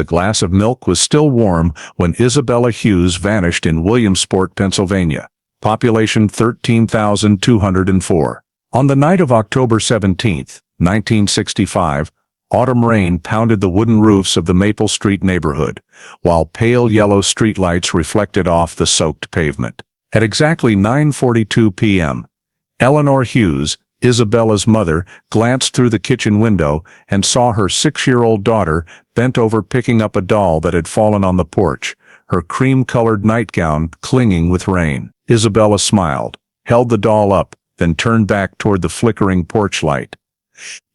The glass of milk was still warm when Isabella Hughes vanished in Williamsport, Pennsylvania. Population 13,204. On the night of October 17, 1965, autumn rain pounded the wooden roofs of the Maple Street neighborhood, while pale yellow streetlights reflected off the soaked pavement. At exactly 9:42 p.m., Eleanor Hughes, Isabella's mother, glanced through the kitchen window and saw her 6-year-old daughter bent over picking up a doll that had fallen on the porch, her cream-colored nightgown clinging with rain. Isabella smiled, held the doll up, then turned back toward the flickering porch light.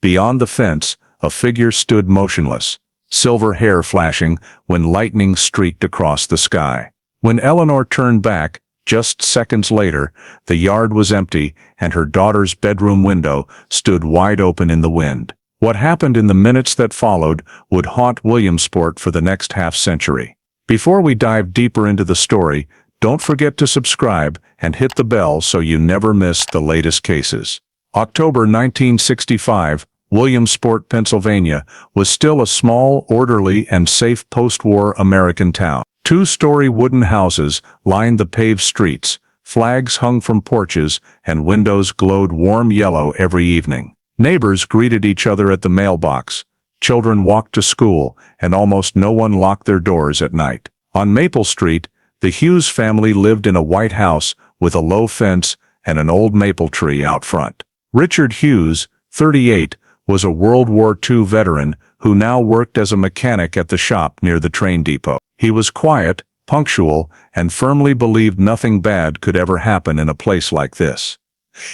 Beyond the fence, a figure stood motionless, silver hair flashing when lightning streaked across the sky. When Eleanor turned back, just seconds later, the yard was empty and her daughter's bedroom window stood wide open in the wind. What happened in the minutes that followed would haunt Williamsport for the next half-century. Before we dive deeper into the story, don't forget to subscribe and hit the bell so you never miss the latest cases. October 1965, Williamsport, Pennsylvania, was still a small, orderly, and safe post-war American town. 2-story wooden houses lined the paved streets, flags hung from porches, and windows glowed warm yellow every evening. Neighbors greeted each other at the mailbox, children walked to school, and almost no one locked their doors at night. On Maple Street, the Hughes family lived in a white house with a low fence and an old maple tree out front. Richard Hughes, 38, was a World War II veteran who now worked as a mechanic at the shop near the train depot. He was quiet, punctual, and firmly believed nothing bad could ever happen in a place like this.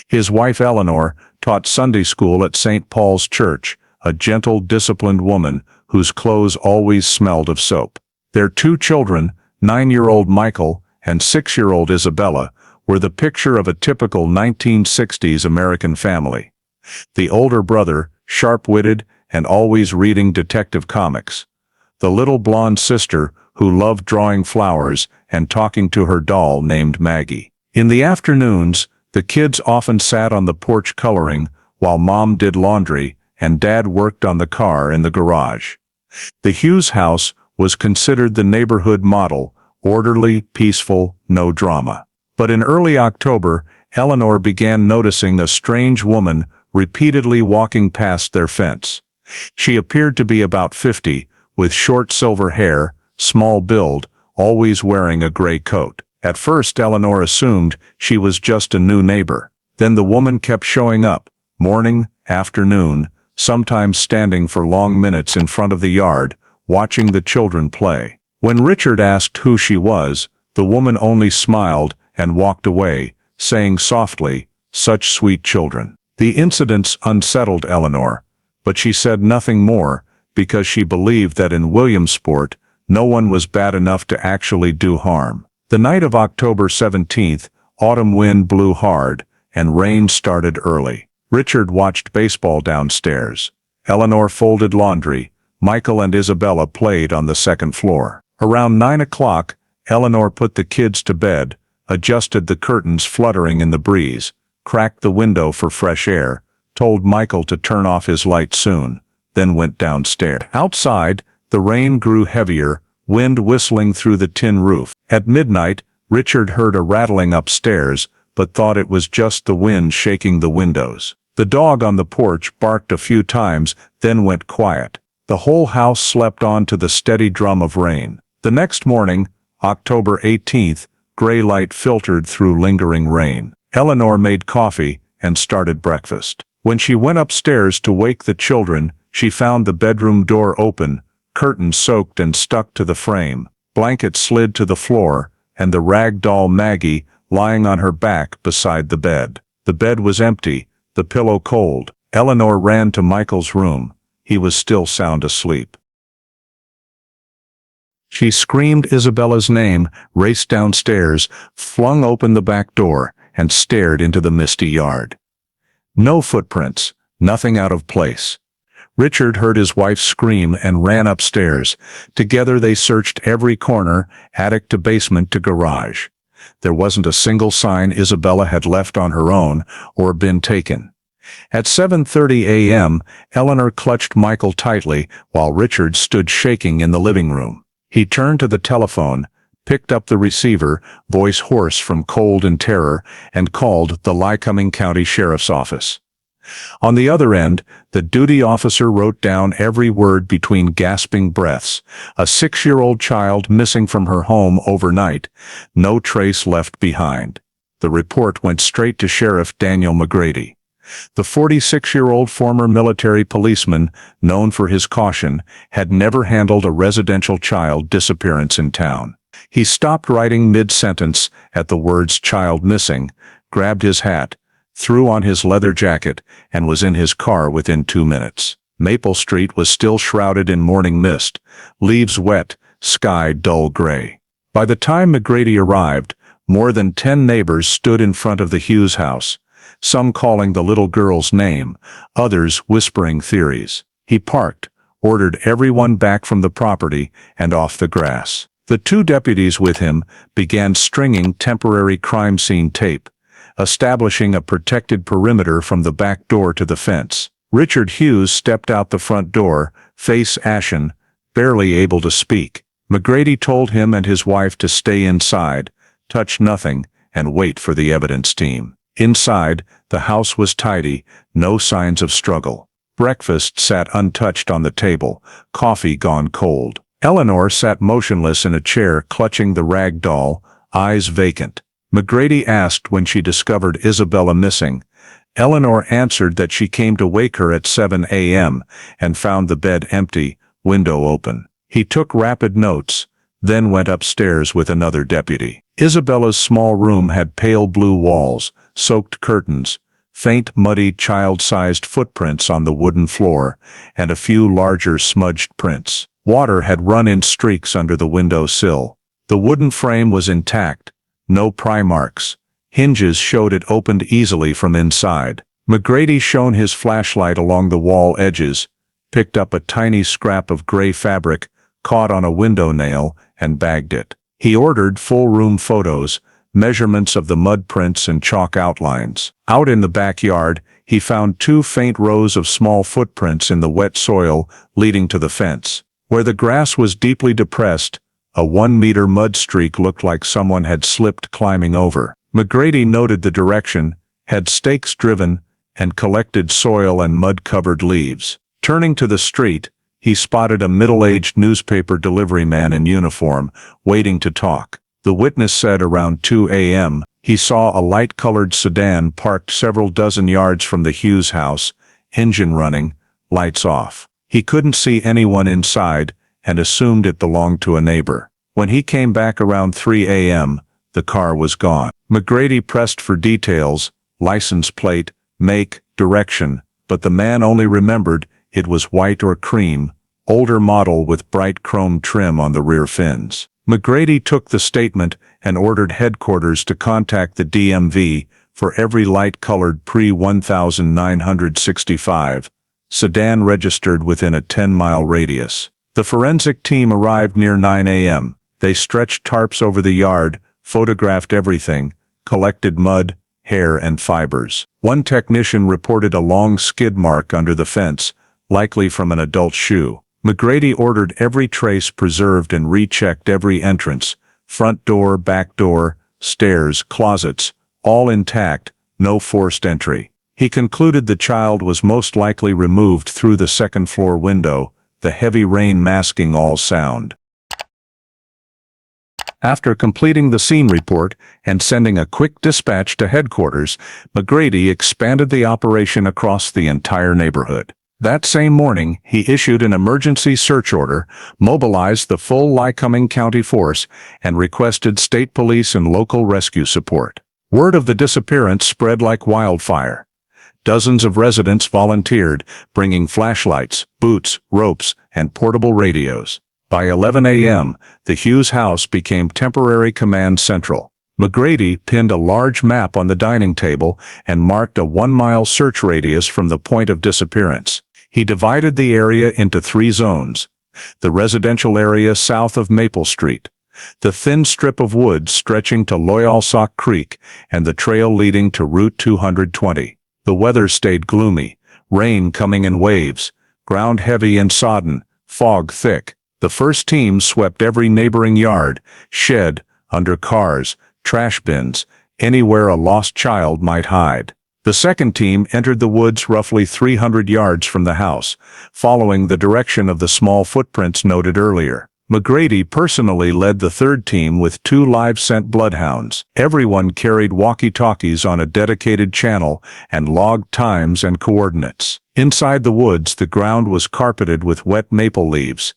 His wife Eleanor taught Sunday school at St. Paul's Church, a gentle, disciplined woman whose clothes always smelled of soap. Their 2 children, 9-year-old Michael and 6-year-old Isabella, were the picture of a typical 1960s American family. The older brother, sharp-witted and always reading detective comics. The little blonde sister, who loved drawing flowers and talking to her doll named Maggie. In the afternoons, the kids often sat on the porch coloring, while Mom did laundry and Dad worked on the car in the garage. The Hughes house was considered the neighborhood model, orderly, peaceful, no drama. But in early October, Eleanor began noticing a strange woman repeatedly walking past their fence. She appeared to be about 50, with short silver hair, small build, always wearing a gray coat. At first Eleanor assumed she was just a new neighbor. Then the woman kept showing up, morning, afternoon, sometimes standing for long minutes in front of the yard, watching the children play. When Richard asked who she was, the woman only smiled and walked away, saying softly, "Such sweet children." The incidents unsettled Eleanor, but she said nothing more because she believed that in Williamsport, no one was bad enough to actually do harm. The night of October 17th, autumn wind blew hard, and rain started early. Richard watched baseball downstairs. Eleanor folded laundry. Michael and Isabella played on the second floor. Around 9 o'clock, Eleanor put the kids to bed, adjusted the curtains fluttering in the breeze, cracked the window for fresh air, told Michael to turn off his light soon, then went downstairs. Outside, the rain grew heavier, wind whistling through the tin roof. At midnight, Richard heard a rattling upstairs, but thought it was just the wind shaking the windows. The dog on the porch barked a few times, then went quiet. The whole house slept on to the steady drum of rain. The next morning, October 18th, gray light filtered through lingering rain. Eleanor made coffee and started breakfast. When she went upstairs to wake the children, she found the bedroom door open, curtains soaked and stuck to the frame, blankets slid to the floor, and the rag doll Maggie lying on her back beside the bed. The bed was empty, the pillow cold. Eleanor ran to Michael's room. He was still sound asleep. She screamed Isabella's name, raced downstairs, flung open the back door, and stared into the misty yard. No footprints, nothing out of place. Richard heard his wife scream and ran upstairs. Together they searched every corner, attic to basement to garage. There wasn't a single sign Isabella had left on her own or been taken. At 7:30 a.m., Eleanor clutched Michael tightly while Richard stood shaking in the living room. He turned to the telephone, picked up the receiver, voice hoarse from cold and terror, and called the Lycoming County Sheriff's Office. On the other end, the duty officer wrote down every word between gasping breaths. A 6-year-old child missing from her home overnight, no trace left behind. The report went straight to Sheriff Daniel McGrady. The 46-year-old former military policeman, known for his caution, had never handled a residential child disappearance in town. He stopped writing mid-sentence at the words "child missing," grabbed his hat, threw on his leather jacket, and was in his car within 2 minutes. Maple Street was still shrouded in morning mist, leaves wet, sky dull gray. By the time McGrady arrived, more than 10 neighbors stood in front of the Hughes house, some calling the little girl's name, others whispering theories. He parked, ordered everyone back from the property and off the grass. The 2 deputies with him began stringing temporary crime scene tape, establishing a protected perimeter from the back door to the fence. Richard Hughes stepped out the front door, face ashen, barely able to speak. McGrady told him and his wife to stay inside, touch nothing, and wait for the evidence team. Inside, the house was tidy, no signs of struggle. Breakfast sat untouched on the table, coffee gone cold. Eleanor sat motionless in a chair clutching the rag doll, eyes vacant. McGrady asked when she discovered Isabella missing. Eleanor answered that she came to wake her at 7 a.m. and found the bed empty, window open. He took rapid notes, then went upstairs with another deputy. Isabella's small room had pale blue walls, soaked curtains, faint muddy child-sized footprints on the wooden floor, and a few larger smudged prints. Water had run in streaks under the window sill. The wooden frame was intact, no pry marks. Hinges showed it opened easily from inside. McGrady shone his flashlight along the wall edges, picked up a tiny scrap of gray fabric, caught on a window nail, and bagged it. He ordered full-room photos, measurements of the mud prints and chalk outlines. Out in the backyard, he found 2 faint rows of small footprints in the wet soil leading to the fence. Where the grass was deeply depressed, a 1-meter mud streak looked like someone had slipped climbing over. McGrady noted the direction, had stakes driven, and collected soil and mud-covered leaves. Turning to the street, he spotted a middle-aged newspaper delivery man in uniform, waiting to talk. The witness said around 2 a.m., he saw a light-colored sedan parked several dozen yards from the Hughes house, engine running, lights off. He couldn't see anyone inside and assumed it belonged to a neighbor. When he came back around 3 a.m., the car was gone. McGrady pressed for details, license plate, make, direction, but the man only remembered it was white or cream, older model with bright chrome trim on the rear fins. McGrady took the statement and ordered headquarters to contact the DMV for every light-colored pre-1965 sedan registered within a 10-mile radius. The forensic team arrived near 9 a.m. They stretched tarps over the yard, photographed everything, collected mud, hair, and fibers. One technician reported a long skid mark under the fence, likely from an adult shoe. McGrady ordered every trace preserved and rechecked every entrance, front door, back door, stairs, closets, all intact, no forced entry. He concluded the child was most likely removed through the second-floor window, the heavy rain masking all sound. After completing the scene report and sending a quick dispatch to headquarters, McGrady expanded the operation across the entire neighborhood. That same morning, he issued an emergency search order, mobilized the full Lycoming County force, and requested state police and local rescue support. Word of the disappearance spread like wildfire. Dozens of residents volunteered, bringing flashlights, boots, ropes, and portable radios. By 11 a.m., the Hughes house became temporary command central. McGrady pinned a large map on the dining table and marked a 1-mile search radius from the point of disappearance. He divided the area into 3 zones: the residential area south of Maple Street, the thin strip of woods stretching to Loyalsock Creek, and the trail leading to Route 220. The weather stayed gloomy, rain coming in waves, ground heavy and sodden, fog thick. The first team swept every neighboring yard, shed, under cars, trash bins, anywhere a lost child might hide. The second team entered the woods roughly 300 yards from the house, following the direction of the small footprints noted earlier. McGrady personally led the third team with 2 live scent bloodhounds. Everyone carried walkie-talkies on a dedicated channel and logged times and coordinates. Inside the woods, the ground was carpeted with wet maple leaves,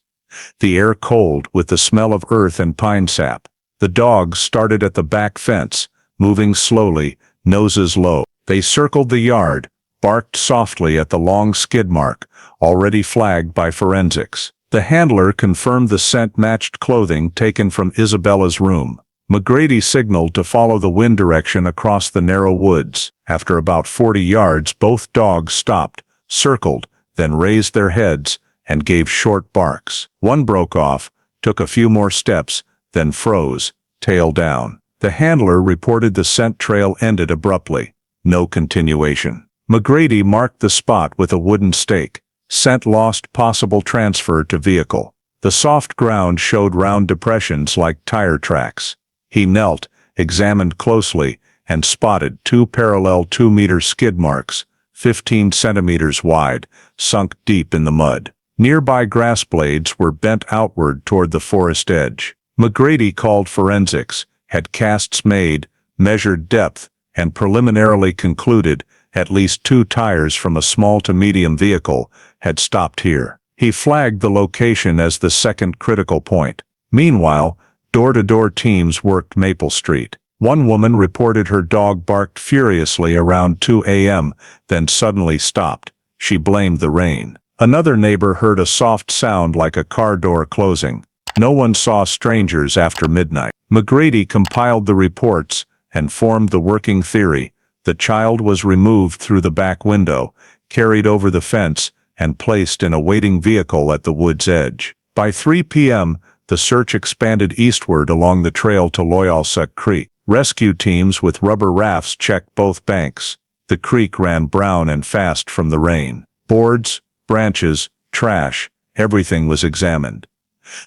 the air cold with the smell of earth and pine sap. The dogs started at the back fence, moving slowly, noses low. They circled the yard, barked softly at the long skid mark, already flagged by forensics. The handler confirmed the scent matched clothing taken from Isabella's room. McGrady signaled to follow the wind direction across the narrow woods. After about 40 yards, both dogs stopped, circled, then raised their heads, and gave short barks. One broke off, took a few more steps, then froze, tail down. The handler reported the scent trail ended abruptly. No continuation. McGrady marked the spot with a wooden stake. Scent lost, possible transfer to vehicle. The soft ground showed round depressions like tire tracks. He knelt, examined closely, and spotted 2 parallel 2-meter skid marks, 15 centimeters wide, sunk deep in the mud. Nearby grass blades were bent outward toward the forest edge. McGrady called forensics, had casts made, measured depth, and preliminarily concluded at least 2 tires from a small to medium vehicle had stopped here. He flagged the location as the second critical point. Meanwhile, door-to-door teams worked Maple Street. One woman reported her dog barked furiously around 2 a.m., then suddenly stopped. She blamed the rain. Another neighbor heard a soft sound like a car door closing. No one saw strangers after midnight. McGrady compiled the reports and formed the working theory. The child was removed through the back window, carried over the fence, and placed in a waiting vehicle at the wood's edge. By 3 p.m., the search expanded eastward along the trail to Loyalsuck Creek. Rescue teams with rubber rafts checked both banks. The creek ran brown and fast from the rain. Boards, branches, trash, everything was examined.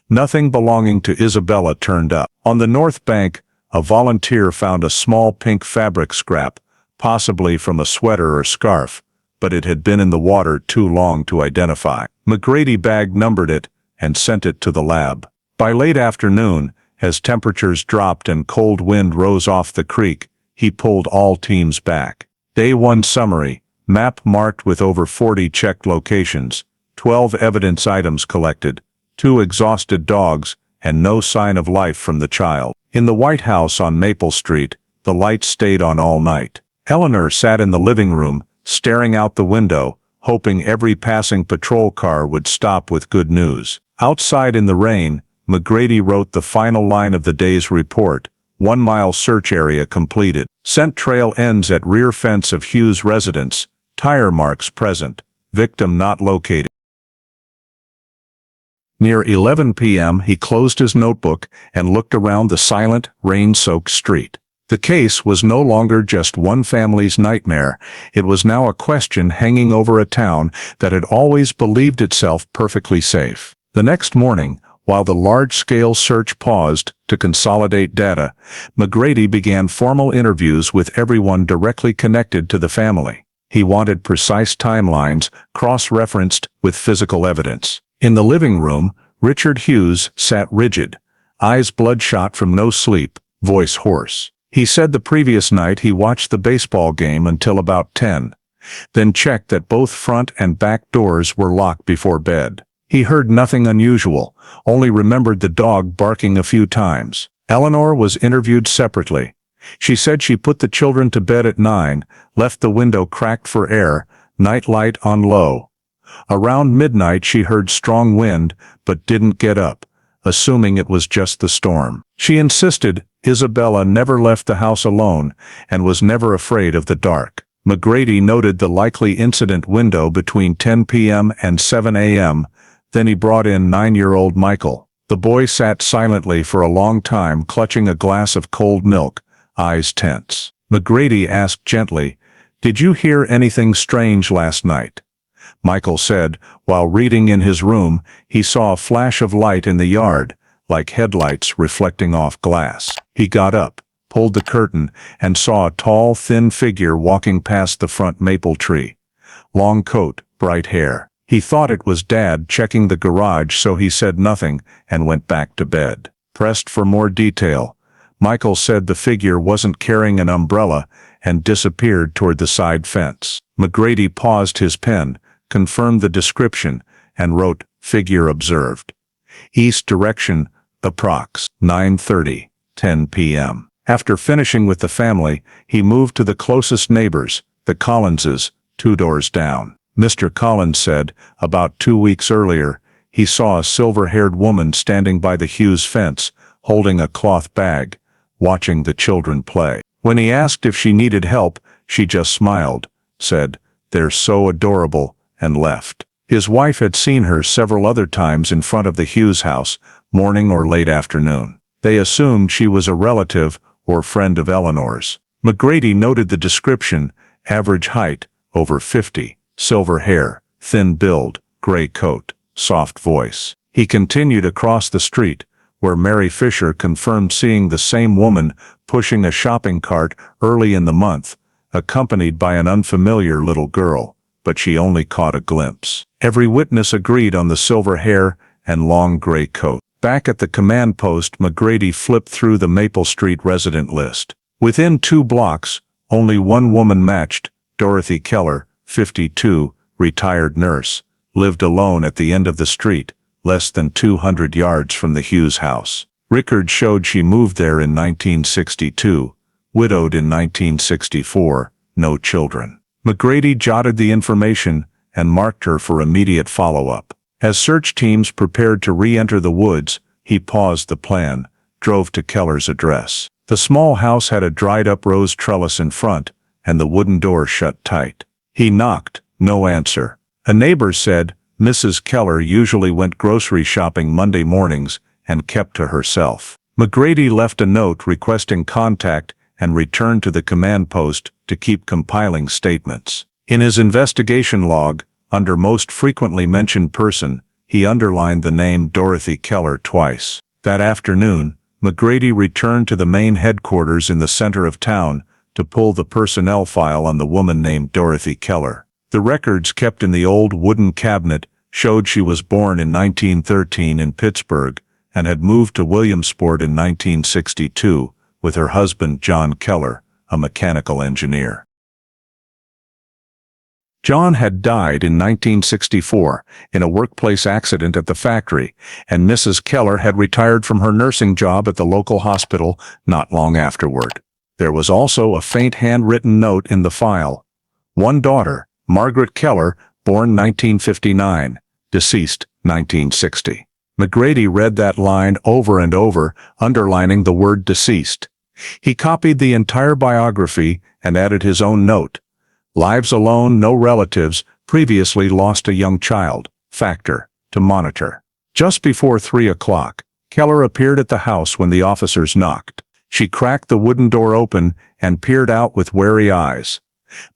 Nothing belonging to Isabella turned up. On the north bank, a volunteer found a small pink fabric scrap, possibly from a sweater or scarf, but it had been in the water too long to identify. McGrady bag-numbered it and sent it to the lab. By late afternoon, as temperatures dropped and cold wind rose off the creek, he pulled all teams back. Day 1 summary, map marked with over 40 checked locations, 12 evidence items collected, 2 exhausted dogs, and no sign of life from the child. In the White House on Maple Street, the lights stayed on all night. Eleanor sat in the living room, staring out the window, hoping every passing patrol car would stop with good news. Outside in the rain, McGrady wrote the final line of the day's report, 1-mile search area completed. Scent trail ends at rear fence of Hughes residence, tire marks present, victim not located. Near 11 p.m. he closed his notebook and looked around the silent, rain-soaked street. The case was no longer just one family's nightmare. It was now a question hanging over a town that had always believed itself perfectly safe. The next morning, while the large-scale search paused to consolidate data, McGrady began formal interviews with everyone directly connected to the family. He wanted precise timelines, cross-referenced with physical evidence. In the living room, Richard Hughes sat rigid, eyes bloodshot from no sleep, voice hoarse. He said the previous night he watched the baseball game until about 10, then checked that both front and back doors were locked before bed. He heard nothing unusual, only remembered the dog barking a few times. Eleanor was interviewed separately. She said she put the children to bed at 9, left the window cracked for air, night light on low. Around midnight she heard strong wind, but didn't get up, assuming it was just the storm. She insisted Isabella never left the house alone and was never afraid of the dark. McGrady noted the likely incident window between 10 p.m. and 7 a.m., then he brought in 9-year-old Michael. The boy sat silently for a long time, clutching a glass of cold milk, eyes tense. McGrady asked gently, "Did you hear anything strange last night?" Michael said, while reading in his room, he saw a flash of light in the yard, like headlights reflecting off glass. He got up, pulled the curtain, and saw a tall, thin figure walking past the front maple tree. Long coat, bright hair. He thought it was Dad checking the garage, so he said nothing and went back to bed. Pressed for more detail, Michael said the figure wasn't carrying an umbrella and disappeared toward the side fence. McGrady paused his pen, confirmed the description, and wrote, "Figure observed. East direction, approx. 9:30, 10 p.m. After finishing with the family, he moved to the closest neighbors, the Collinses, 2 doors down. Mr. Collins said, about 2 weeks earlier, he saw a silver-haired woman standing by the Hughes fence, holding a cloth bag, watching the children play. When he asked if she needed help, she just smiled, said, "They're so adorable," and left. His wife had seen her several other times in front of the Hughes house, morning or late afternoon. They assumed she was a relative or friend of Eleanor's. McGrady noted the description: average height, over 50, silver hair, thin build, gray coat, soft voice. He continued across the street, where Mary Fisher confirmed seeing the same woman pushing a shopping cart early in the month, accompanied by an unfamiliar little girl, but she only caught a glimpse. Every witness agreed on the silver hair and long gray coat. Back at the command post, McGrady flipped through the Maple Street resident list. Within 2 blocks, only one woman matched: Dorothy Keller, 52, retired nurse, lived alone at the end of the street, less than 200 yards from the Hughes house. Records showed she moved there in 1962, widowed in 1964, no children. McGrady jotted the information and marked her for immediate follow-up. As search teams prepared to re-enter the woods, he paused the plan, drove to Keller's address. The small house had a dried-up rose trellis in front, and the wooden door shut tight. He knocked, no answer. A neighbor said Mrs. Keller usually went grocery shopping Monday mornings and kept to herself. McGrady left a note requesting contact and returned to the command post to keep compiling statements. In his investigation log, under most frequently mentioned person, he underlined the name Dorothy Keller twice. That afternoon, McGrady returned to the main headquarters in the center of town to pull the personnel file on the woman named Dorothy Keller. The records kept in the old wooden cabinet showed she was born in 1913 in Pittsburgh and had moved to Williamsport in 1962 with her husband John Keller, a mechanical engineer. John had died in 1964 in a workplace accident at the factory, and Mrs. Keller had retired from her nursing job at the local hospital not long afterward. There was also a faint handwritten note in the file. One daughter, Margaret Keller, born 1959, deceased 1960. McGrady read that line over and over, underlining the word deceased. He copied the entire biography and added his own note. Lives alone, no relatives, previously lost a young child, factor, to monitor. Just before 3 o'clock, Keller appeared at the house when the officers knocked. She cracked the wooden door open and peered out with wary eyes.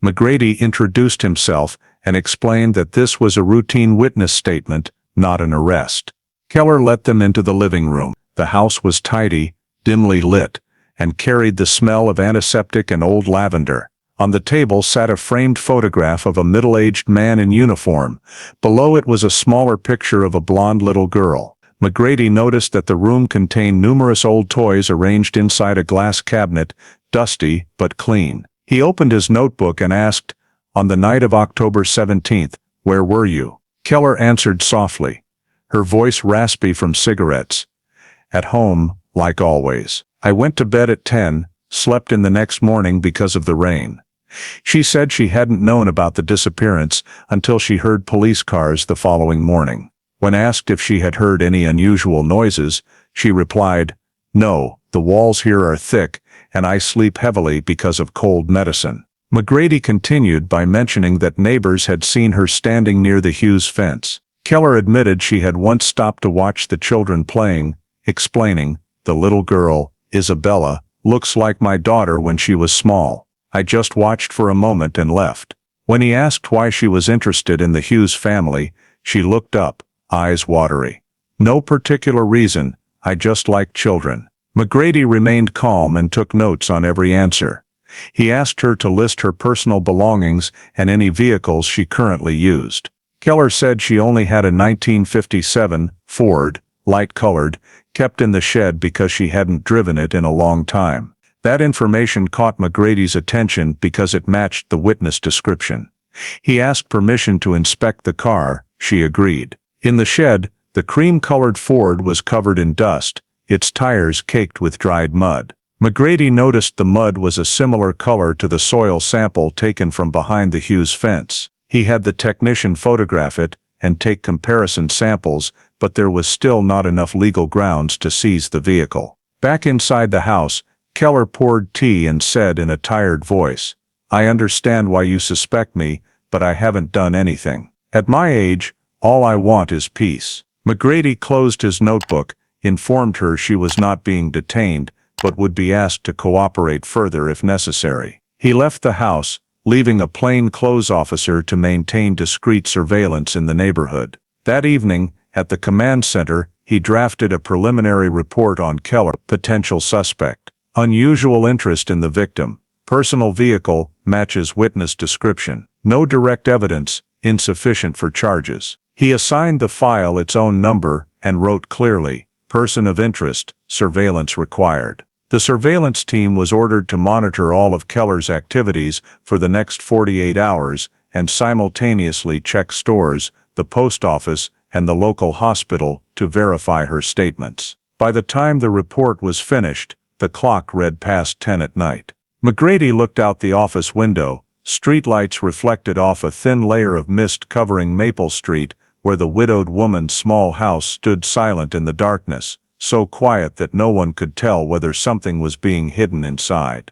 McGrady introduced himself and explained that this was a routine witness statement, not an arrest. Keller let them into the living room. The house was tidy, dimly lit, and carried the smell of antiseptic and old lavender. On the table sat a framed photograph of a middle-aged man in uniform. Below it was a smaller picture of a blonde little girl. McGrady noticed that the room contained numerous old toys arranged inside a glass cabinet, dusty but clean. He opened his notebook and asked, "On the night of October 17th, where were you?" Keller answered softly, her voice raspy from cigarettes. "At home, like always. I went to bed at 10, slept in the next morning because of the rain." She said she hadn't known about the disappearance until she heard police cars the following morning. When asked if she had heard any unusual noises, she replied, "No, the walls here are thick, and I sleep heavily because of cold medicine." McGrady continued by mentioning that neighbors had seen her standing near the Hughes fence. Keller admitted she had once stopped to watch the children playing, explaining, "The little girl, Isabella, looks like my daughter when she was small. I just watched for a moment and left." When he asked why she was interested in the Hughes family, she looked up, eyes watery. "No particular reason, I just like children." McGrady remained calm and took notes on every answer. He asked her to list her personal belongings and any vehicles she currently used. Keller said she only had a 1957 Ford, light-colored, kept in the shed because she hadn't driven it in a long time. That information caught McGrady's attention because it matched the witness description. He asked permission to inspect the car. She agreed. In the shed, the cream-colored Ford was covered in dust, its tires caked with dried mud. McGrady noticed the mud was a similar color to the soil sample taken from behind the Hughes fence. He had the technician photograph it and take comparison samples, but there was still not enough legal grounds to seize the vehicle. Back inside the house, Keller poured tea and said in a tired voice, "I understand why you suspect me, but I haven't done anything. At my age, all I want is peace." McGrady closed his notebook, informed her she was not being detained, but would be asked to cooperate further if necessary. He left the house, leaving a plainclothes officer to maintain discreet surveillance in the neighborhood. That evening, at the command center, he drafted a preliminary report on Keller, potential suspect. Unusual interest in the victim. Personal vehicle, matches witness description. No direct evidence, insufficient for charges. He assigned the file its own number and wrote clearly, "Person of interest, surveillance required." The surveillance team was ordered to monitor all of Keller's activities for the next 48 hours and simultaneously check stores, the post office, and the local hospital to verify her statements. By the time the report was finished, the clock read past 10 at night. McGrady looked out the office window. Streetlights reflected off a thin layer of mist covering Maple Street, where the widowed woman's small house stood silent in the darkness, so quiet that no one could tell whether something was being hidden inside.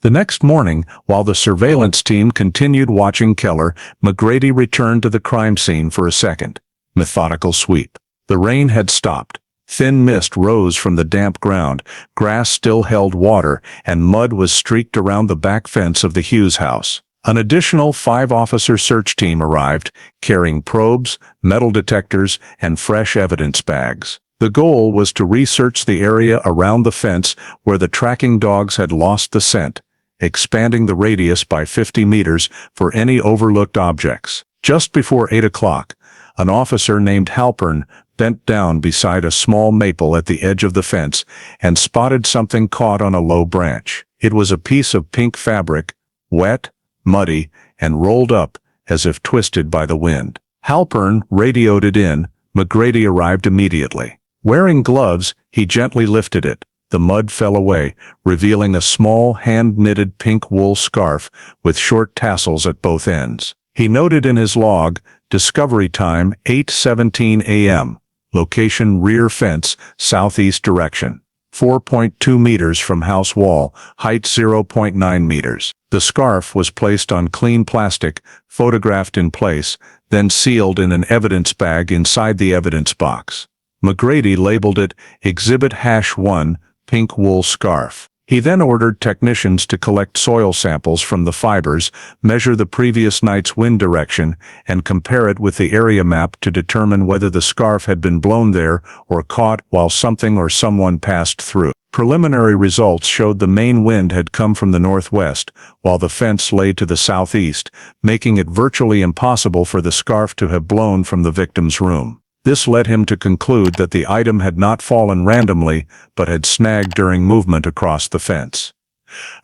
The next morning, while the surveillance team continued watching Keller, McGrady returned to the crime scene for a second, methodical sweep. The rain had stopped. Thin mist rose from the damp ground, grass still held water, and mud was streaked around the back fence of the Hughes house. An additional 5-officer search team arrived, carrying probes, metal detectors, and fresh evidence bags. The goal was to research the area around the fence where the tracking dogs had lost the scent, expanding the radius by 50 meters for any overlooked objects. Just before 8 o'clock, an officer named Halpern bent down beside a small maple at the edge of the fence and spotted something caught on a low branch. It was a piece of pink fabric, wet, muddy, and rolled up as if twisted by the wind. Halpern radioed it in. McGrady arrived immediately. Wearing gloves, he gently lifted it. The mud fell away, revealing a small hand-knitted pink wool scarf with short tassels at both ends. He noted in his log, discovery time 8:17 a.m., location rear fence, southeast direction. 4.2 meters from house wall, height 0.9 meters. The scarf was placed on clean plastic, photographed in place, then sealed in an evidence bag inside the evidence box. McGrady labeled it Exhibit #1, Pink Wool Scarf. He then ordered technicians to collect soil samples from the fibers, measure the previous night's wind direction, and compare it with the area map to determine whether the scarf had been blown there or caught while something or someone passed through. Preliminary results showed the main wind had come from the northwest, while the fence lay to the southeast, making it virtually impossible for the scarf to have blown from the victim's room. This led him to conclude that the item had not fallen randomly, but had snagged during movement across the fence.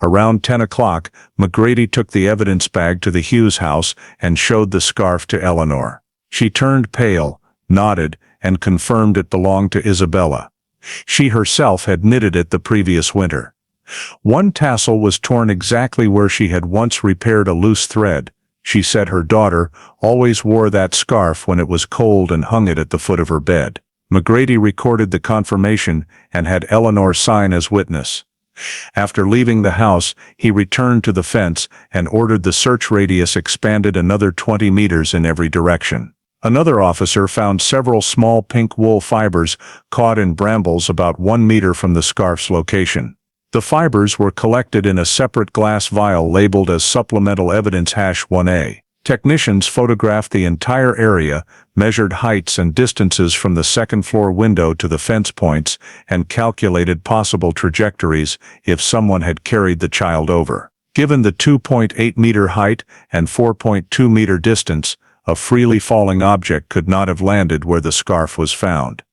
Around 10 o'clock, McGrady took the evidence bag to the Hughes house and showed the scarf to Eleanor. She turned pale, nodded, and confirmed it belonged to Isabella. She herself had knitted it the previous winter. One tassel was torn exactly where she had once repaired a loose thread. She said her daughter always wore that scarf when it was cold and hung it at the foot of her bed. McGrady recorded the confirmation and had Eleanor sign as witness. After leaving the house, he returned to the fence and ordered the search radius expanded another 20 meters in every direction. Another officer found several small pink wool fibers caught in brambles about 1 meter from the scarf's location. The fibers were collected in a separate glass vial labeled as Supplemental Evidence #1A. Technicians photographed the entire area, measured heights and distances from the second-floor window to the fence points, and calculated possible trajectories if someone had carried the child over. Given the 2.8-meter height and 4.2-meter distance, a freely falling object could not have landed where the scarf was found.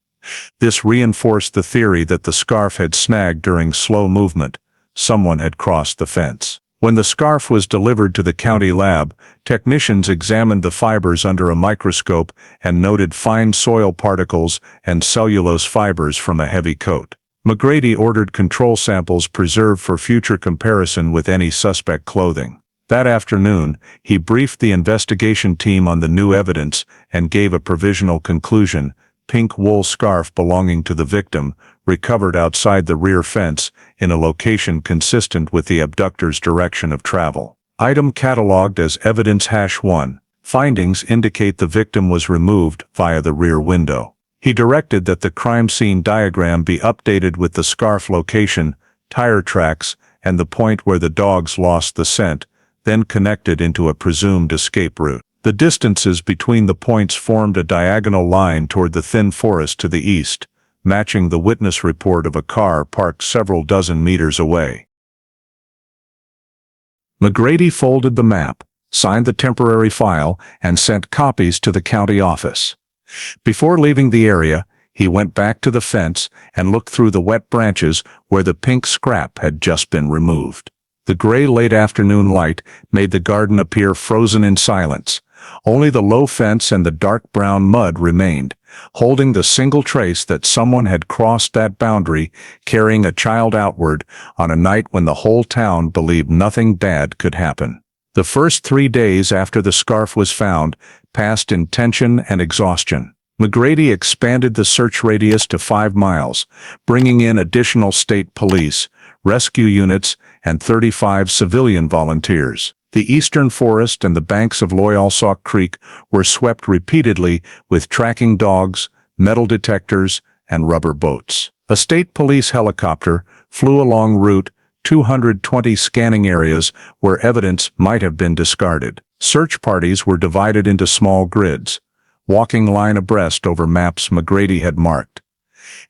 This reinforced the theory that the scarf had snagged during slow movement. Someone had crossed the fence. When the scarf was delivered to the county lab, technicians examined the fibers under a microscope and noted fine soil particles and cellulose fibers from a heavy coat. McGrady ordered control samples preserved for future comparison with any suspect clothing. That afternoon, he briefed the investigation team on the new evidence and gave a provisional conclusion: pink wool scarf belonging to the victim, recovered outside the rear fence, in a location consistent with the abductor's direction of travel. Item catalogued as Evidence #1. Findings indicate the victim was removed via the rear window. He directed that the crime scene diagram be updated with the scarf location, tire tracks, and the point where the dogs lost the scent, then connected into a presumed escape route. The distances between the points formed a diagonal line toward the thin forest to the east, matching the witness report of a car parked several dozen meters away. McGrady folded the map, signed the temporary file, and sent copies to the county office. Before leaving the area, he went back to the fence and looked through the wet branches where the pink scrap had just been removed. The gray late afternoon light made the garden appear frozen in silence. Only the low fence and the dark brown mud remained, holding the single trace that someone had crossed that boundary, carrying a child outward, on a night when the whole town believed nothing bad could happen. The first 3 days after the scarf was found passed in tension and exhaustion. McGrady expanded the search radius to 5 miles, bringing in additional state police, rescue units, and 35 civilian volunteers. The eastern forest and the banks of Loyalsock Creek were swept repeatedly with tracking dogs, metal detectors, and rubber boats. A state police helicopter flew along Route 220 scanning areas where evidence might have been discarded. Search parties were divided into small grids, walking line abreast over maps McGrady had marked.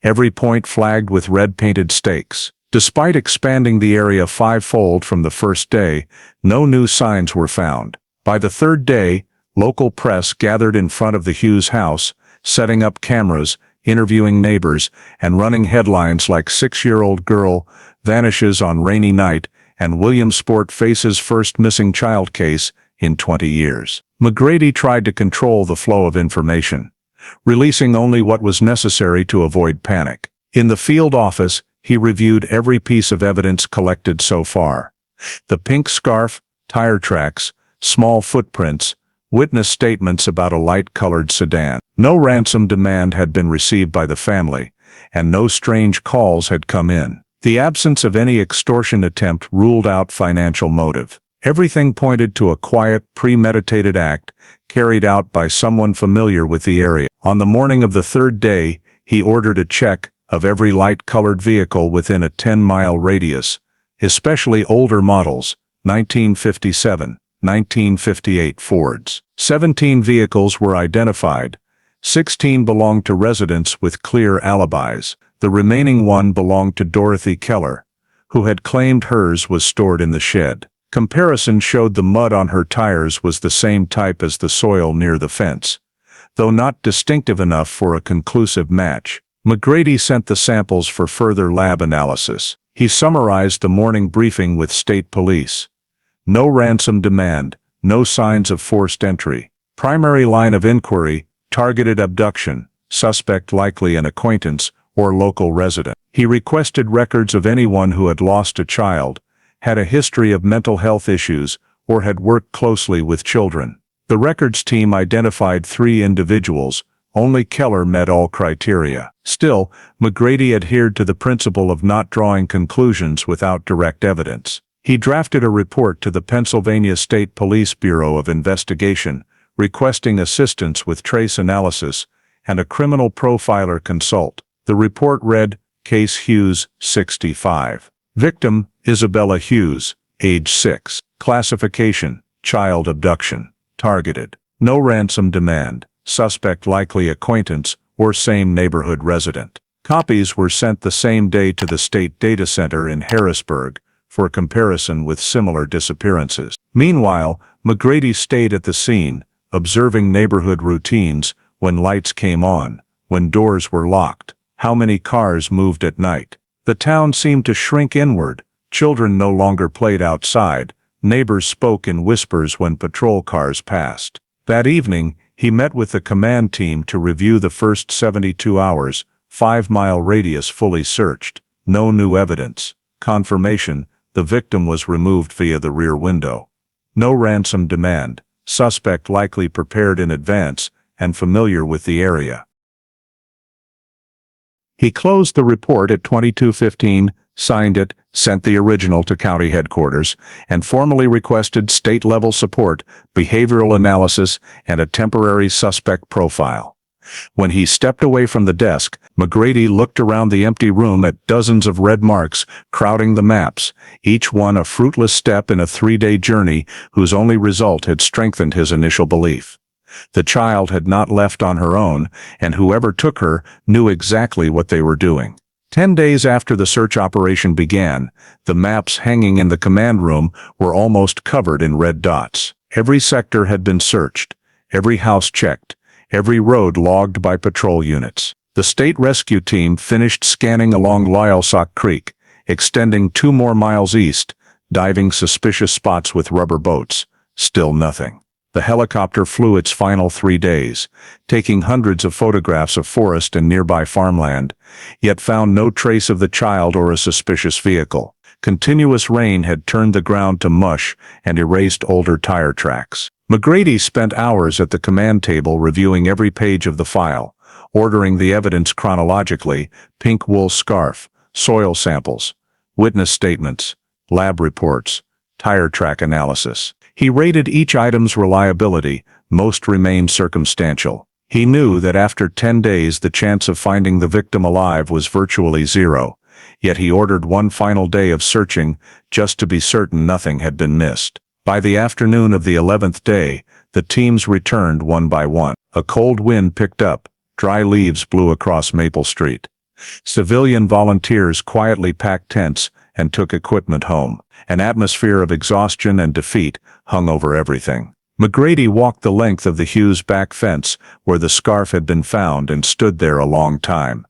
Every point flagged with red-painted stakes. Despite expanding the area 5-fold from the first day, no new signs were found. By the third day, local press gathered in front of the Hughes house, setting up cameras, interviewing neighbors, and running headlines like "6-year-old girl vanishes on rainy night" and "Williamsport faces first missing child case in 20 years. McGrady tried to control the flow of information, releasing only what was necessary to avoid panic. In the field office, he reviewed every piece of evidence collected so far. The pink scarf, tire tracks, small footprints, witness statements about a light-colored sedan. No ransom demand had been received by the family, and no strange calls had come in. The absence of any extortion attempt ruled out financial motive. Everything pointed to a quiet, premeditated act carried out by someone familiar with the area. On the morning of the third day, he ordered a check of every light-colored vehicle within a 10-mile radius, especially older models, 1957, 1958 Fords. 17 vehicles were identified. 16 belonged to residents with clear alibis. The remaining one belonged to Dorothy Keller, who had claimed hers was stored in the shed. Comparison showed the mud on her tires was the same type as the soil near the fence, though not distinctive enough for a conclusive match. McGrady sent the samples for further lab analysis. He summarized the morning briefing with state police. No ransom demand, no signs of forced entry. Primary line of inquiry, targeted abduction, suspect likely an acquaintance or local resident. He requested records of anyone who had lost a child, had a history of mental health issues, or had worked closely with children. The records team identified 3 individuals. Only Keller met all criteria. Still, McGrady adhered to the principle of not drawing conclusions without direct evidence. He drafted a report to the Pennsylvania State Police Bureau of Investigation, requesting assistance with trace analysis and a criminal profiler consult. The report read, Case Hughes, 65. Victim, Isabella Hughes, age 6. Classification, child abduction. Targeted. No ransom demand. Suspect likely acquaintance or same neighborhood resident. Copies were sent the same day to the State Data Center in Harrisburg for comparison with similar disappearances. Meanwhile, McGrady stayed at the scene, observing neighborhood routines, when lights came on, when doors were locked, how many cars moved at night. The town seemed to shrink inward. Children no longer played outside. Neighbors spoke in whispers when patrol cars passed. That evening, he met with the command team to review the first 72 hours, 5-mile radius fully searched. No new evidence. Confirmation, the victim was removed via the rear window. No ransom demand. Suspect likely prepared in advance and familiar with the area. He closed the report at 22:15, signed it, sent the original to county headquarters, and formally requested state-level support, behavioral analysis, and a temporary suspect profile. When he stepped away from the desk, McGrady looked around the empty room at dozens of red marks crowding the maps, each one a fruitless step in a 3-day journey whose only result had strengthened his initial belief. The child had not left on her own, and whoever took her knew exactly what they were doing. 10 days after the search operation began, the maps hanging in the command room were almost covered in red dots. Every sector had been searched, every house checked, every road logged by patrol units. The state rescue team finished scanning along Lylesock Creek, extending 2 more miles east, diving suspicious spots with rubber boats. Still nothing. The helicopter flew its final 3 days, taking hundreds of photographs of forest and nearby farmland, yet found no trace of the child or a suspicious vehicle. Continuous rain had turned the ground to mush and erased older tire tracks. McGrady spent hours at the command table reviewing every page of the file, ordering the evidence chronologically: pink wool scarf, soil samples, witness statements, lab reports, tire track analysis. He rated each item's reliability. Most remained circumstantial. He knew that after 10 days the chance of finding the victim alive was virtually zero, yet he ordered one final day of searching just to be certain nothing had been missed. By the afternoon of the 11th day, the teams returned one by one. A cold wind picked up. Dry leaves blew across Maple Street. Civilian volunteers quietly packed tents and took equipment home. An atmosphere of exhaustion and defeat hung over everything. McGrady walked the length of the Hughes back fence where the scarf had been found and stood there a long time.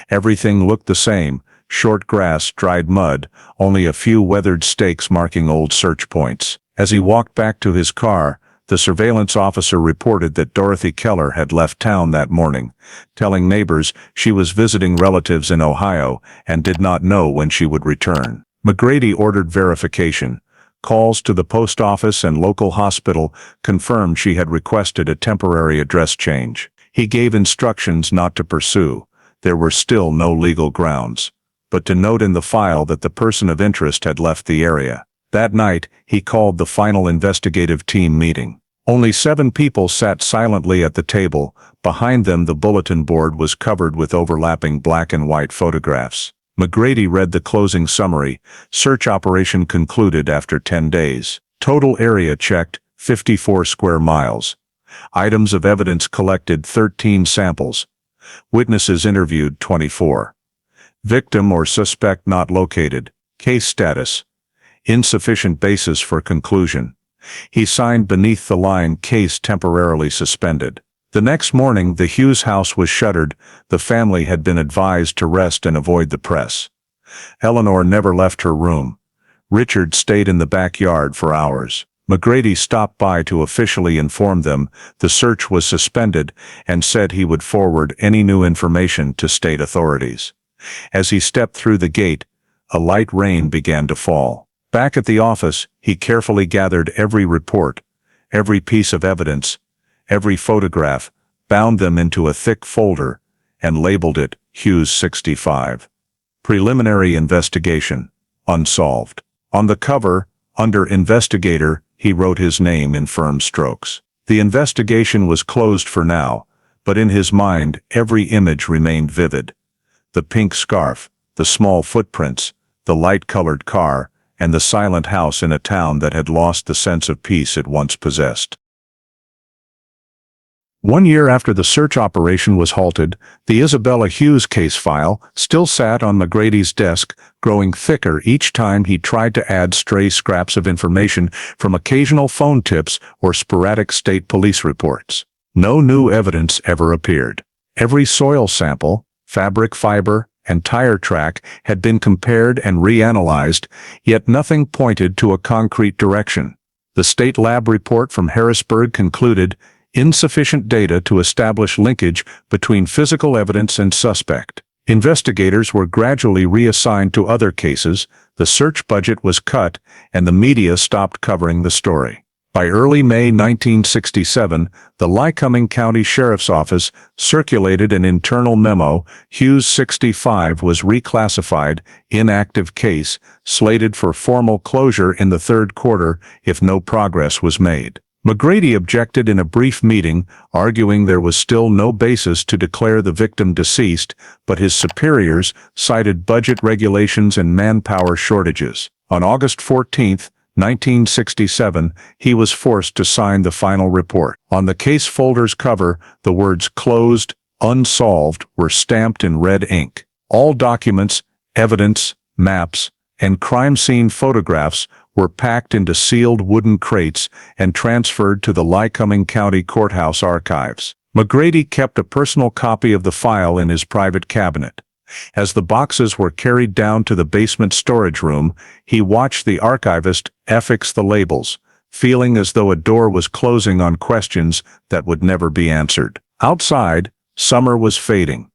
Everything looked the same: short grass, dried mud, only a few weathered stakes marking old search points. As he walked back to his car, the surveillance officer reported that Dorothy Keller had left town that morning, telling neighbors she was visiting relatives in Ohio and did not know when she would return. McGrady ordered verification. Calls to the post office and local hospital confirmed she had requested a temporary address change. He gave instructions not to pursue. There were still no legal grounds, but to note in the file that the person of interest had left the area. That night, he called the final investigative team meeting. Only 7 people sat silently at the table. Behind them, the bulletin board was covered with overlapping black and white photographs. McGrady read the closing summary. Search operation concluded after 10 days. Total area checked, 54 square miles. Items of evidence collected, 13 samples. Witnesses interviewed, 24. Victim or suspect not located. Case status: insufficient basis for conclusion. He signed beneath the line, case temporarily suspended. The next morning, the Hughes house was shuttered. The family had been advised to rest and avoid the press. Eleanor never left her room. Richard stayed in the backyard for hours. McGrady stopped by to officially inform them the search was suspended and said he would forward any new information to state authorities. As he stepped through the gate, a light rain began to fall. Back at the office, he carefully gathered every report, every piece of evidence, every photograph, bound them into a thick folder, and labeled it Hughes 65. Preliminary investigation, unsolved. On the cover, under investigator, he wrote his name in firm strokes. The investigation was closed for now, but in his mind, every image remained vivid. The pink scarf, the small footprints, the light-colored car, and the silent house in a town that had lost the sense of peace it once possessed. 1 year after the search operation was halted, the Isabella Hughes case file still sat on McGrady's desk, growing thicker each time he tried to add stray scraps of information from occasional phone tips or sporadic state police reports. No new evidence ever appeared. Every soil sample, fabric fiber, and tire track had been compared and reanalyzed, yet nothing pointed to a concrete direction. The state lab report from Harrisburg concluded insufficient data to establish linkage between physical evidence and suspect. Investigators were gradually reassigned to other cases, the search budget was cut, and the media stopped covering the story. By early May 1967, the Lycoming County Sheriff's Office circulated an internal memo. Hughes 65 was reclassified, inactive case, slated for formal closure in the third quarter if no progress was made. McGrady objected in a brief meeting, arguing there was still no basis to declare the victim deceased, but his superiors cited budget regulations and manpower shortages. On August 14, 1967, he was forced to sign the final report. On the case folder's cover, the words "Closed, Unsolved" were stamped in red ink. All documents, evidence, maps, and crime scene photographs were packed into sealed wooden crates and transferred to the Lycoming County Courthouse archives. McGrady kept a personal copy of the file in his private cabinet. As the boxes were carried down to the basement storage room, he watched the archivist affix the labels, feeling as though a door was closing on questions that would never be answered. Outside, summer was fading.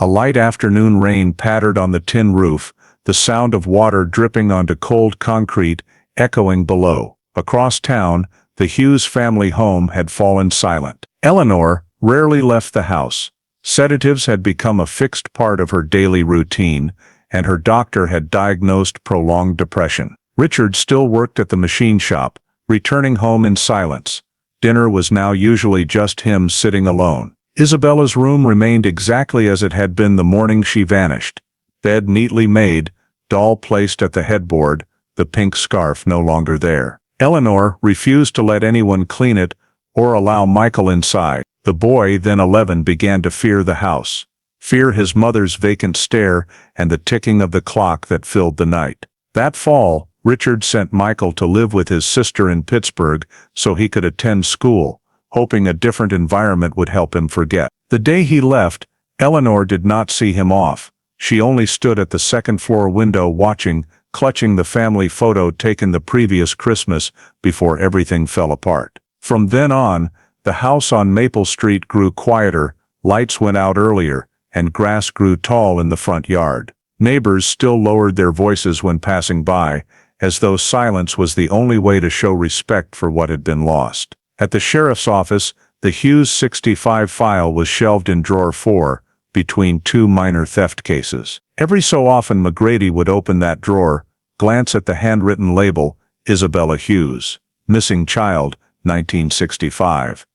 A light afternoon rain pattered on the tin roof, the sound of water dripping onto cold concrete echoing below. Across town, the Hughes family home had fallen silent. Eleanor rarely left the house. Sedatives had become a fixed part of her daily routine, and her doctor had diagnosed prolonged depression. Richard still worked at the machine shop, returning home in silence. Dinner was now usually just him sitting alone. Isabella's room remained exactly as it had been the morning she vanished. Bed neatly made, doll placed at the headboard, the pink scarf no longer there. Eleanor refused to let anyone clean it or allow Michael inside. The boy, then 11, began to fear the house, fear his mother's vacant stare and the ticking of the clock that filled the night. That fall, Richard sent Michael to live with his sister in Pittsburgh so he could attend school, hoping a different environment would help him forget. The day he left, Eleanor did not see him off. She only stood at the second-floor window watching, clutching the family photo taken the previous Christmas before everything fell apart. From then on, the house on Maple Street grew quieter, lights went out earlier, and grass grew tall in the front yard. Neighbors still lowered their voices when passing by, as though silence was the only way to show respect for what had been lost. At the sheriff's office, the Hughes 65 file was shelved in drawer 4, between two minor theft cases. Every so often McGrady would open that drawer, glance at the handwritten label, Isabella Hughes, missing child, 1965.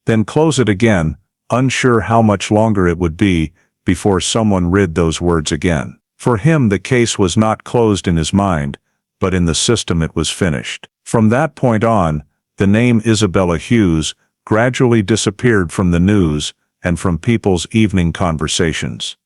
Then close it again, unsure how much longer it would be before someone read those words again. For him the case was not closed in his mind, but in the system it was finished. From that point on, the name Isabella Hughes gradually disappeared from the news and from people's evening conversations,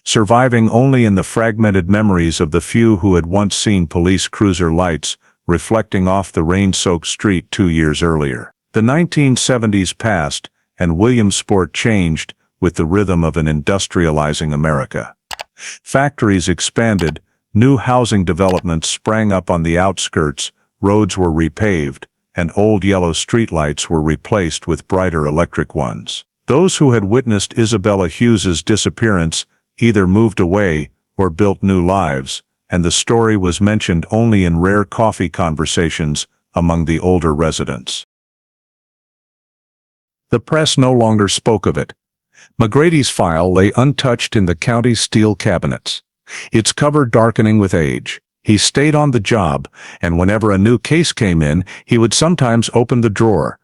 surviving only in the fragmented memories of the few who had once seen police cruiser lights reflecting off the rain-soaked street 2 years earlier. The 1970s passed, and Williamsport changed with the rhythm of an industrializing America. Factories expanded, new housing developments sprang up on the outskirts, roads were repaved, and old yellow streetlights were replaced with brighter electric ones. Those who had witnessed Isabella Hughes's disappearance either moved away or built new lives, and the story was mentioned only in rare coffee conversations among the older residents. The press no longer spoke of it. McGrady's file lay untouched in the county's steel cabinets, its cover darkening with age. He stayed on the job, and whenever a new case came in, he would sometimes open the drawer,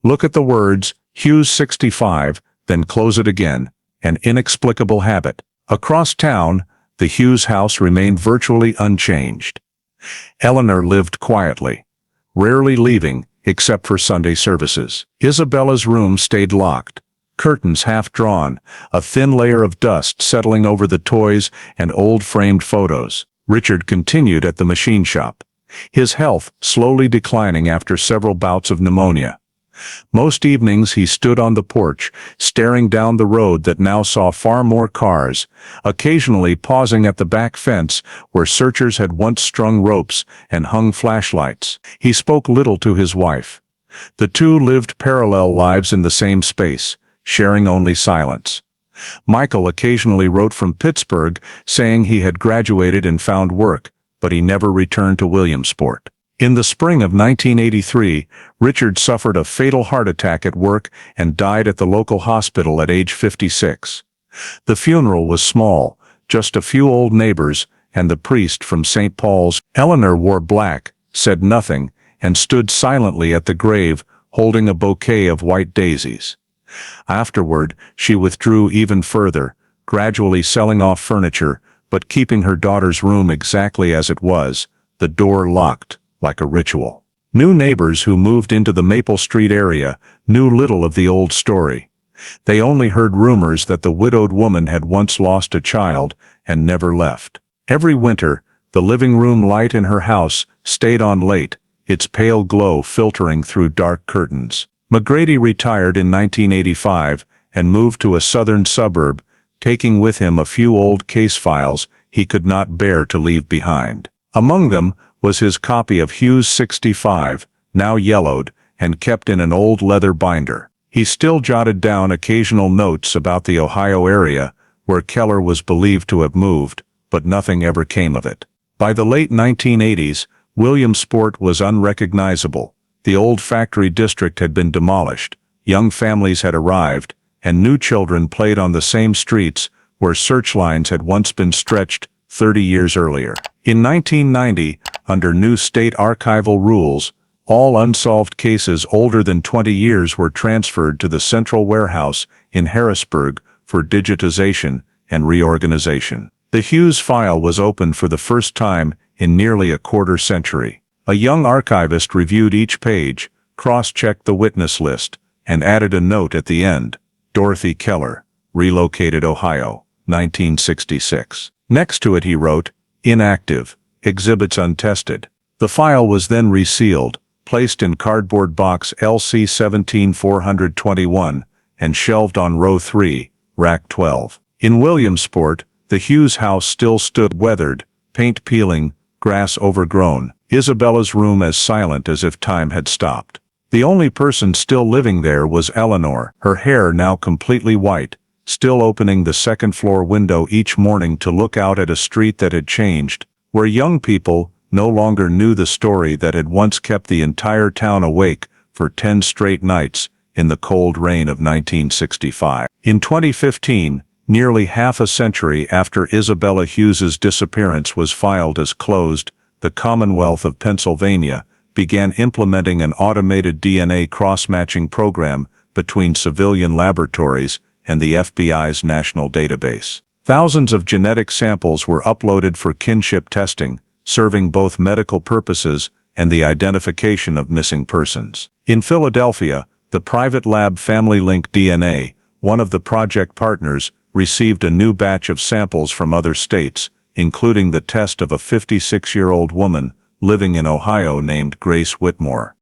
look at the words, Hughes 65, then close it again, an inexplicable habit. Across town, the Hughes house remained virtually unchanged. Eleanor lived quietly, rarely leaving except for Sunday services. Isabella's room stayed locked, curtains half drawn, a thin layer of dust settling over the toys and old framed photos. Richard continued at the machine shop, his health slowly declining after several bouts of pneumonia. Most evenings he stood on the porch, staring down the road that now saw far more cars, occasionally pausing at the back fence where searchers had once strung ropes and hung flashlights. He spoke little to his wife. The two lived parallel lives in the same space, sharing only silence. Michael occasionally wrote from Pittsburgh saying he had graduated and found work, but he never returned to Williamsport. In the spring of 1983, Richard suffered a fatal heart attack at work and died at the local hospital at age 56. The funeral was small, just a few old neighbors and the priest from St. Paul's. Eleanor wore black, said nothing, and stood silently at the grave, holding a bouquet of white daisies. Afterward, she withdrew even further, gradually selling off furniture, but keeping her daughter's room exactly as it was, the door locked, like a ritual. New neighbors who moved into the Maple Street area knew little of the old story. They only heard rumors that the widowed woman had once lost a child and never left. Every winter, the living room light in her house stayed on late, its pale glow filtering through dark curtains. McGrady retired in 1985 and moved to a southern suburb, taking with him a few old case files he could not bear to leave behind. Among them was his copy of Hughes 65, now yellowed, and kept in an old leather binder. He still jotted down occasional notes about the Ohio area, where Keller was believed to have moved, but nothing ever came of it. By the late 1980s, Williamsport was unrecognizable. The old factory district had been demolished, young families had arrived, and new children played on the same streets where search lines had once been stretched 30 years earlier. In 1990, under new state archival rules, all unsolved cases older than 20 years were transferred to the central warehouse in Harrisburg for digitization and reorganization. The Hughes file was opened for the first time in nearly a quarter century. A young archivist reviewed each page, cross-checked the witness list, and added a note at the end: Dorothy Keller, relocated Ohio, 1966. Next to it he wrote, inactive, exhibits untested. The file was then resealed, placed in cardboard box LC 17421, and shelved on row 3, rack 12. In Williamsport, the Hughes house still stood weathered, paint peeling, grass overgrown, Isabella's room as silent as if time had stopped. The only person still living there was Eleanor, her hair now completely white, still opening the second-floor window each morning to look out at a street that had changed, where young people no longer knew the story that had once kept the entire town awake for 10 straight nights in the cold rain of 1965. In 2015, nearly half a century after Isabella Hughes's disappearance was filed as closed, the Commonwealth of Pennsylvania began implementing an automated DNA cross-matching program between civilian laboratories and the FBI's national database. Thousands of genetic samples were uploaded for kinship testing, serving both medical purposes and the identification of missing persons. In Philadelphia, the private lab Family Link DNA, one of the project partners, received a new batch of samples from other states, including the test of a 56-year-old woman living in Ohio named Grace Whitmore.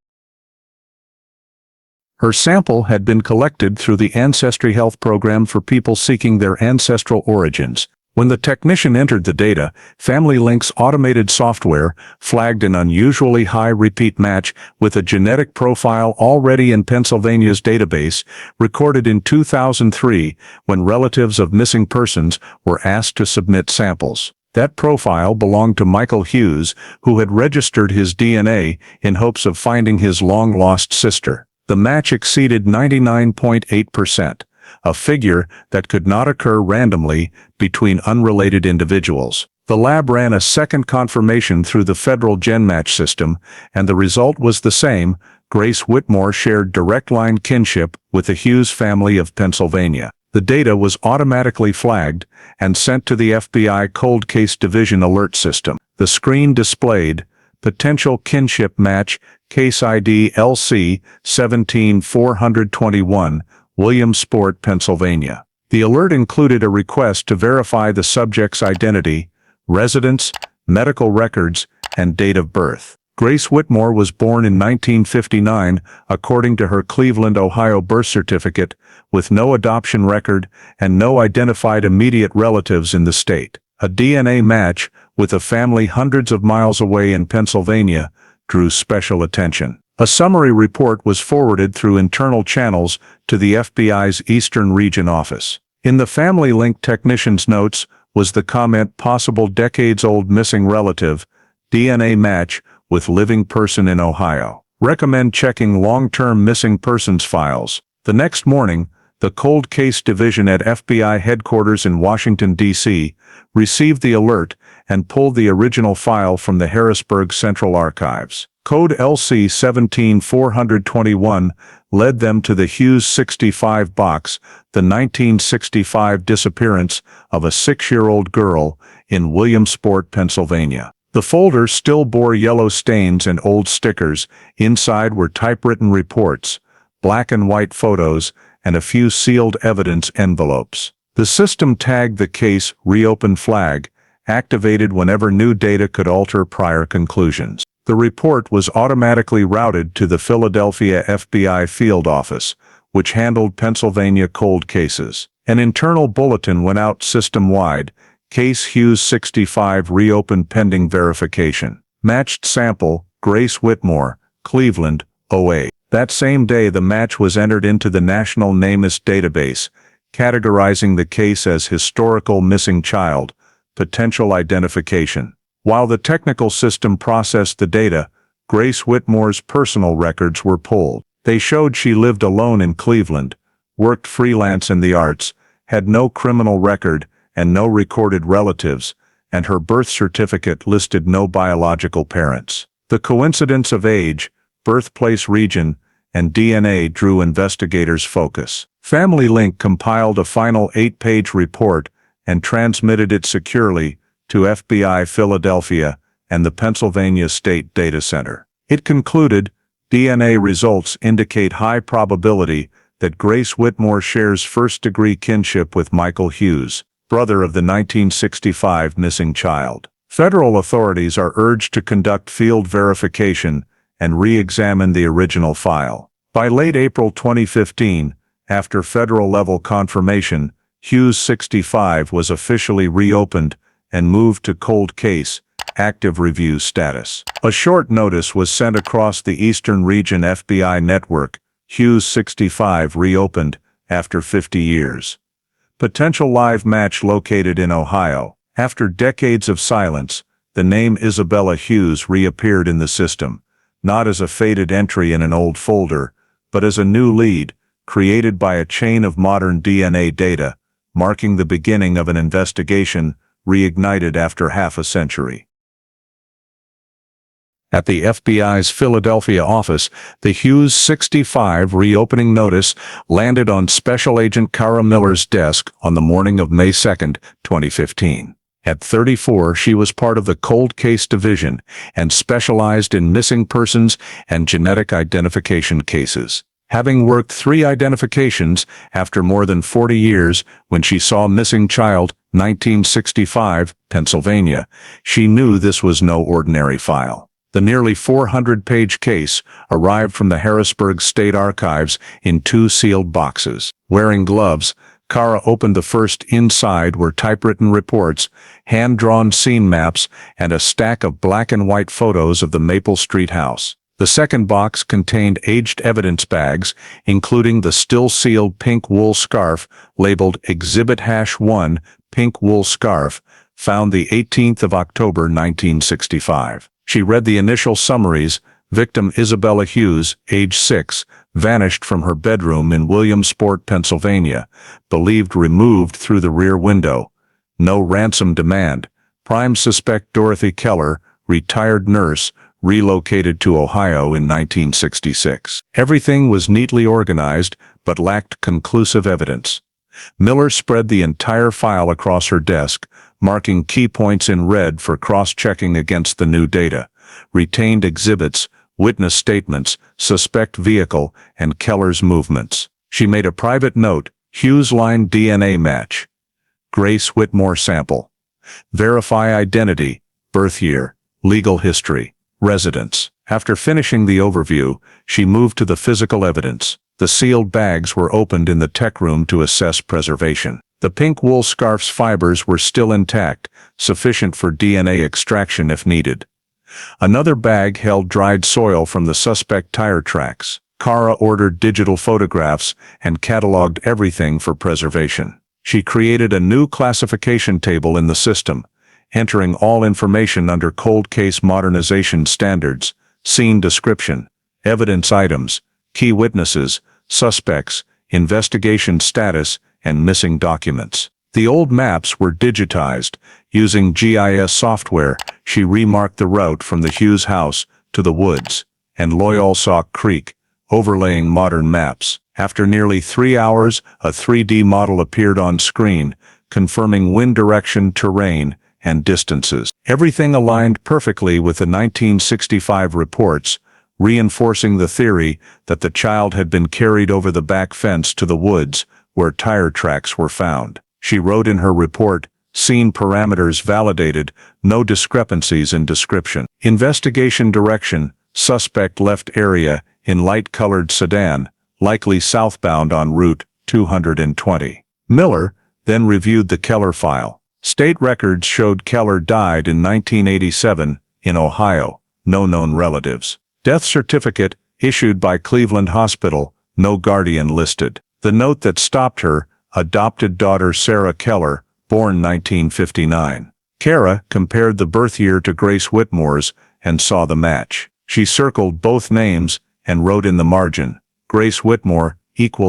Her sample had been collected through the Ancestry Health program for people seeking their ancestral origins. When the technician entered the data, Family Link's automated software flagged an unusually high repeat match with a genetic profile already in Pennsylvania's database, recorded in 2003 when relatives of missing persons were asked to submit samples. That profile belonged to Michael Hughes, who had registered his DNA in hopes of finding his long-lost sister. The match exceeded 99.8%, a figure that could not occur randomly between unrelated individuals. The lab ran a second confirmation through the federal GenMatch system, and the result was the same. Grace Whitmore shared direct line kinship with the Hughes family of Pennsylvania. The data was automatically flagged and sent to the FBI Cold Case Division alert system. The screen displayed potential kinship match, case ID LC 17421, Williamsport, Pennsylvania. The alert included a request to verify the subject's identity, residence, medical records, and date of birth. Grace Whitmore was born in 1959, according to her Cleveland, Ohio birth certificate, with no adoption record and no identified immediate relatives in the state. A DNA match with a family hundreds of miles away in Pennsylvania drew special attention. A summary report was forwarded through internal channels to the FBI's Eastern Region office. In the Family Link technician's notes was the comment, possible decades-old missing relative, DNA match with living person in Ohio. Recommend checking long-term missing persons files. The next morning, the Cold Case Division at FBI headquarters in Washington, D.C., received the alert and pulled the original file from the Harrisburg Central Archives. Code LC 17421 led them to the Hughes 65 box, the 1965 disappearance of a 6-year-old girl in Williamsport, Pennsylvania. The folder still bore yellow stains and old stickers. Inside were typewritten reports, black and white photos, and a few sealed evidence envelopes. The system tagged the case reopen flag, activated whenever new data could alter prior conclusions. The report was automatically routed to the Philadelphia FBI field office, which handled Pennsylvania cold cases. An internal bulletin went out system-wide. Case Hughes 65 reopened pending verification. Matched sample, Grace Whitmore, Cleveland, OA. That same day the match was entered into the National NamUs database, categorizing the case as historical missing child, potential identification. While the technical system processed the data, Grace Whitmore's personal records were pulled. They showed she lived alone in Cleveland, worked freelance in the arts, had no criminal record, and no recorded relatives, and her birth certificate listed no biological parents. The coincidence of age, birthplace region, and DNA drew investigators' focus. Family Link compiled a final 8-page report and transmitted it securely to FBI Philadelphia and the Pennsylvania State Data Center. It concluded, DNA results indicate high probability that Grace Whitmore shares first-degree kinship with Michael Hughes, brother of the 1965 missing child. Federal authorities are urged to conduct field verification and re-examine the original file. By late April 2015, after federal-level confirmation, Hughes 65 was officially reopened and moved to cold case, active review status. A short notice was sent across the Eastern Region FBI network. Hughes 65 reopened after 50 years. Potential live match located in Ohio. After decades of silence, the name Isabella Hughes reappeared in the system, not as a faded entry in an old folder, but as a new lead, created by a chain of modern DNA data, marking the beginning of an investigation reignited after half a century. At the FBI's Philadelphia office, the Hughes 65 reopening notice landed on Special Agent Kara Miller's desk on the morning of May 2, 2015. At 34, she was part of the Cold Case Division and specialized in missing persons and genetic identification cases. Having worked 3 identifications after more than 40 years when she saw missing child, 1965, Pennsylvania, she knew this was no ordinary file. The nearly 400-page case arrived from the Harrisburg State Archives in 2 sealed boxes. Wearing gloves, Kara opened the first. Inside were typewritten reports, hand-drawn scene maps, and a stack of black and white photos of the Maple Street house. The second box contained aged evidence bags, including the still-sealed pink wool scarf labeled Exhibit #1, pink wool scarf, found the 18th of October 1965. She read the initial summaries. Victim Isabella Hughes, age 6, vanished from her bedroom in Williamsport, Pennsylvania, believed removed through the rear window. No ransom demand. Prime suspect Dorothy Keller, retired nurse, relocated to Ohio in 1966. Everything was neatly organized, but lacked conclusive evidence. Miller spread the entire file across her desk, marking key points in red for cross-checking against the new data. Retained exhibits, witness statements, suspect vehicle, and Keller's movements. She made a private note: Hughes line DNA match. Grace Whitmore sample. Verify identity, birth year, legal history, residence. After finishing the overview, she moved to the physical evidence. The sealed bags were opened in the tech room to assess preservation. The pink wool scarf's fibers were still intact, sufficient for DNA extraction if needed. Another bag held dried soil from the suspect tire tracks. Kara ordered digital photographs and cataloged everything for preservation. She created a new classification table in the system, entering all information under cold case modernization standards: scene description, evidence items, key witnesses, suspects, investigation status, and missing documents. The old maps were digitized. Using GIS software, she remarked the route from the Hughes house to the woods and Loyalsock Creek, overlaying modern maps. After nearly 3 hours, a 3D model appeared on screen, confirming wind direction, terrain, and distances. Everything aligned perfectly with the 1965 reports, reinforcing the theory that the child had been carried over the back fence to the woods, where tire tracks were found. She wrote in her report, "Scene parameters validated, no discrepancies in description. Investigation direction, suspect left area in light-colored sedan, likely southbound on Route 220. Miller then reviewed the Keller file. State records showed Keller died in 1987 in Ohio, no known relatives. Death certificate issued by Cleveland Hospital, no guardian listed. The note that stopped her, adopted daughter Sarah Keller, born 1959. Kara compared the birth year to Grace Whitmore's and saw the match. She circled both names and wrote in the margin, Grace Whitmore,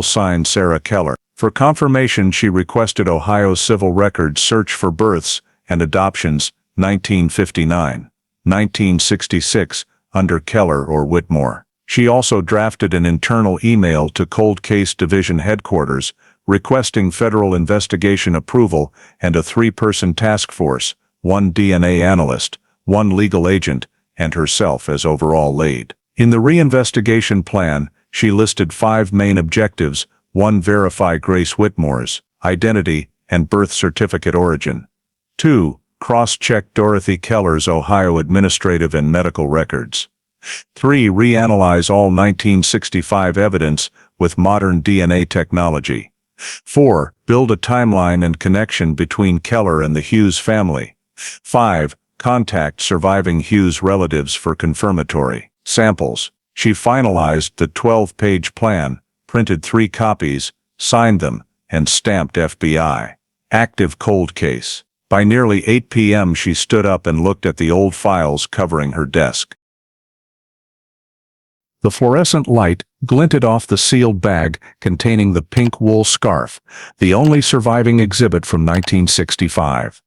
=sign Sarah Keller. For confirmation, she requested Ohio Civil Records search for births and adoptions 1959, 1966, under Keller or Whitmore. She also drafted an internal email to Cold Case Division Headquarters, requesting federal investigation approval and a 3-person task force, 1 DNA analyst, 1 legal agent, and herself as overall lead. In the reinvestigation plan, she listed 5 main objectives: 1. Verify Grace Whitmore's identity and birth certificate origin. 2. Cross-check Dorothy Keller's Ohio administrative and medical records. 3. Reanalyze all 1965 evidence with modern DNA technology. 4. Build a timeline and connection between Keller and the Hughes family. 5. Contact surviving Hughes relatives for confirmatory samples. She finalized the 12-page plan, printed 3 copies, signed them, and stamped FBI. Active cold case. By nearly 8 p.m. she stood up and looked at the old files covering her desk. The fluorescent light glinted off the sealed bag containing the pink wool scarf, the only surviving exhibit from 1965.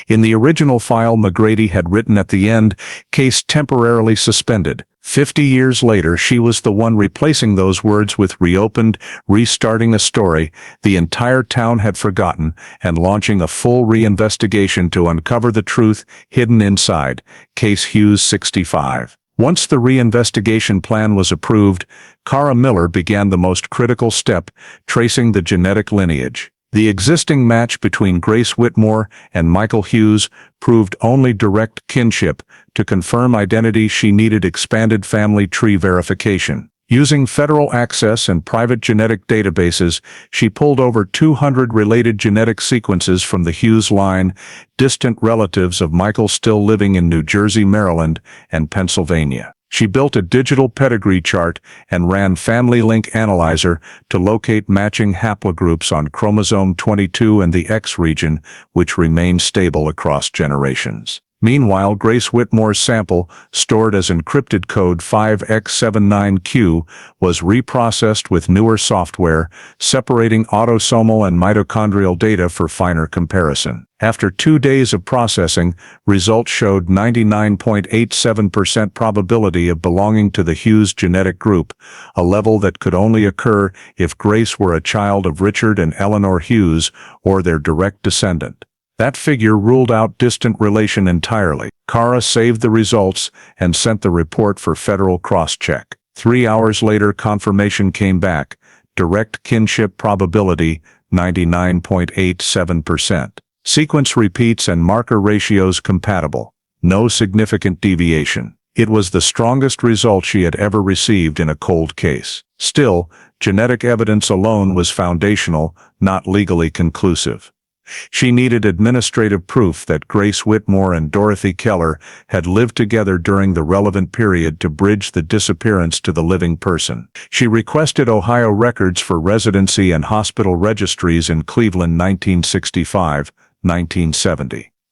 In the original file, McGrady had written at the end, "Case temporarily suspended." 50 years later, she was the one replacing those words with "reopened," restarting a story the entire town had forgotten, and launching a full reinvestigation to uncover the truth hidden inside Case Hughes 65. Once the reinvestigation plan was approved, Kara Miller began the most critical step, tracing the genetic lineage. The existing match between Grace Whitmore and Michael Hughes proved only direct kinship. To confirm identity, she needed expanded family tree verification. Using federal access and private genetic databases, she pulled over 200 related genetic sequences from the Hughes line, distant relatives of Michael still living in New Jersey, Maryland, and Pennsylvania. She built a digital pedigree chart and ran Family Link Analyzer to locate matching haplogroups on chromosome 22 and the X region, which remained stable across generations. Meanwhile, Grace Whitmore's sample, stored as encrypted code 5X79Q, was reprocessed with newer software, separating autosomal and mitochondrial data for finer comparison. After 2 days of processing, results showed 99.87% probability of belonging to the Hughes genetic group, a level that could only occur if Grace were a child of Richard and Eleanor Hughes or their direct descendant. That figure ruled out distant relation entirely. Kara saved the results and sent the report for federal cross-check. 3 hours later, confirmation came back. Direct kinship probability, 99.87%. Sequence repeats and marker ratios compatible. No significant deviation. It was the strongest result she had ever received in a cold case. Still, genetic evidence alone was foundational, not legally conclusive. She needed administrative proof that Grace Whitmore and Dorothy Keller had lived together during the relevant period to bridge the disappearance to the living person. She requested Ohio records for residency and hospital registries in Cleveland 1965-1970.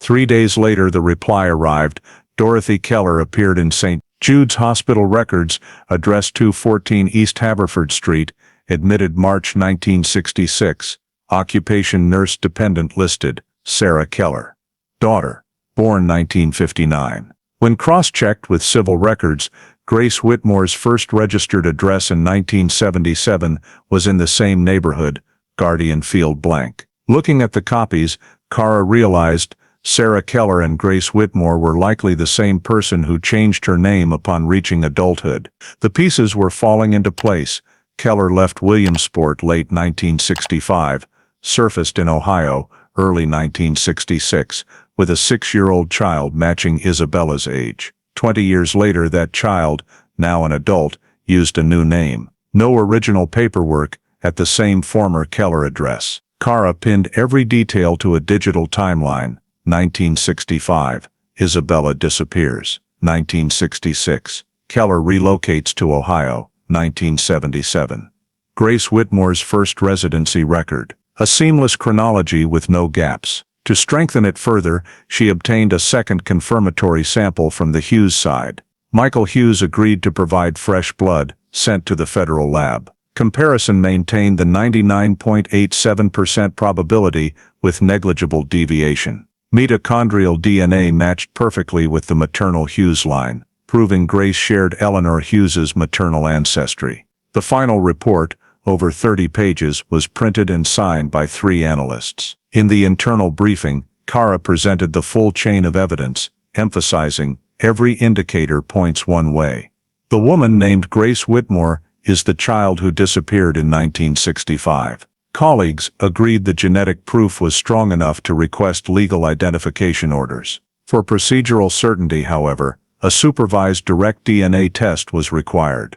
3 days later the reply arrived. Dorothy Keller appeared in St. Jude's Hospital records, address 214 East Haverford Street, admitted March 1966. Occupation nurse dependent listed, Sarah Keller. Daughter, born 1959. When cross-checked with civil records, Grace Whitmore's first registered address in 1977 was in the same neighborhood, Guardian Field blank. Looking at the copies, Kara realized Sarah Keller and Grace Whitmore were likely the same person who changed her name upon reaching adulthood. The pieces were falling into place. Keller left Williamsport late 1965, surfaced in Ohio, early 1966, with a 6-year-old child matching Isabella's age. 20 years later that child, now an adult, used a new name. No original paperwork at the same former Keller address. Kara pinned every detail to a digital timeline. 1965. Isabella disappears. 1966. Keller relocates to Ohio. 1977. Grace Whitmore's first residency record. A seamless chronology with no gaps. To strengthen it further, she obtained a second confirmatory sample from the Hughes side. Michael Hughes agreed to provide fresh blood, sent to the federal lab. Comparison maintained the 99.87% probability with negligible deviation. Mitochondrial DNA matched perfectly with the maternal Hughes line, proving Grace shared Eleanor Hughes's maternal ancestry. The final report, over 30 pages, was printed and signed by 3 analysts. In the internal briefing, Kara presented the full chain of evidence, emphasizing every indicator points one way. The woman named Grace Whitmore is the child who disappeared in 1965. Colleagues agreed the genetic proof was strong enough to request legal identification orders. For procedural certainty, however, a supervised direct DNA test was required.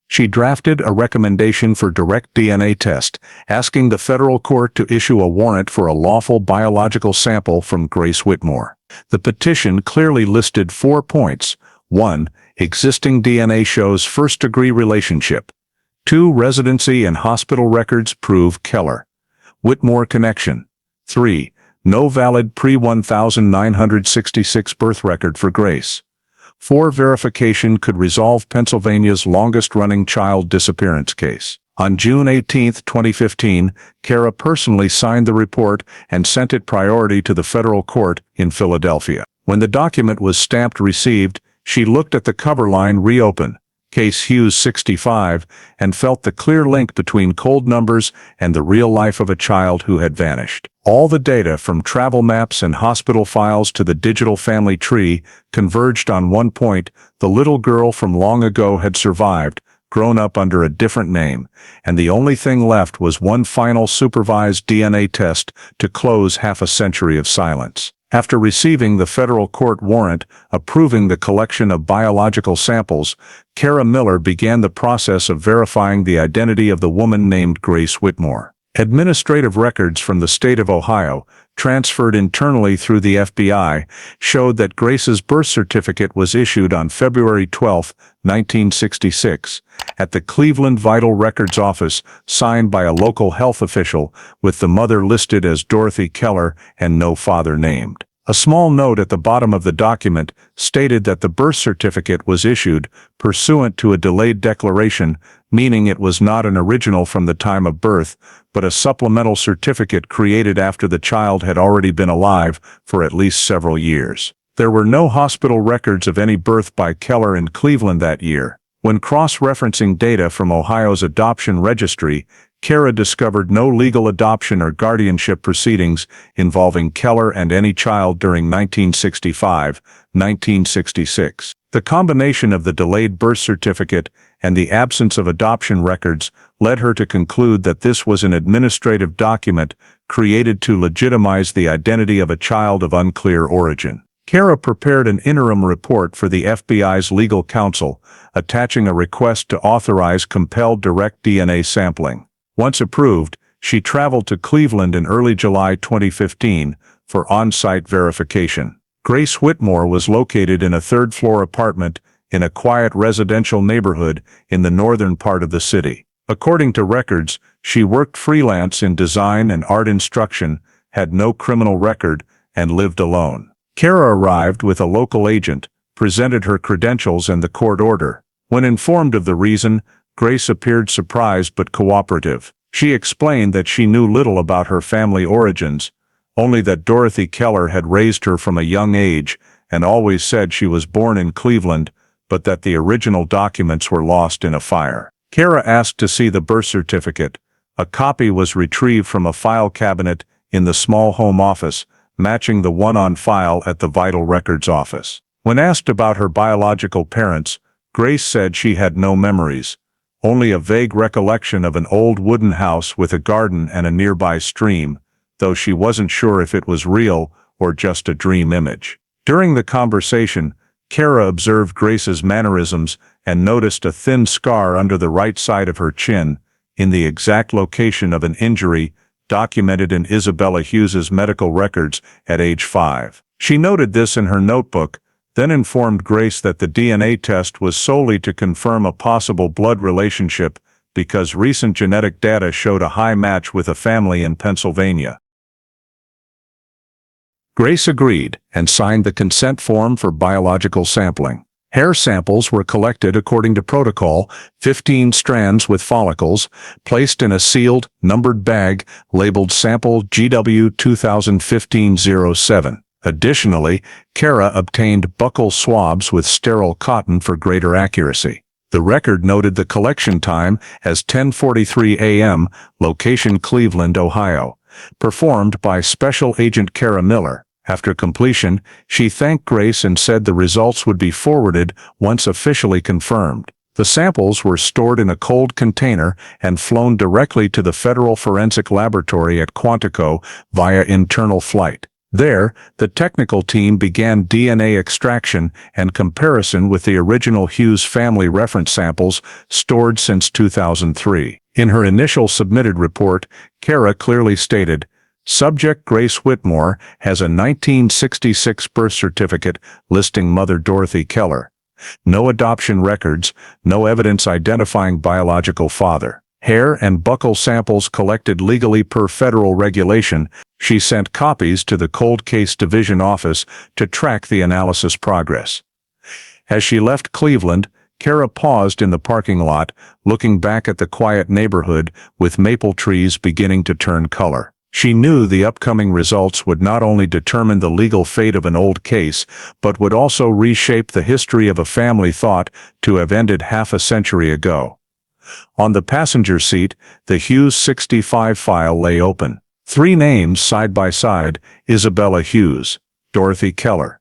She drafted a recommendation for direct DNA test, asking the federal court to issue a warrant for a lawful biological sample from Grace Whitmore. The petition clearly listed 4 points. 1. Existing DNA shows first-degree relationship. 2. Residency and hospital records prove Keller Whitmore connection. 3. No valid pre-1966 birth record for Grace. 4. Verification could resolve Pennsylvania's longest-running child disappearance case. On June 18, 2015, Kara personally signed the report and sent it priority to the federal court in Philadelphia. When the document was stamped received, she looked at the cover line reopen, Case Hughes 65, and felt the clear link between cold numbers and the real life of a child who had vanished. All the data from travel maps and hospital files to the digital family tree converged on one point: the little girl from long ago had survived, grown up under a different name, and the only thing left was one final supervised DNA test to close half a century of silence. After receiving the federal court warrant approving the collection of biological samples, Kara Miller began the process of verifying the identity of the woman named Grace Whitmore. Administrative records from the state of Ohio, transferred internally through the FBI, showed that Grace's birth certificate was issued on February 12, 1966, at the Cleveland Vital Records office, signed by a local health official, with the mother listed as Dorothy Keller and no father named. A small note at the bottom of the document stated that the birth certificate was issued pursuant to a delayed declaration, meaning it was not an original from the time of birth, but a supplemental certificate created after the child had already been alive for at least several years. There were no hospital records of any birth by Keller in Cleveland that year. When cross-referencing data from Ohio's adoption registry, Kara discovered no legal adoption or guardianship proceedings involving Keller and any child during 1965-1966. The combination of the delayed birth certificate and the absence of adoption records led her to conclude that this was an administrative document created to legitimize the identity of a child of unclear origin. Kara prepared an interim report for the FBI's legal counsel, attaching a request to authorize compelled direct DNA sampling. Once approved, she traveled to Cleveland in early July 2015 for on-site verification. Grace Whitmore was located in a third-floor apartment in a quiet residential neighborhood in the northern part of the city. According to records, she worked freelance in design and art instruction, had no criminal record, and lived alone. Kara arrived with a local agent, presented her credentials and the court order. When informed of the reason, Grace appeared surprised but cooperative. She explained that she knew little about her family origins, only that Dorothy Keller had raised her from a young age and always said she was born in Cleveland, but that the original documents were lost in a fire. Kara asked to see the birth certificate. A copy was retrieved from a file cabinet in the small home office, matching the one on file at the Vital Records office. When asked about her biological parents, Grace said she had no memories, only a vague recollection of an old wooden house with a garden and a nearby stream, though she wasn't sure if it was real or just a dream image. During the conversation, Kara observed Grace's mannerisms and noticed a thin scar under the right side of her chin, in the exact location of an injury documented in Isabella Hughes's medical records at age 5. She noted this in her notebook, then informed Grace that the DNA test was solely to confirm a possible blood relationship because recent genetic data showed a high match with a family in Pennsylvania. Grace agreed and signed the consent form for biological sampling. Hair samples were collected according to protocol, 15 strands with follicles, placed in a sealed, numbered bag labeled Sample GW 2015-07. Additionally, Kara obtained buccal swabs with sterile cotton for greater accuracy. The record noted the collection time as 10:43 a.m., location Cleveland, Ohio. Performed by Special Agent Kara Miller. After completion, she thanked Grace and said the results would be forwarded once officially confirmed. The samples were stored in a cold container and flown directly to the Federal Forensic Laboratory at Quantico via internal flight. There, the technical team began DNA extraction and comparison with the original Hughes family reference samples stored since 2003. In her initial submitted report, Kara clearly stated, "Subject Grace Whitmore has a 1966 birth certificate listing Mother Dorothy Keller. No adoption records, no evidence identifying biological father. Hair and buccal samples collected legally per federal regulation." She sent copies to the Cold Case Division office to track the analysis progress. As she left Cleveland, Kara paused in the parking lot, looking back at the quiet neighborhood with maple trees beginning to turn color. She knew the upcoming results would not only determine the legal fate of an old case, but would also reshape the history of a family thought to have ended half a century ago. On the passenger seat, the Hughes 65 file lay open. 3 names side by side: Isabella Hughes, Dorothy Keller,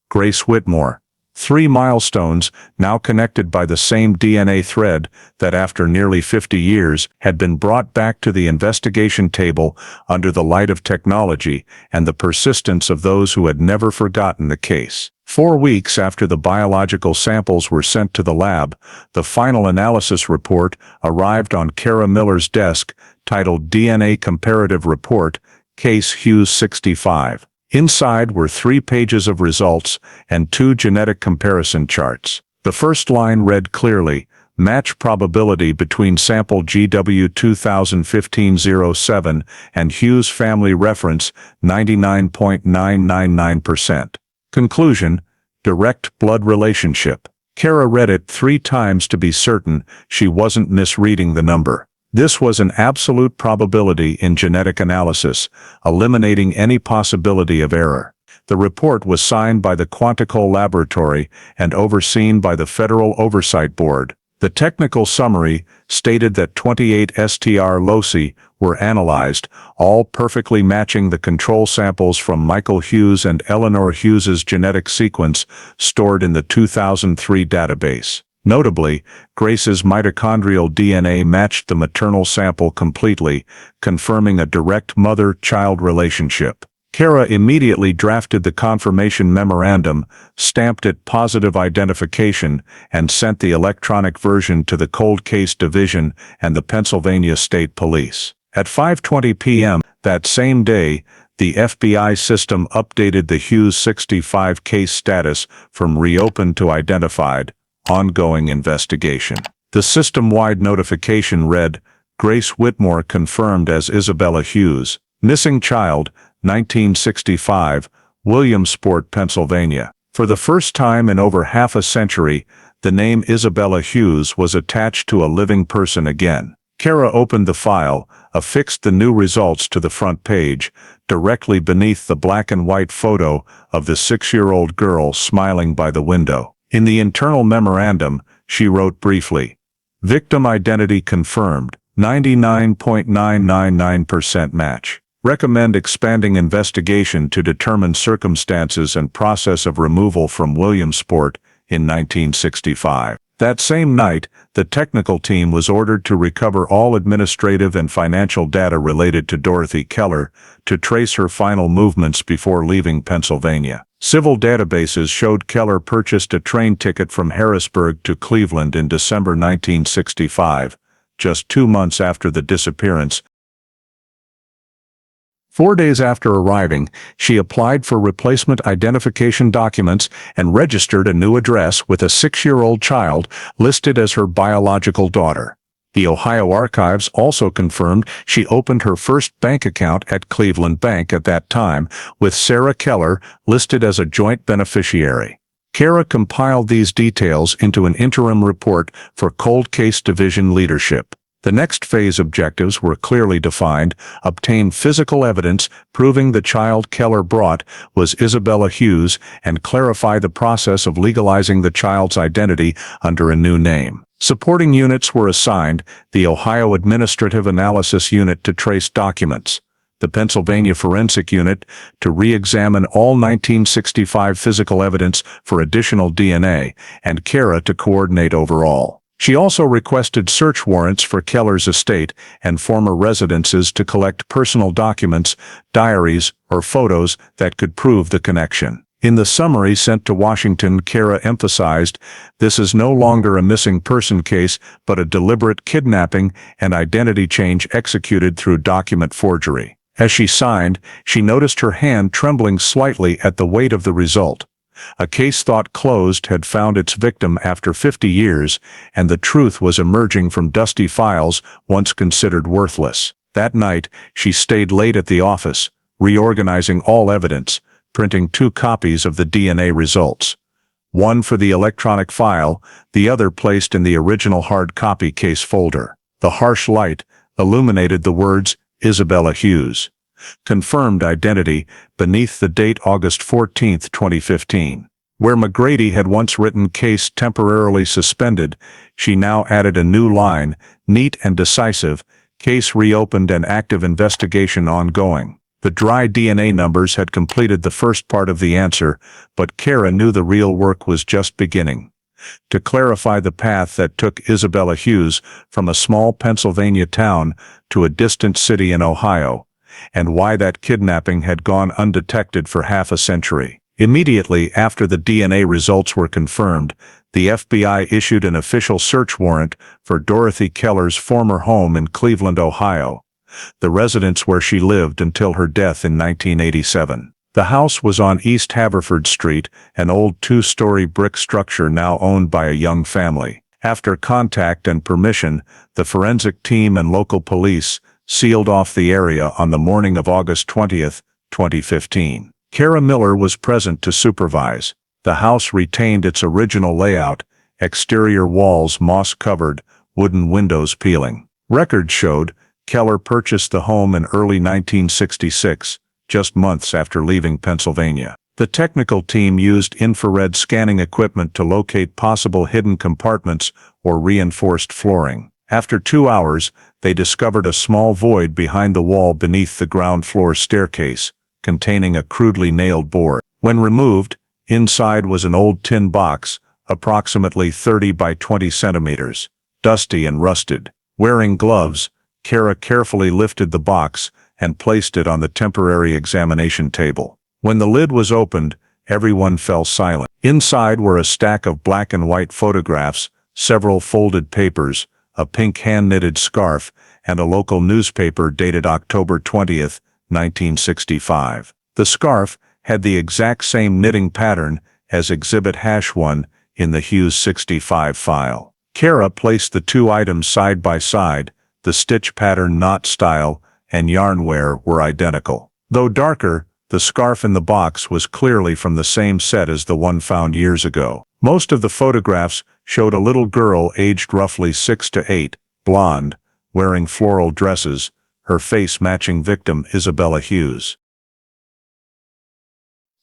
Grace Whitmore. 3 milestones now connected by the same DNA thread that after nearly 50 years had been brought back to the investigation table under the light of technology and the persistence of those who had never forgotten the case. 4 weeks after the biological samples were sent to the lab, the final analysis report arrived on Kara Miller's desk, titled DNA Comparative Report, Case Hughes 65. Inside were 3 pages of results and 2 genetic comparison charts. The first line read clearly, Match probability between sample GW 2015-07 and Hughes family reference 99.999%. Conclusion: direct blood relationship. Kara read it 3 times to be certain she wasn't misreading the number. This was an absolute probability in genetic analysis, eliminating any possibility of error. The report was signed by the Quantico Laboratory and overseen by the Federal Oversight Board. The technical summary stated that 28 STR loci were analyzed, all perfectly matching the control samples from Michael Hughes and Eleanor Hughes's genetic sequence stored in the 2003 database. Notably, Grace's mitochondrial DNA matched the maternal sample completely, confirming a direct mother-child relationship. Kara immediately drafted the confirmation memorandum, stamped it positive identification, and sent the electronic version to the Cold Case Division and the Pennsylvania State Police. At 5:20 p.m. that same day, the FBI system updated the Hughes 65 case status from reopened to identified, ongoing investigation. The system-wide notification read, Grace Whitmore confirmed as Isabella Hughes, missing child, 1965, Williamsport, Pennsylvania. For the first time in over half a century, the name Isabella Hughes was attached to a living person again. Kara opened the file, affixed the new results to the front page, directly beneath the black and white photo of the 6-year-old girl smiling by the window. In the internal memorandum, she wrote briefly, victim identity confirmed, 99.999% match. Recommend expanding investigation to determine circumstances and process of removal from Williamsport in 1965. That same night, the technical team was ordered to recover all administrative and financial data related to Dorothy Keller to trace her final movements before leaving Pennsylvania. Civil databases showed Keller purchased a train ticket from Harrisburg to Cleveland in December 1965, just 2 months after the disappearance. 4 days after arriving, she applied for replacement identification documents and registered a new address with a 6-year-old child listed as her biological daughter. The Ohio Archives also confirmed she opened her first bank account at Cleveland Bank at that time, with Sarah Keller listed as a joint beneficiary. Kara compiled these details into an interim report for Cold Case Division leadership. The next phase objectives were clearly defined: obtain physical evidence proving the child Keller brought was Isabella Hughes, and clarify the process of legalizing the child's identity under a new name. Supporting units were assigned: the Ohio Administrative Analysis Unit to trace documents, the Pennsylvania Forensic Unit to re-examine all 1965 physical evidence for additional DNA, and Kara to coordinate overall. She also requested search warrants for Keller's estate and former residences to collect personal documents, diaries, or photos that could prove the connection. In the summary sent to Washington, Kara emphasized, this is no longer a missing person case, but a deliberate kidnapping and identity change executed through document forgery. As she signed, she noticed her hand trembling slightly at the weight of the result. A case thought closed had found its victim after 50 years, and the truth was emerging from dusty files once considered worthless. That night, she stayed late at the office, reorganizing all evidence, printing 2 copies of the DNA results. One for the electronic file, the other placed in the original hard copy case folder. The harsh light illuminated the words, Isabella Hughes. Confirmed identity beneath the date August 14, 2015. Where McGrady had once written case temporarily suspended, she now added a new line, neat and decisive, case reopened and active investigation ongoing. The dry DNA numbers had completed the first part of the answer, but Kara knew the real work was just beginning. To clarify the path that took Isabella Hughes from a small Pennsylvania town to a distant city in Ohio, and why that kidnapping had gone undetected for half a century. Immediately after the DNA results were confirmed, the FBI issued an official search warrant for Dorothy Keller's former home in Cleveland, Ohio, the residence where she lived until her death in 1987. The house was on East Haverford Street, an old 2-story brick structure now owned by a young family. After contact and permission, the forensic team and local police sealed off the area on the morning of August 20, 2015. Kara Miller was present to supervise. The house retained its original layout, exterior walls moss-covered, wooden windows peeling. Records showed Keller purchased the home in early 1966, just months after leaving Pennsylvania. The technical team used infrared scanning equipment to locate possible hidden compartments or reinforced flooring. After 2 hours, they discovered a small void behind the wall beneath the ground floor staircase, containing a crudely nailed board. When removed, inside was an old tin box, approximately 30 by 20 centimeters, dusty and rusted. Wearing gloves, Kara carefully lifted the box and placed it on the temporary examination table. When the lid was opened, everyone fell silent. Inside were a stack of black and white photographs, several folded papers, a pink hand-knitted scarf, and a local newspaper dated October 20, 1965. The scarf had the exact same knitting pattern as Exhibit #1 in the Hughes 65 file. Kara placed the two items side by side. The stitch pattern, knot style, and yarn wear were identical. Though darker, the scarf in the box was clearly from the same set as the one found years ago. Most of the photographs showed a little girl aged roughly 6 to 8, blonde, wearing floral dresses, her face matching victim Isabella Hughes.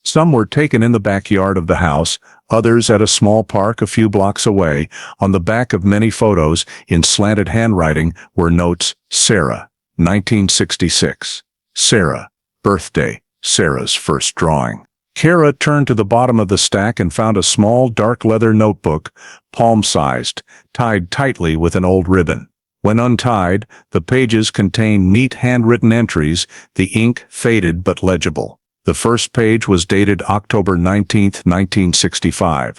Some were taken in the backyard of the house, others at a small park a few blocks away. On the back of many photos, in slanted handwriting, were notes: Sarah, 1966. Sarah, birthday, Sarah's first drawing. Kara turned to the bottom of the stack and found a small dark leather notebook, palm-sized, tied tightly with an old ribbon. When untied, the pages contained neat handwritten entries, the ink faded but legible. The first page was dated October 19, 1965,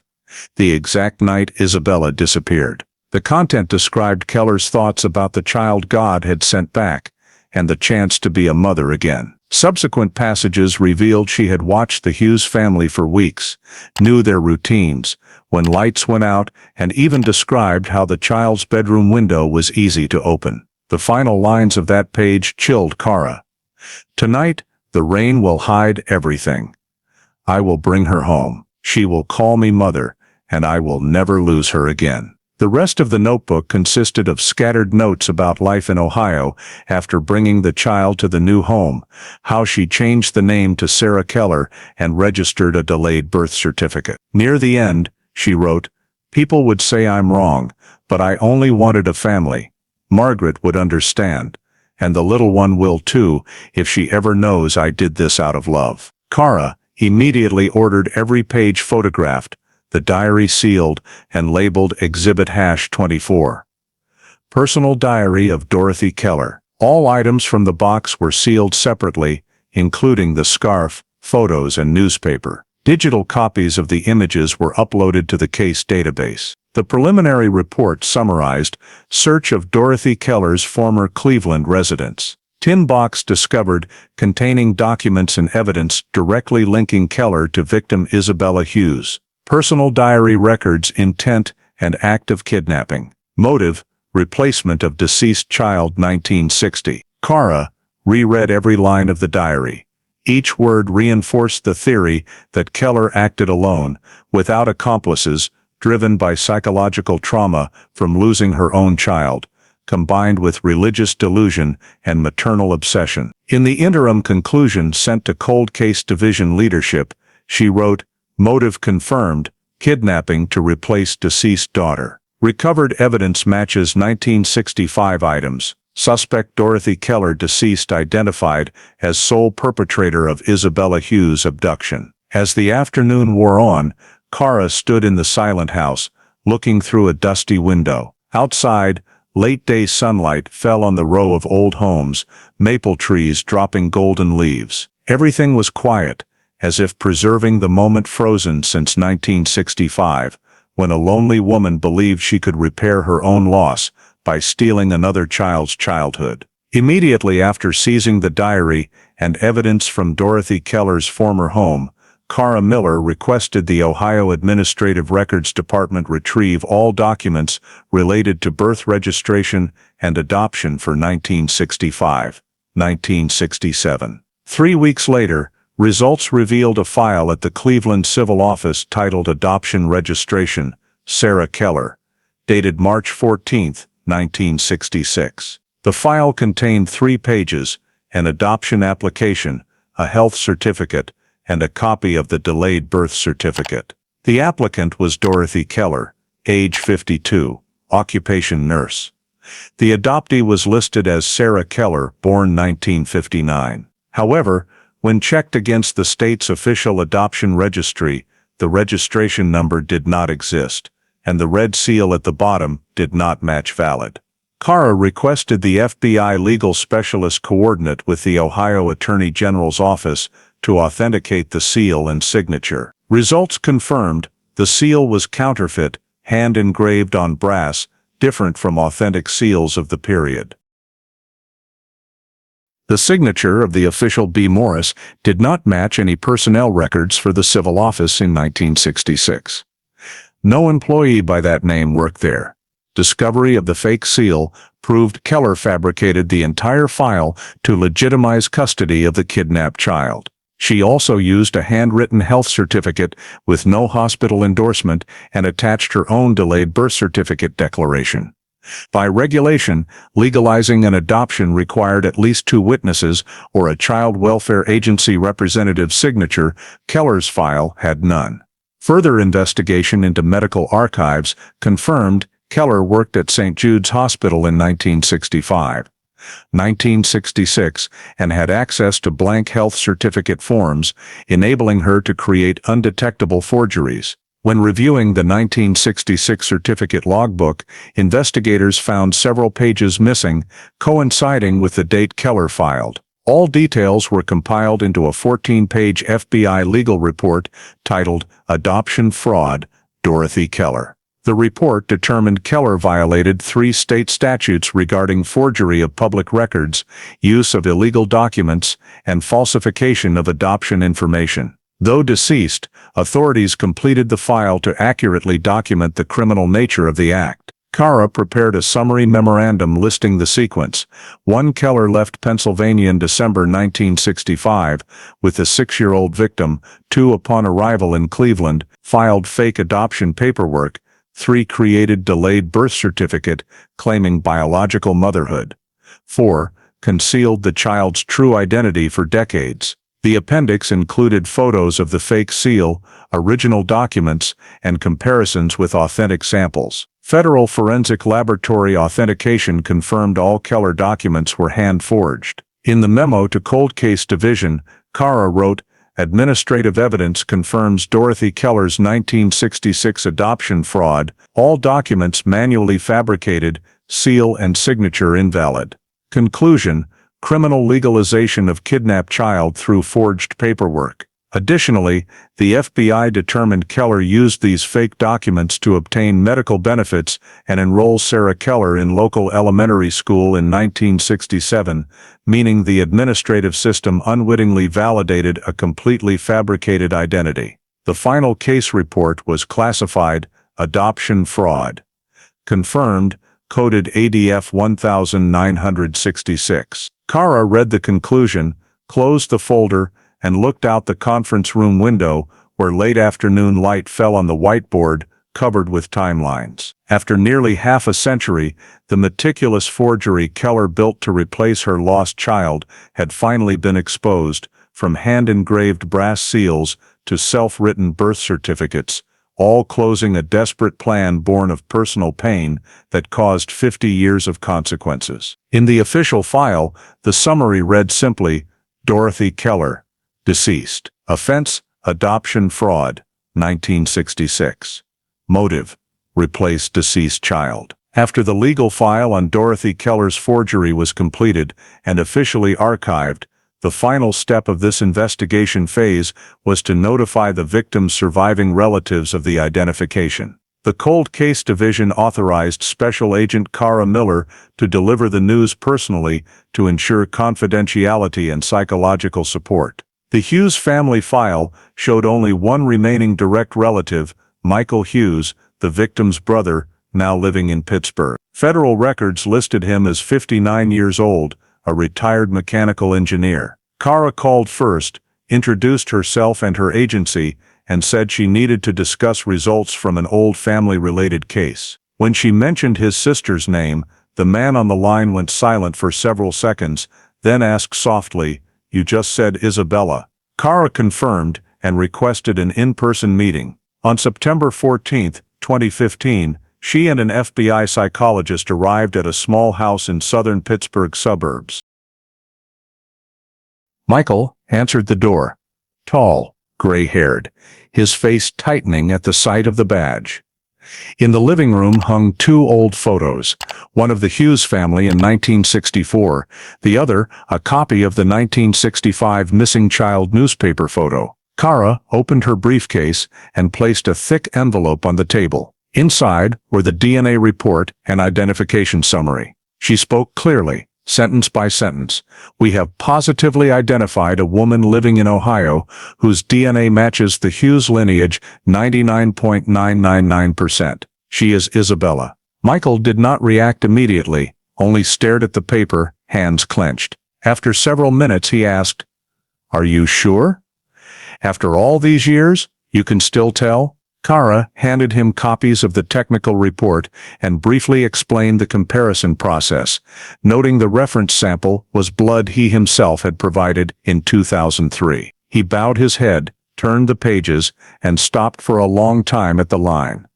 the exact night Isabella disappeared. The content described Keller's thoughts about the child God had sent back, and the chance to be a mother again. Subsequent passages revealed she had watched the Hughes family for weeks, knew their routines, when lights went out, and even described how the child's bedroom window was easy to open. The final lines of that page chilled Kara. Tonight, the rain will hide everything. I will bring her home. She will call me mother, and I will never lose her again. The rest of the notebook consisted of scattered notes about life in Ohio after bringing the child to the new home, how she changed the name to Sarah Keller and registered a delayed birth certificate. Near the end, she wrote, "People would say I'm wrong, but I only wanted a family. Margaret would understand. And the little one will too, if she ever knows I did this out of love." Kara immediately ordered every page photographed, the diary sealed, and labeled Exhibit #24. Personal Diary of Dorothy Keller. All items from the box were sealed separately, including the scarf, photos, and newspaper. Digital copies of the images were uploaded to the case database. The preliminary report summarized search of Dorothy Keller's former Cleveland residence. Tin box discovered containing documents and evidence directly linking Keller to victim Isabella Hughes. Personal diary records, intent, and act of kidnapping. Motive, replacement of deceased child 1960. Kara reread every line of the diary. Each word reinforced the theory that Keller acted alone, without accomplices, driven by psychological trauma from losing her own child, combined with religious delusion and maternal obsession. In the interim conclusion sent to Cold Case Division leadership, she wrote, "Motive confirmed, kidnapping to replace deceased daughter. Recovered evidence matches 1965 items. Suspect Dorothy Keller, deceased, identified as sole perpetrator of Isabella Hughes' abduction." As the afternoon wore on, Kara stood in the silent house, looking through a dusty window. Outside, late-day sunlight fell on the row of old homes, maple trees dropping golden leaves. Everything was quiet, as if preserving the moment frozen since 1965, when a lonely woman believed she could repair her own loss by stealing another child's childhood. Immediately after seizing the diary and evidence from Dorothy Keller's former home, Kara Miller requested the Ohio Administrative Records Department retrieve all documents related to birth registration and adoption for 1965, 1967. 3 weeks later, results revealed a file at the Cleveland Civil Office titled Adoption Registration, Sarah Keller, dated March 14, 1966. The file contained 3 pages, an adoption application, a health certificate, and a copy of the delayed birth certificate. The applicant was Dorothy Keller, age 52, occupation nurse. The adoptee was listed as Sarah Keller, born 1959. However, when checked against the state's official adoption registry, the registration number did not exist, and the red seal at the bottom did not match valid. Kara requested the FBI legal specialist coordinate with the Ohio Attorney General's office to authenticate the seal and signature. Results confirmed the seal was counterfeit, hand-engraved on brass, different from authentic seals of the period. The signature of the official B. Morris did not match any personnel records for the civil office in 1966. No employee by that name worked there. Discovery of the fake seal proved Keller fabricated the entire file to legitimize custody of the kidnapped child. She also used a handwritten health certificate with no hospital endorsement and attached her own delayed birth certificate declaration. By regulation, legalizing an adoption required at least 2 witnesses or a child welfare agency representative's signature. Keller's file had none. Further investigation into medical archives confirmed Keller worked at St. Jude's Hospital in 1965, 1966, and had access to blank health certificate forms, enabling her to create undetectable forgeries. When reviewing the 1966 certificate logbook, investigators found several pages missing, coinciding with the date Keller filed. All details were compiled into a 14-page FBI legal report titled Adoption Fraud, Dorothy Keller. The report determined Keller violated 3 state statutes regarding forgery of public records, use of illegal documents, and falsification of adoption information. Though deceased, authorities completed the file to accurately document the criminal nature of the act. Kara prepared a summary memorandum listing the sequence. 1. Keller left Pennsylvania in December 1965 with a 6-year-old victim. 2. Upon arrival in Cleveland, filed fake adoption paperwork. 3. Created delayed birth certificate claiming biological motherhood. 4. Concealed the child's true identity for decades. The appendix included photos of the fake seal, original documents, and comparisons with authentic samples. Federal Forensic Laboratory authentication confirmed all Keller documents were hand-forged. In the memo to Cold Case Division, Kara wrote, "Administrative evidence confirms Dorothy Keller's 1966 adoption fraud, all documents manually fabricated, seal and signature invalid. Conclusion: criminal legalization of kidnapped child through forged paperwork." Additionally, the FBI determined Keller used these fake documents to obtain medical benefits and enroll Sarah Keller in local elementary school in 1967, meaning the administrative system unwittingly validated a completely fabricated identity. The final case report was classified adoption fraud. Confirmed, coded ADF 1966. Kara read the conclusion, closed the folder, and looked out the conference room window where late afternoon light fell on the whiteboard covered with timelines. After nearly half a century, the meticulous forgery Keller built to replace her lost child had finally been exposed, from hand-engraved brass seals to self-written birth certificates, all closing a desperate plan born of personal pain that caused 50 years of consequences. In the official file, the summary read simply, Dorothy Keller, deceased. Offense: adoption fraud, 1966. Motive: replace deceased child. After the legal file on Dorothy Keller's forgery was completed and officially archived, the final step of this investigation phase was to notify the victim's surviving relatives of the identification. The Cold Case Division authorized Special Agent Kara Miller to deliver the news personally to ensure confidentiality and psychological support. The Hughes family file showed only one remaining direct relative, Michael Hughes, the victim's brother, now living in Pittsburgh. Federal records listed him as 59 years old, a retired mechanical engineer. Kara called first, introduced herself and her agency, and said she needed to discuss results from an old family-related case. When she mentioned his sister's name, the man on the line went silent for several seconds, then asked softly, "You just said Isabella?" Kara confirmed and requested an in-person meeting. On September 14, 2015, she and an FBI psychologist arrived at a small house in southern Pittsburgh suburbs. Michael answered the door. Tall, gray-haired, his face tightening at the sight of the badge. In the living room hung two old photos, one of the Hughes family in 1964, the other a copy of the 1965 missing child newspaper photo. Kara opened her briefcase and placed a thick envelope on the table. Inside were the DNA report and identification summary. She spoke clearly, sentence by sentence. "We have positively identified a woman living in Ohio whose DNA matches the Hughes lineage 99.999%. She is Isabella." Michael did not react immediately, only stared at the paper, hands clenched. After several minutes he asked, "Are you sure? After all these years, you can still tell?" Kara handed him copies of the technical report and briefly explained the comparison process, noting the reference sample was blood he himself had provided in 2003. He bowed his head, turned the pages, and stopped for a long time at the line.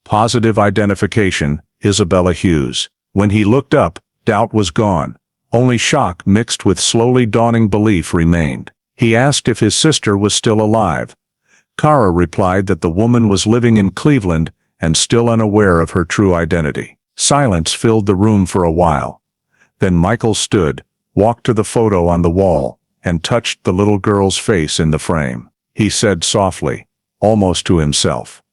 "Positive identification, Isabella Hughes." When he looked up, doubt was gone. Only shock mixed with slowly dawning belief remained. He asked if his sister was still alive. Kara replied that the woman was living in Cleveland and still unaware of her true identity. Silence filled the room for a while. Then Michael stood, walked to the photo on the wall, and touched the little girl's face in the frame. He said softly, almost to himself,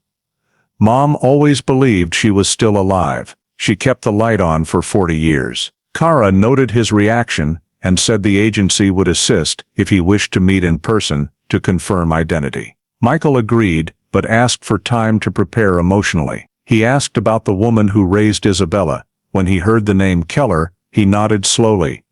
"Mom always believed she was still alive. She kept the light on for 40 years. Kara noted his reaction and said the agency would assist if he wished to meet in person to confirm identity. Michael agreed, but asked for time to prepare emotionally. He asked about the woman who raised Isabella. When he heard the name Keller, he nodded slowly.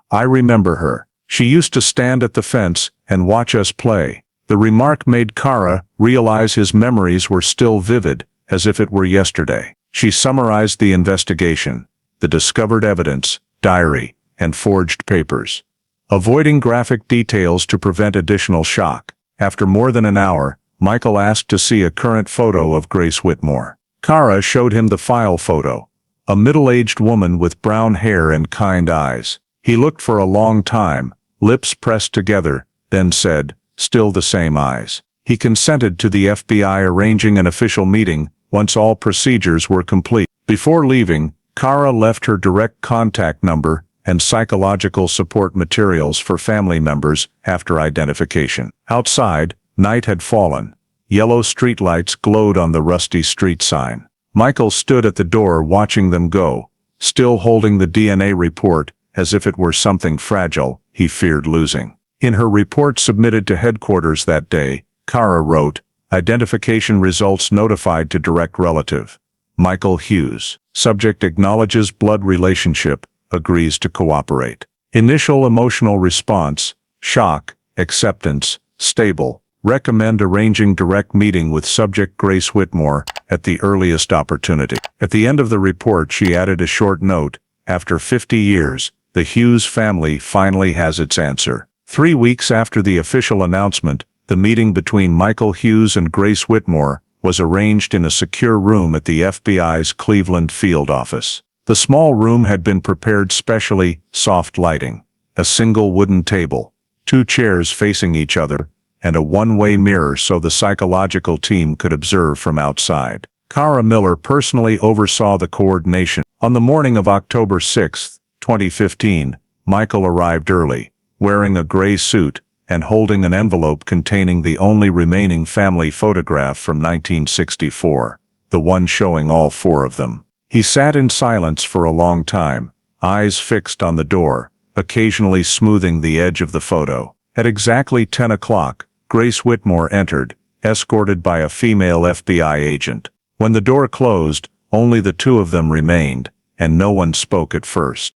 "I remember her. She used to stand at the fence and watch us play." The remark made Kara realize his memories were still vivid, as if it were yesterday. She summarized the investigation, the discovered evidence, diary, and forged papers, avoiding graphic details to prevent additional shock. After more than an hour, Michael asked to see a current photo of Grace Whitmore. Kara showed him the file photo, a middle-aged woman with brown hair and kind eyes. He looked for a long time, lips pressed together, then said, "Still the same eyes." He consented to the FBI arranging an official meeting once all procedures were complete. Before leaving, Kara left her direct contact number and psychological support materials for family members after identification. Outside, night had fallen. Yellow streetlights glowed on the rusty street sign. Michael stood at the door watching them go, still holding the DNA report as if it were something fragile he feared losing. In her report submitted to headquarters that day, Kara wrote, "Identification results notified to direct relative. Michael Hughes. Subject acknowledges blood relationship, agrees to cooperate. Initial emotional response, shock, acceptance, stable. Recommend arranging direct meeting with subject Grace Whitmore at the earliest opportunity." At the end of the report she added a short note, "After 50 years, the Hughes family finally has its answer." 3 weeks after the official announcement, the meeting between Michael Hughes and Grace Whitmore was arranged in a secure room at the FBI's Cleveland field office. The small room had been prepared specially, soft lighting, a single wooden table, 2 chairs facing each other, and a one-way mirror so the psychological team could observe from outside. Kara Miller personally oversaw the coordination. On the morning of October 6, 2015, Michael arrived early, wearing a gray suit and holding an envelope containing the only remaining family photograph from 1964, the one showing all 4 of them. He sat in silence for a long time, eyes fixed on the door, occasionally smoothing the edge of the photo. At exactly 10 o'clock, Grace Whitmore entered, escorted by a female FBI agent. When the door closed, only the two of them remained, and no one spoke at first.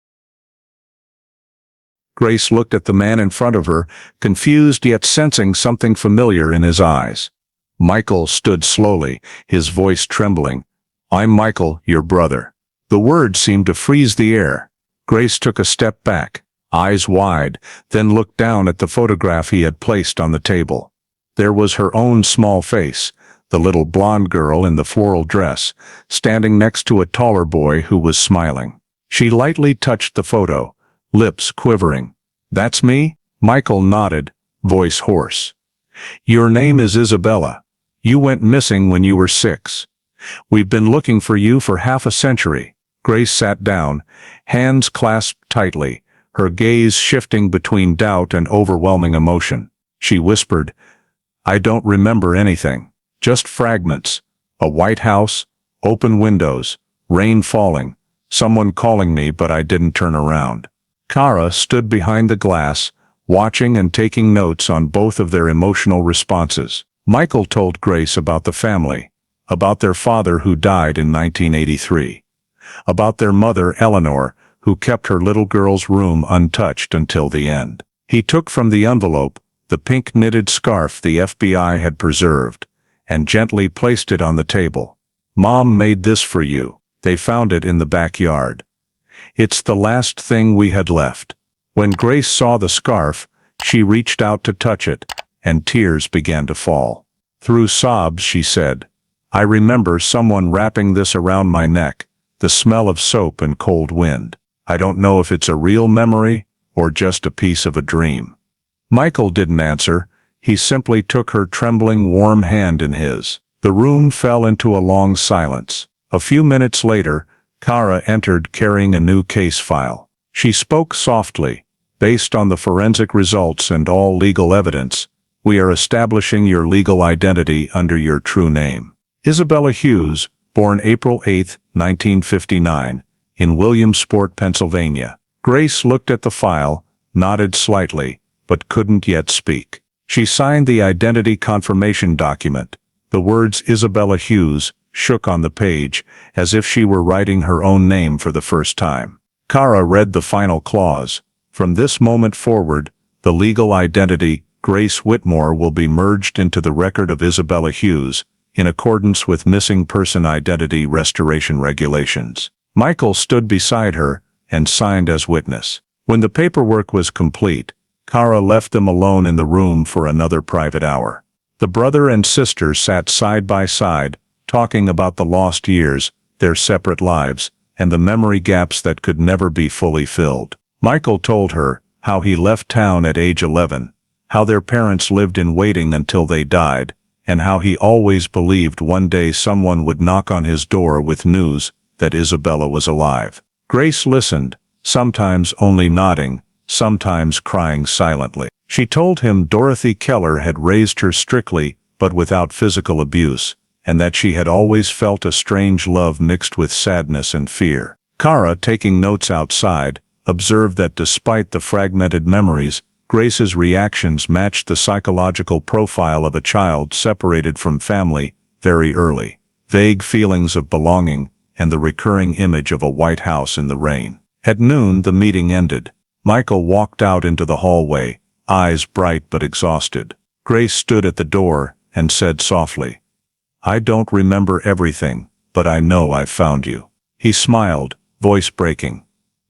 Grace looked at the man in front of her, confused yet sensing something familiar in his eyes. Michael stood slowly, his voice trembling. "I'm Michael, your brother." The words seemed to freeze the air. Grace took a step back, eyes wide, then looked down at the photograph he had placed on the table. There was her own small face, the little blonde girl in the floral dress, standing next to a taller boy who was smiling. She lightly touched the photo, lips quivering. "That's me?" Michael nodded, voice hoarse. "Your name is Isabella. You went missing when you were 6. We've been looking for you for half a century." Grace sat down, hands clasped tightly, her gaze shifting between doubt and overwhelming emotion. She whispered, "I don't remember anything. Just fragments. A white house, open windows, rain falling, someone calling me but I didn't turn around." Kara stood behind the glass, watching and taking notes on both of their emotional responses. Michael told Grace about the family, about their father who died in 1983, about their mother Eleanor, who kept her little girl's room untouched until the end. He took from the envelope the pink knitted scarf the FBI had preserved, and gently placed it on the table. "Mom made this for you. They found it in the backyard. It's the last thing we had left." When Grace saw the scarf, she reached out to touch it, and tears began to fall. Through sobs she said, "I remember someone wrapping this around my neck, the smell of soap and cold wind. I don't know if it's a real memory, or just a piece of a dream." Michael didn't answer. He simply took her trembling warm hand in his. The room fell into a long silence. A few minutes later, Kara entered carrying a new case file. She spoke softly. "Based on the forensic results and all legal evidence, we are establishing your legal identity under your true name. Isabella Hughes, born April 8, 1959, in Williamsport, Pennsylvania." Grace looked at the file, nodded slightly, but couldn't yet speak. She signed the identity confirmation document. The words Isabella Hughes shook on the page, as if she were writing her own name for the first time. Kara read the final clause. "From this moment forward, the legal identity, Grace Whitmore, will be merged into the record of Isabella Hughes, in accordance with missing person identity restoration regulations." Michael stood beside her and signed as witness. When the paperwork was complete, Kara left them alone in the room for another private hour. The brother and sister sat side by side, talking about the lost years, their separate lives, and the memory gaps that could never be fully filled. Michael told her how he left town at age 11, how their parents lived in waiting until they died, and how he always believed one day someone would knock on his door with news that Isabella was alive. Grace listened, sometimes only nodding, sometimes crying silently. She told him Dorothy Keller had raised her strictly, but without physical abuse, and that she had always felt a strange love mixed with sadness and fear. Kara, taking notes outside, observed that despite the fragmented memories, Grace's reactions matched the psychological profile of a child separated from family very early. Vague feelings of belonging, and the recurring image of a white house in the rain. At noon the meeting ended. Michael walked out into the hallway, eyes bright but exhausted. Grace stood at the door and said softly, "I don't remember everything, but I know I've found you." He smiled, voice breaking.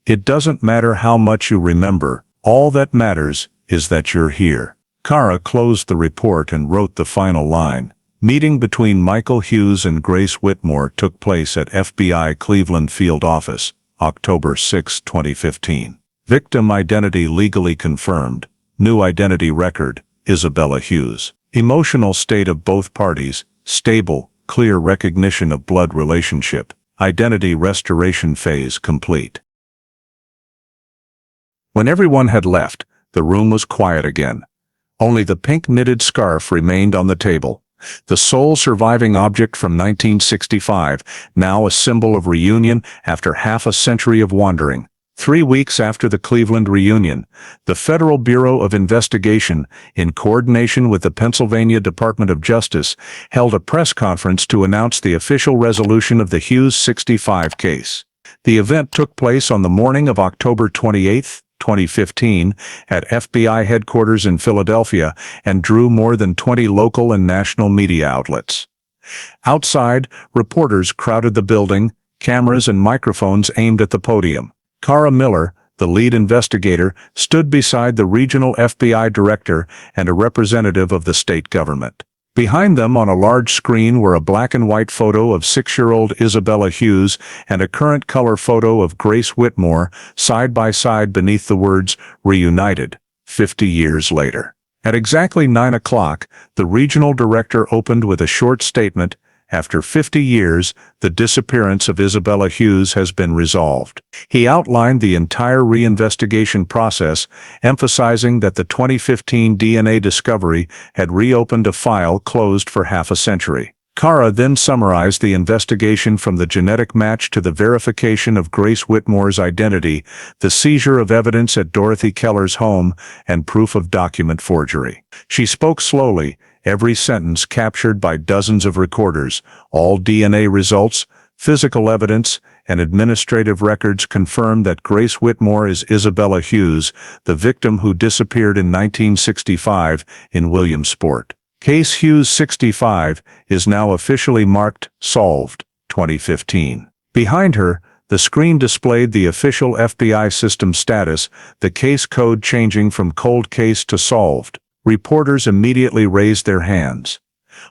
"It doesn't matter how much you remember, all that matters is that you're here." Kara closed the report and wrote the final line. Meeting between Michael Hughes and Grace Whitmore took place at FBI Cleveland Field Office, October 6, 2015. Victim identity legally confirmed. New identity record, Isabella Hughes. Emotional state of both parties, stable, clear recognition of blood relationship. Identity restoration phase complete. When everyone had left, the room was quiet again. Only the pink knitted scarf remained on the table, the sole surviving object from 1965, now a symbol of reunion after half a century of wandering. 3 weeks after the Cleveland reunion, the Federal Bureau of Investigation, in coordination with the Pennsylvania Department of Justice, held a press conference to announce the official resolution of the Hughes 65 case. The event took place on the morning of October 28, 2015, at FBI headquarters in Philadelphia and drew more than 20 local and national media outlets. Outside, reporters crowded the building, cameras and microphones aimed at the podium. Cara Miller, the lead investigator, stood beside the regional FBI director and a representative of the state government. Behind them on a large screen were a black and white photo of 6-year-old Isabella Hughes and a current color photo of Grace Whitmore, side by side beneath the words, "Reunited, 50 years later." At exactly 9 o'clock, the regional director opened with a short statement. After 50 years, the disappearance of Isabella Hughes has been resolved. He outlined the entire reinvestigation process, emphasizing that the 2015 DNA discovery had reopened a file closed for half a century. Cara then summarized the investigation from the genetic match to the verification of Grace Whitmore's identity, the seizure of evidence at Dorothy Keller's home, and proof of document forgery. She spoke slowly, every sentence captured by dozens of recorders. All DNA results, physical evidence, and administrative records confirm that Grace Whitmore is Isabella Hughes, the victim who disappeared in 1965 in Williamsport. Case Hughes 65 is now officially marked Solved, 2015. Behind her, the screen displayed the official FBI system status, the case code changing from cold case to solved. Reporters immediately raised their hands.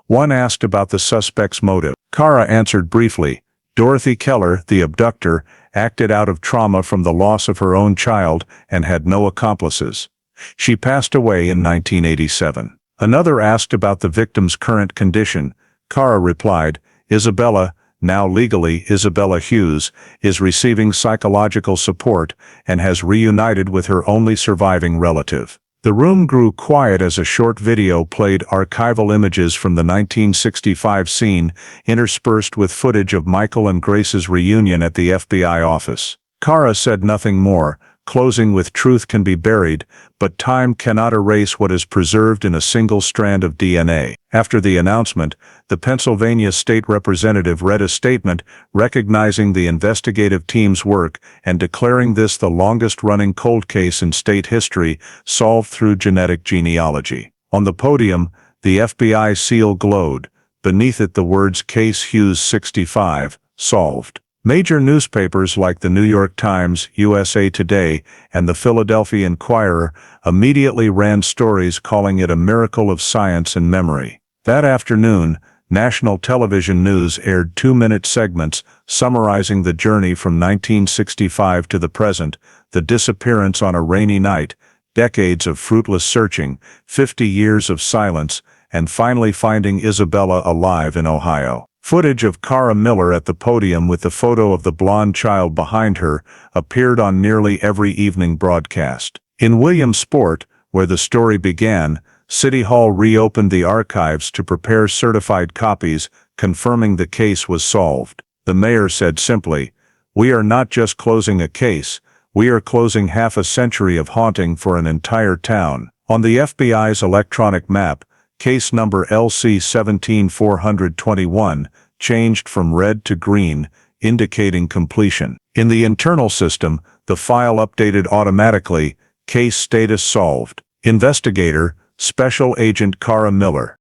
One asked about the suspect's motive. Cara answered briefly. Dorothy Keller, the abductor, acted out of trauma from the loss of her own child and had no accomplices. She passed away in 1987. Another asked about the victim's current condition. Cara replied, Isabella, now legally Isabella Hughes, is receiving psychological support and has reunited with her only surviving relative. The room grew quiet as a short video played archival images from the 1965 scene, interspersed with footage of Michael and Grace's reunion at the FBI office. Cara said nothing more, closing with truth can be buried, but time cannot erase what is preserved in a single strand of DNA. After the announcement, the Pennsylvania state representative read a statement recognizing the investigative team's work and declaring this the longest-running cold case in state history, solved through genetic genealogy. On the podium, the FBI seal glowed. Beneath it the words Case Hughes 65, solved. Major newspapers like the New York Times, USA Today, and the Philadelphia Inquirer immediately ran stories calling it a miracle of science and memory. That afternoon, national television news aired 2-minute segments summarizing the journey from 1965 to the present, the disappearance on a rainy night, decades of fruitless searching, 50 years of silence, and finally finding Isabella alive in Ohio. Footage of Cara Miller at the podium with the photo of the blonde child behind her appeared on nearly every evening broadcast. In Williamsport, where the story began, City Hall reopened the archives to prepare certified copies, confirming the case was solved. The mayor said simply, "We are not just closing a case, we are closing half a century of haunting for an entire town." On the FBI's electronic map, case number LC 17421 changed from red to green, indicating completion. In the internal system, the file updated automatically, case status solved. Investigator, Special Agent Cara Miller.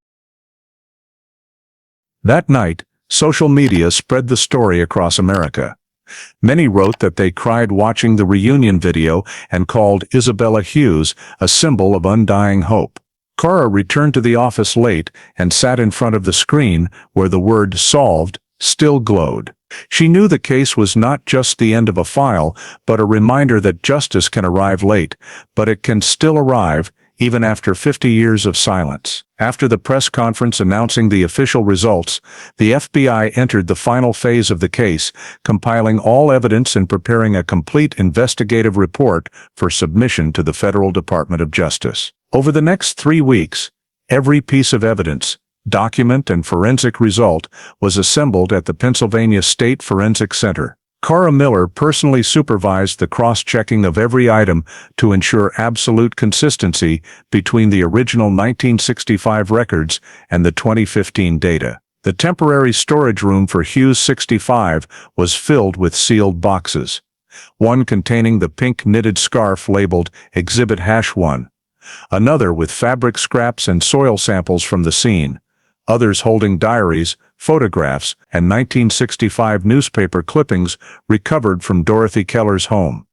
That night, social media spread the story across America. Many wrote that they cried watching the reunion video and called Isabella Hughes a symbol of undying hope. Cara returned to the office late and sat in front of the screen where the word solved still glowed. She knew the case was not just the end of a file, but a reminder that justice can arrive late, but it can still arrive, even after 50 years of silence. After the press conference announcing the official results, the FBI entered the final phase of the case, compiling all evidence and preparing a complete investigative report for submission to the Federal Department of Justice. Over the next 3 weeks, every piece of evidence, document and forensic result was assembled at the Pennsylvania State Forensic Center. Cara Miller personally supervised the cross-checking of every item to ensure absolute consistency between the original 1965 records and the 2015 data. The temporary storage room for Hughes 65 was filled with sealed boxes, one containing the pink knitted scarf labeled Exhibit #1, another with fabric scraps and soil samples from the scene, others holding diaries, photographs, and 1965 newspaper clippings recovered from Dorothy Keller's home.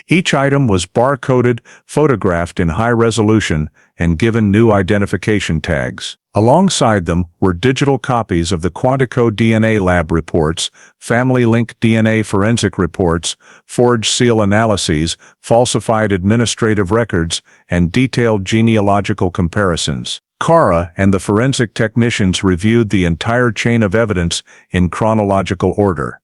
Each item was bar-coded, photographed in high resolution, and given new identification tags. Alongside them were digital copies of the Quantico DNA lab reports, Family Link DNA forensic reports, forged seal analyses, falsified administrative records, and detailed genealogical comparisons. Cara and the forensic technicians reviewed the entire chain of evidence in chronological order.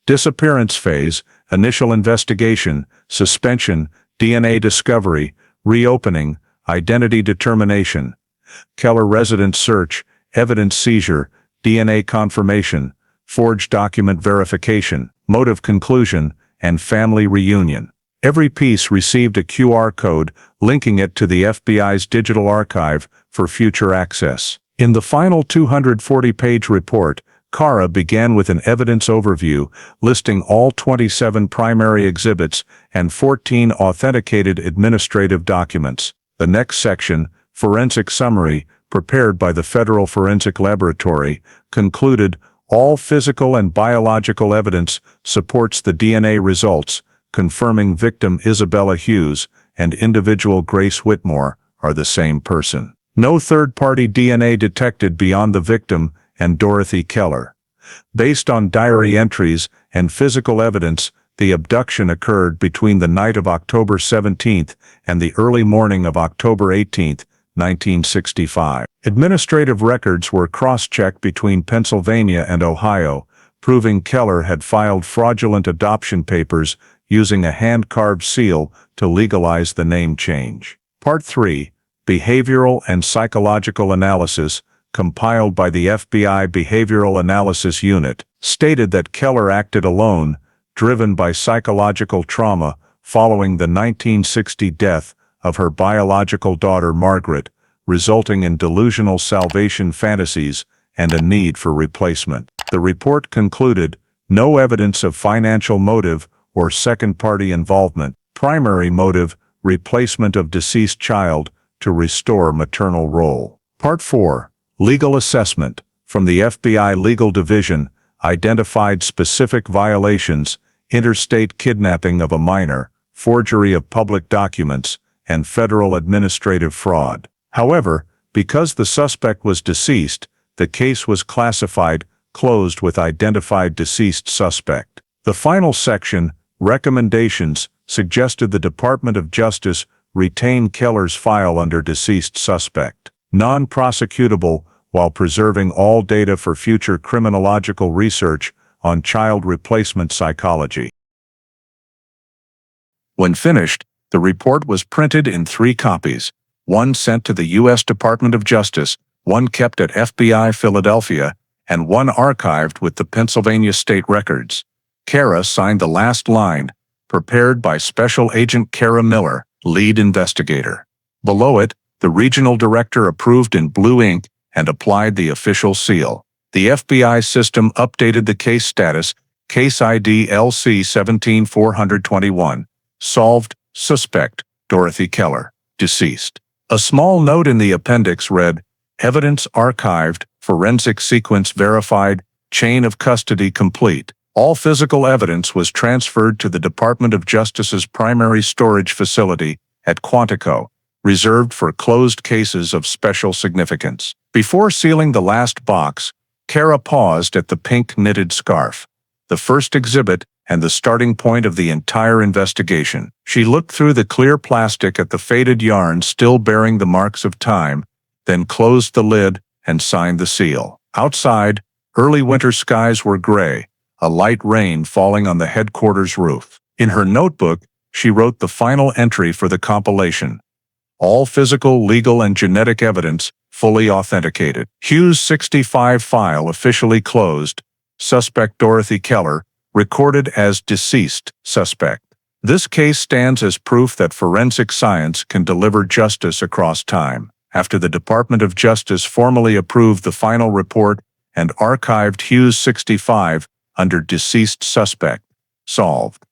Disappearance phase, initial investigation, suspension, DNA discovery, reopening, identity determination, Keller residence search, evidence seizure, DNA confirmation, forged document verification, motive conclusion, and family reunion. Every piece received a QR code linking it to the FBI's digital archive for future access. In the final 240-page report, Cara began with an evidence overview listing all 27 primary exhibits and 14 authenticated administrative documents. The next section, Forensic Summary, prepared by the Federal Forensic Laboratory, concluded all physical and biological evidence supports the DNA results, confirming victim Isabella Hughes and individual Grace Whitmore are the same person. No third-party DNA detected beyond the victim and Dorothy Keller. Based on diary entries and physical evidence, the abduction occurred between the night of October 17th and the early morning of October 18th, 1965. Administrative records were cross-checked between Pennsylvania and Ohio, proving Keller had filed fraudulent adoption papers using a hand-carved seal to legalize the name change. Part 3, Behavioral and Psychological Analysis, compiled by the FBI Behavioral Analysis Unit, stated that Keller acted alone, driven by psychological trauma following the 1960 death of her biological daughter Margaret, resulting in delusional salvation fantasies and a need for replacement. The report concluded, no evidence of financial motive or second-party involvement. Primary motive, replacement of deceased child to restore maternal role. Part 4, Legal Assessment, from the FBI Legal Division, identified specific violations, interstate kidnapping of a minor, forgery of public documents, and federal administrative fraud. However, because the suspect was deceased, the case was classified closed with identified deceased suspect. The final section, Recommendations, suggested the Department of Justice retain Keller's file under deceased suspect, non-prosecutable, while preserving all data for future criminological research on child replacement psychology. When finished, the report was printed in 3 copies, one sent to the U.S. Department of Justice, one kept at FBI Philadelphia, and one archived with the Pennsylvania State Records. Cara signed the last line, prepared by Special Agent Cara Miller, lead investigator. Below it, the regional director approved in blue ink and applied the official seal. The FBI system updated the case status, case ID LC 17421, solved, suspect, Dorothy Keller, deceased. A small note in the appendix read, evidence archived, forensic sequence verified, chain of custody complete. All physical evidence was transferred to the Department of Justice's primary storage facility at Quantico, reserved for closed cases of special significance. Before sealing the last box, Cara paused at the pink knitted scarf, the first exhibit and the starting point of the entire investigation. She looked through the clear plastic at the faded yarn still bearing the marks of time, then closed the lid and signed the seal. Outside, early winter skies were gray, a light rain falling on the headquarters roof. In her notebook, she wrote the final entry for the compilation. All physical, legal, and genetic evidence fully authenticated. Hughes 65 file officially closed. Suspect Dorothy Keller, recorded as deceased suspect. This case stands as proof that forensic science can deliver justice across time. After the Department of Justice formally approved the final report and archived Hughes 65 under deceased suspect, solved,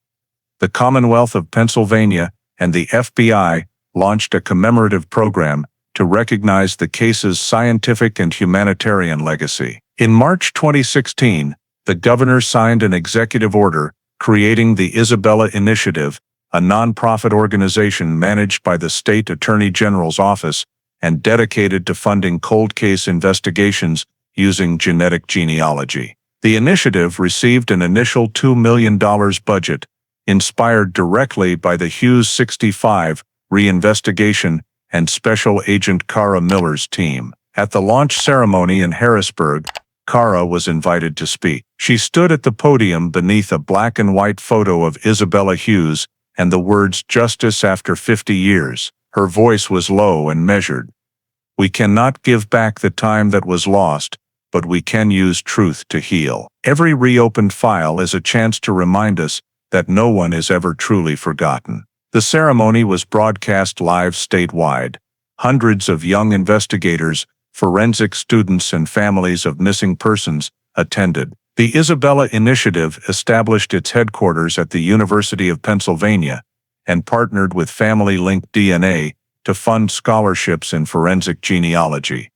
the Commonwealth of Pennsylvania and the FBI launched a commemorative program to recognize the case's scientific and humanitarian legacy. In March 2016, the governor signed an executive order creating the Isabella Initiative, a nonprofit organization managed by the State Attorney General's office and dedicated to funding cold case investigations using genetic genealogy. The initiative received an initial $2 million budget, inspired directly by the Hughes 65 reinvestigation and Special Agent Kara Miller's team. At the launch ceremony in Harrisburg, Kara was invited to speak. She stood at the podium beneath a black and white photo of Isabella Hughes and the words "Justice after 50 years." Her voice was low and measured. "We cannot give back the time that was lost, but we can use truth to heal." Every reopened file is a chance to remind us that no one is ever truly forgotten. The ceremony was broadcast live statewide. Hundreds of young investigators, forensic students, and families of missing persons attended. The Isabella Initiative established its headquarters at the University of Pennsylvania and partnered with Family Link DNA to fund scholarships in forensic genealogy,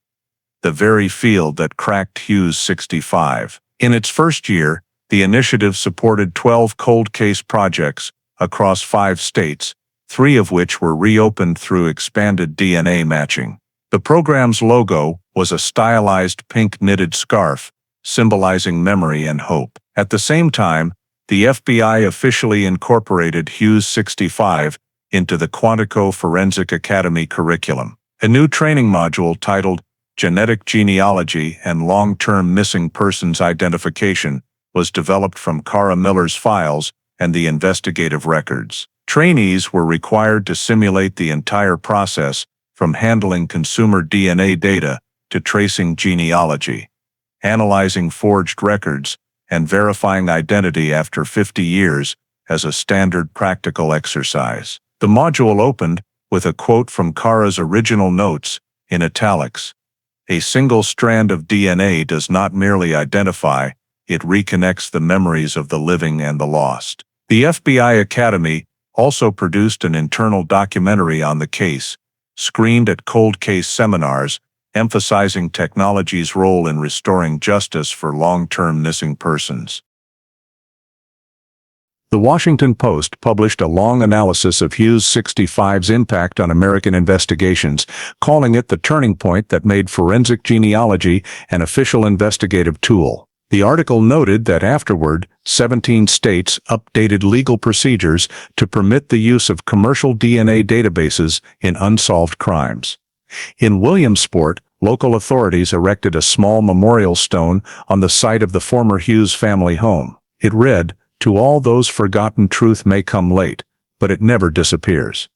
the very field that cracked Hughes 65. In its first year, the initiative supported 12 cold case projects across 5 states, 3 of which were reopened through expanded DNA matching. The program's logo was a stylized pink knitted scarf, symbolizing memory and hope. At the same time, the FBI officially incorporated Hughes 65 into the Quantico Forensic Academy curriculum. A new training module titled Genetic Genealogy and Long-Term Missing Persons Identification was developed from Kara Miller's files and the investigative records. Trainees were required to simulate the entire process, from handling consumer DNA data to tracing genealogy, analyzing forged records, and verifying identity after 50 years as a standard practical exercise. The module opened with a quote from Kara's original notes in italics. "A single strand of DNA does not merely identify, it reconnects the memories of the living and the lost." The FBI Academy also produced an internal documentary on the case, screened at cold case seminars, emphasizing technology's role in restoring justice for long-term missing persons. The Washington Post published a long analysis of Hughes 65's impact on American investigations, calling it the turning point that made forensic genealogy an official investigative tool. The article noted that afterward, 17 states updated legal procedures to permit the use of commercial DNA databases in unsolved crimes. In Williamsport, local authorities erected a small memorial stone on the site of the former Hughes family home. It read, "To all those forgotten, truth may come late, but it never disappears."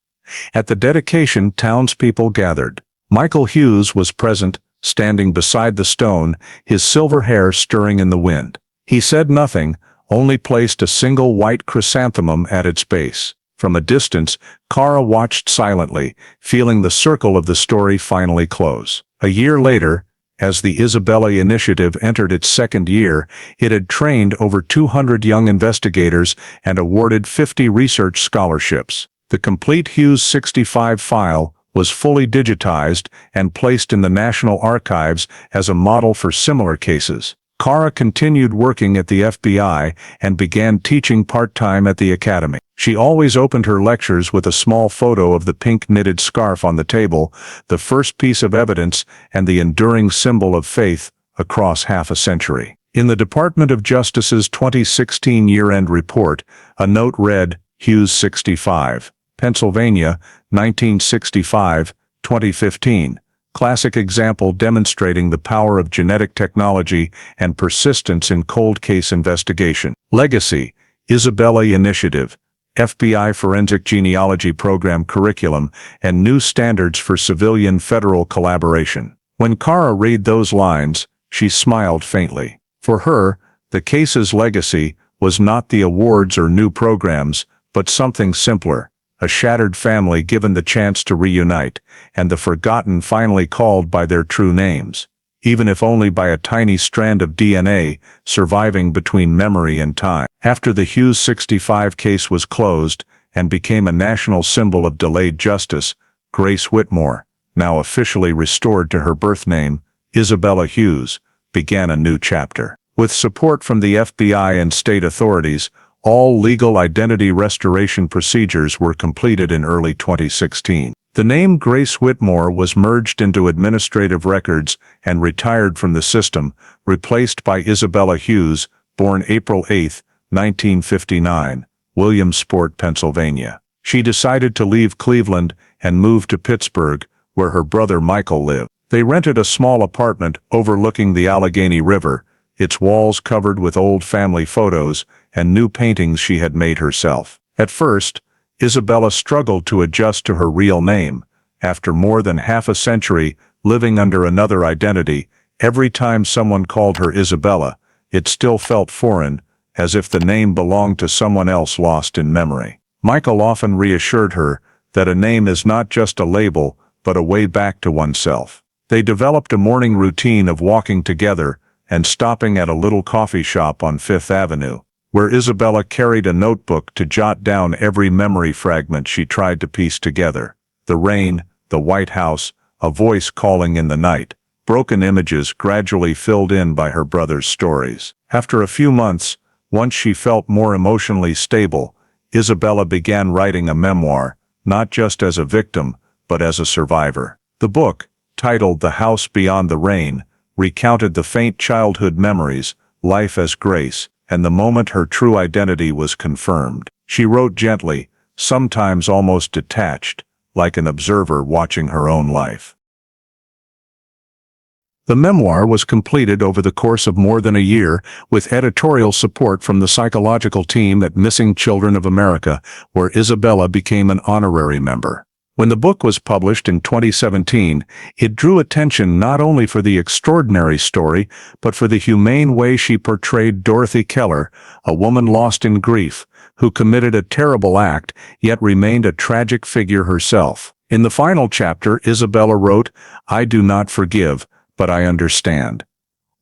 At the dedication, townspeople gathered. Michael Hughes was present, standing beside the stone, his silver hair stirring in the wind. He said nothing, only placed a single white chrysanthemum at its base. From a distance, Kara watched silently, feeling the circle of the story finally close. A year later, as the Isabella Initiative entered its second year, it had trained over 200 young investigators and awarded 50 research scholarships. The complete Hughes 65 file was fully digitized and placed in the National Archives as a model for similar cases. Kara continued working at the FBI and began teaching part-time at the Academy. She always opened her lectures with a small photo of the pink knitted scarf on the table, the first piece of evidence and the enduring symbol of faith across half a century. In the Department of Justice's 2016 year-end report, a note read, "Hughes 65, Pennsylvania, 1965-2015. Classic example demonstrating the power of genetic technology and persistence in cold case investigation. Legacy, Isabella Initiative, FBI Forensic Genealogy Program curriculum, and new standards for civilian-federal collaboration." When Kara read those lines, she smiled faintly. For her, the case's legacy was not the awards or new programs, but something simpler. A shattered family given the chance to reunite, and the forgotten finally called by their true names, even if only by a tiny strand of DNA surviving between memory and time. After the Hughes 65 case was closed and became a national symbol of delayed justice, Grace Whitmore, now officially restored to her birth name, Isabella Hughes, began a new chapter. With support from the FBI and state authorities, all legal identity restoration procedures were completed in early 2016. The name Grace Whitmore was merged into administrative records and retired from the system, replaced by Isabella Hughes, born April 8, 1959, Williamsport, Pennsylvania. She decided to leave Cleveland and move to Pittsburgh, where her brother Michael lived. They rented a small apartment overlooking the Allegheny River, its walls covered with old family photos and new paintings she had made herself. At first, Isabella struggled to adjust to her real name. After more than half a century living under another identity, every time someone called her Isabella, it still felt foreign, as if the name belonged to someone else lost in memory. Michael often reassured her that a name is not just a label, but a way back to oneself. They developed a morning routine of walking together and stopping at a little coffee shop on Fifth Avenue, where Isabella carried a notebook to jot down every memory fragment she tried to piece together. The rain, the White House, a voice calling in the night, broken images gradually filled in by her brother's stories. After a few months, once she felt more emotionally stable, Isabella began writing a memoir, not just as a victim, but as a survivor. The book, titled The House Beyond the Rain, recounted the faint childhood memories, life as Grace, and the moment her true identity was confirmed. She wrote gently, sometimes almost detached, like an observer watching her own life. The memoir was completed over the course of more than a year, with editorial support from the psychological team at Missing Children of America, where Isabella became an honorary member. When the book was published in 2017, it drew attention not only for the extraordinary story, but for the humane way she portrayed Dorothy Keller, a woman lost in grief, who committed a terrible act, yet remained a tragic figure herself. In the final chapter, Isabella wrote, "I do not forgive, but I understand.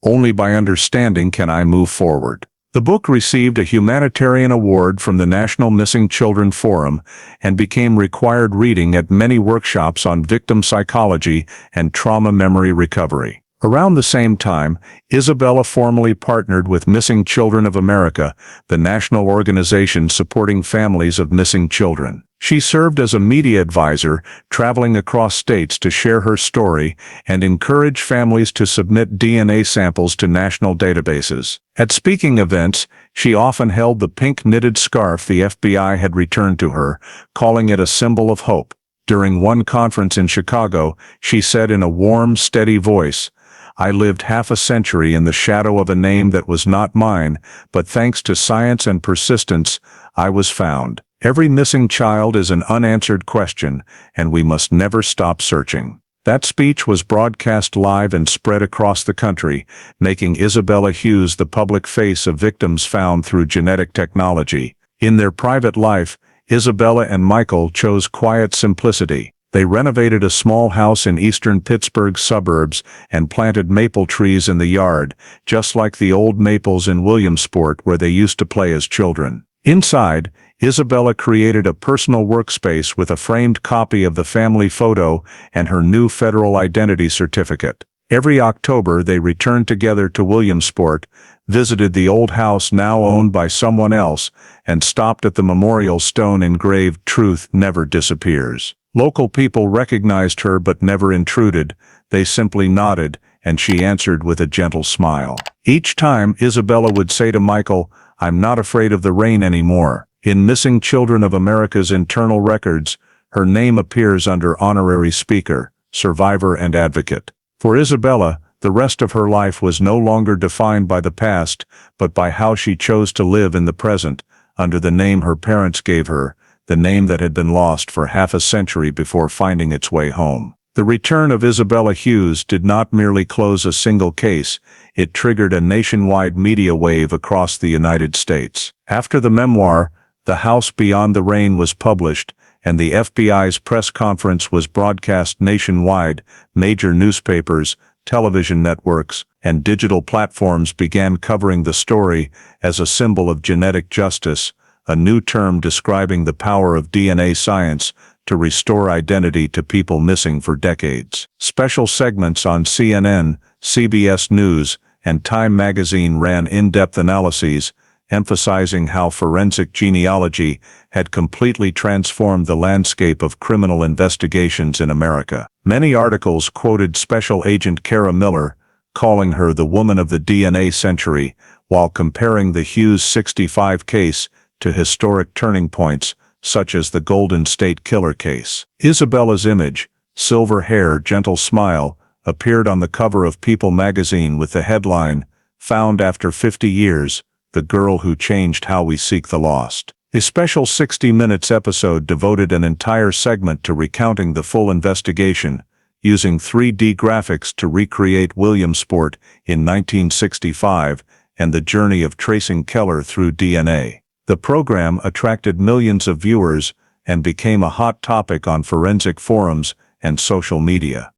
Only by understanding can I move forward." The book received a humanitarian award from the National Missing Children Forum and became required reading at many workshops on victim psychology and trauma memory recovery. Around the same time, Isabella formally partnered with Missing Children of America, the national organization supporting families of missing children. She served as a media advisor, traveling across states to share her story and encourage families to submit DNA samples to national databases. At speaking events, she often held the pink knitted scarf the FBI had returned to her, calling it a symbol of hope. During one conference in Chicago, she said in a warm, steady voice, "I lived half a century in the shadow of a name that was not mine, but thanks to science and persistence, I was found. Every missing child is an unanswered question, and we must never stop searching." That speech was broadcast live and spread across the country, making Isabella Hughes the public face of victims found through genetic technology. In their private life, Isabella and Michael chose quiet simplicity. They renovated a small house in eastern Pittsburgh suburbs and planted maple trees in the yard, just like the old maples in Williamsport where they used to play as children. Inside, Isabella created a personal workspace with a framed copy of the family photo and her new federal identity certificate. Every October they returned together to Williamsport, visited the old house now owned by someone else, and stopped at the memorial stone engraved "Truth Never Disappears." Local people recognized her but never intruded. They simply nodded, and she answered with a gentle smile. Each time, Isabella would say to Michael, "I'm not afraid of the rain anymore." In Missing Children of America's internal records, her name appears under honorary speaker, survivor and advocate. For Isabella, the rest of her life was no longer defined by the past, but by how she chose to live in the present, under the name her parents gave her, the name that had been lost for half a century before finding its way home. The return of Isabella Hughes did not merely close a single case, it triggered a nationwide media wave across the United States. After the memoir, The House Beyond the Rain was published, and the FBI's press conference was broadcast nationwide, major newspapers, television networks, and digital platforms began covering the story as a symbol of genetic justice, a new term describing the power of DNA science to restore identity to people missing for decades. Special segments on CNN, CBS News, and Time magazine ran in-depth analyses, emphasizing how forensic genealogy had completely transformed the landscape of criminal investigations in America. Many articles quoted Special Agent Kara Miller, calling her the woman of the DNA century, while comparing the Hughes 65 case to historic turning points, such as the Golden State Killer case. Isabella's image, silver hair, gentle smile, appeared on the cover of People magazine with the headline, "Found After 50 Years, The Girl Who Changed How We Seek the Lost." A special 60 Minutes episode devoted an entire segment to recounting the full investigation, using 3D graphics to recreate Williamsport in 1965 and the journey of tracing Keller through DNA. The program attracted millions of viewers and became a hot topic on forensic forums and social media.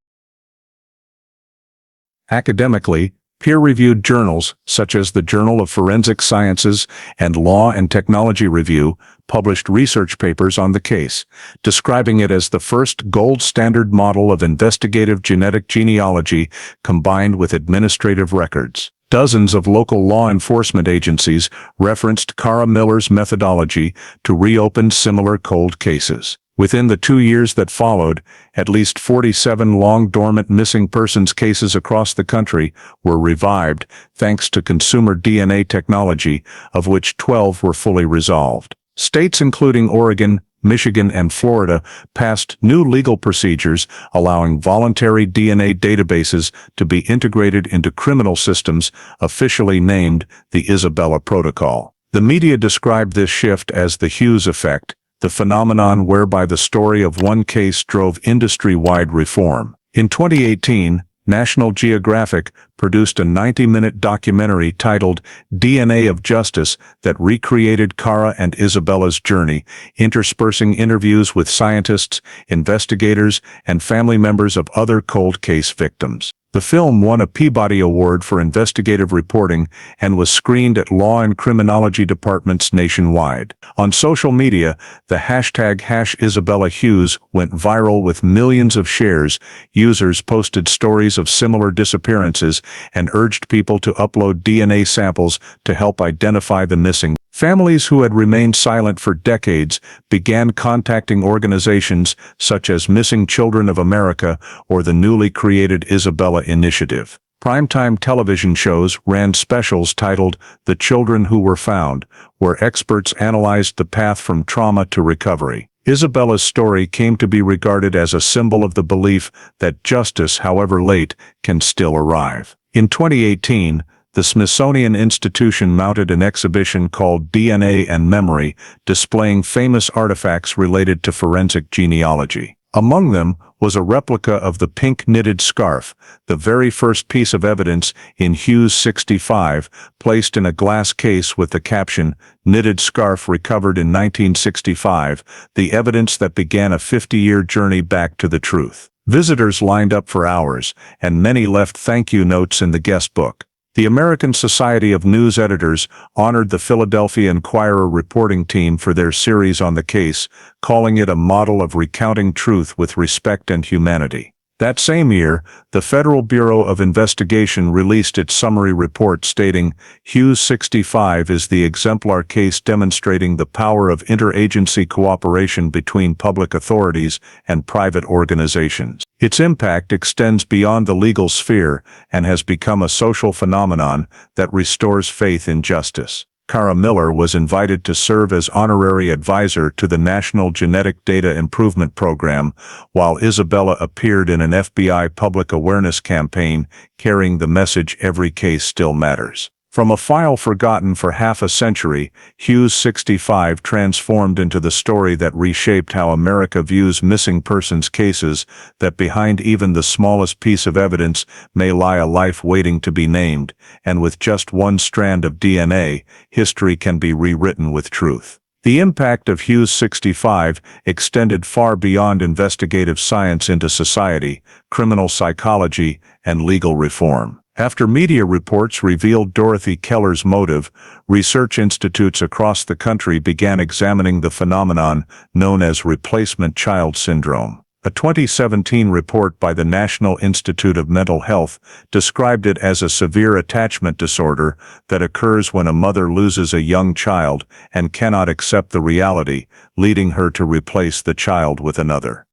Academically, peer-reviewed journals, such as the Journal of Forensic Sciences and Law and Technology Review, published research papers on the case, describing it as the first gold standard model of investigative genetic genealogy combined with administrative records. Dozens of local law enforcement agencies referenced Kara Miller's methodology to reopen similar cold cases. Within the 2 years that followed, at least 47 long-dormant missing persons cases across the country were revived thanks to consumer DNA technology, of which 12 were fully resolved. States including Oregon, Michigan, and Florida passed new legal procedures allowing voluntary DNA databases to be integrated into criminal systems, officially named the Isabella Protocol. The media described this shift as the Hughes effect, the phenomenon whereby the story of one case drove industry-wide reform. In 2018, National Geographic produced a 90-minute documentary titled DNA of Justice that recreated Kara and Isabella's journey, interspersing interviews with scientists, investigators, and family members of other cold case victims. The film won a Peabody Award for investigative reporting and was screened at law and criminology departments nationwide. On social media, the hashtag #IsabellaHughes went viral with millions of shares. Users posted stories of similar disappearances and urged people to upload DNA samples to help identify the missing. Families who had remained silent for decades began contacting organizations such as Missing Children of America or the newly created Isabella Initiative. Primetime television shows ran specials titled The Children Who Were Found, where experts analyzed the path from trauma to recovery. Isabella's story came to be regarded as a symbol of the belief that justice, however late, can still arrive. In 2018, the Smithsonian Institution mounted an exhibition called DNA and Memory, displaying famous artifacts related to forensic genealogy. Among them was a replica of the pink knitted scarf, the very first piece of evidence in Hughes 65, placed in a glass case with the caption, "Knitted Scarf Recovered in 1965, the evidence that began a 50-year journey back to the truth." Visitors lined up for hours, and many left thank you notes in the guest book. The American Society of News Editors honored the Philadelphia Inquirer reporting team for their series on the case, calling it a model of recounting truth with respect and humanity. That same year, the Federal Bureau of Investigation released its summary report stating, Hughes 65 is the exemplar case demonstrating the power of interagency cooperation between public authorities and private organizations. Its impact extends beyond the legal sphere and has become a social phenomenon that restores faith in justice. Kara Miller was invited to serve as honorary advisor to the National Genetic Data Improvement Program, while Isabella appeared in an FBI public awareness campaign carrying the message "Every case still matters." From a file forgotten for half a century, Hughes 65 transformed into the story that reshaped how America views missing persons cases, that behind even the smallest piece of evidence may lie a life waiting to be named, and with just one strand of DNA, history can be rewritten with truth. The impact of Hughes 65 extended far beyond investigative science into society, criminal psychology, and legal reform. After media reports revealed Dorothy Keller's motive, research institutes across the country began examining the phenomenon known as replacement child syndrome. A 2017 report by the National Institute of Mental Health described it as a severe attachment disorder that occurs when a mother loses a young child and cannot accept the reality, leading her to replace the child with another.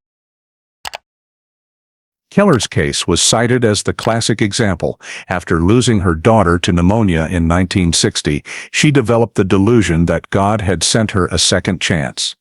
Keller's case was cited as the classic example. After losing her daughter to pneumonia in 1960, she developed the delusion that God had sent her a second chance.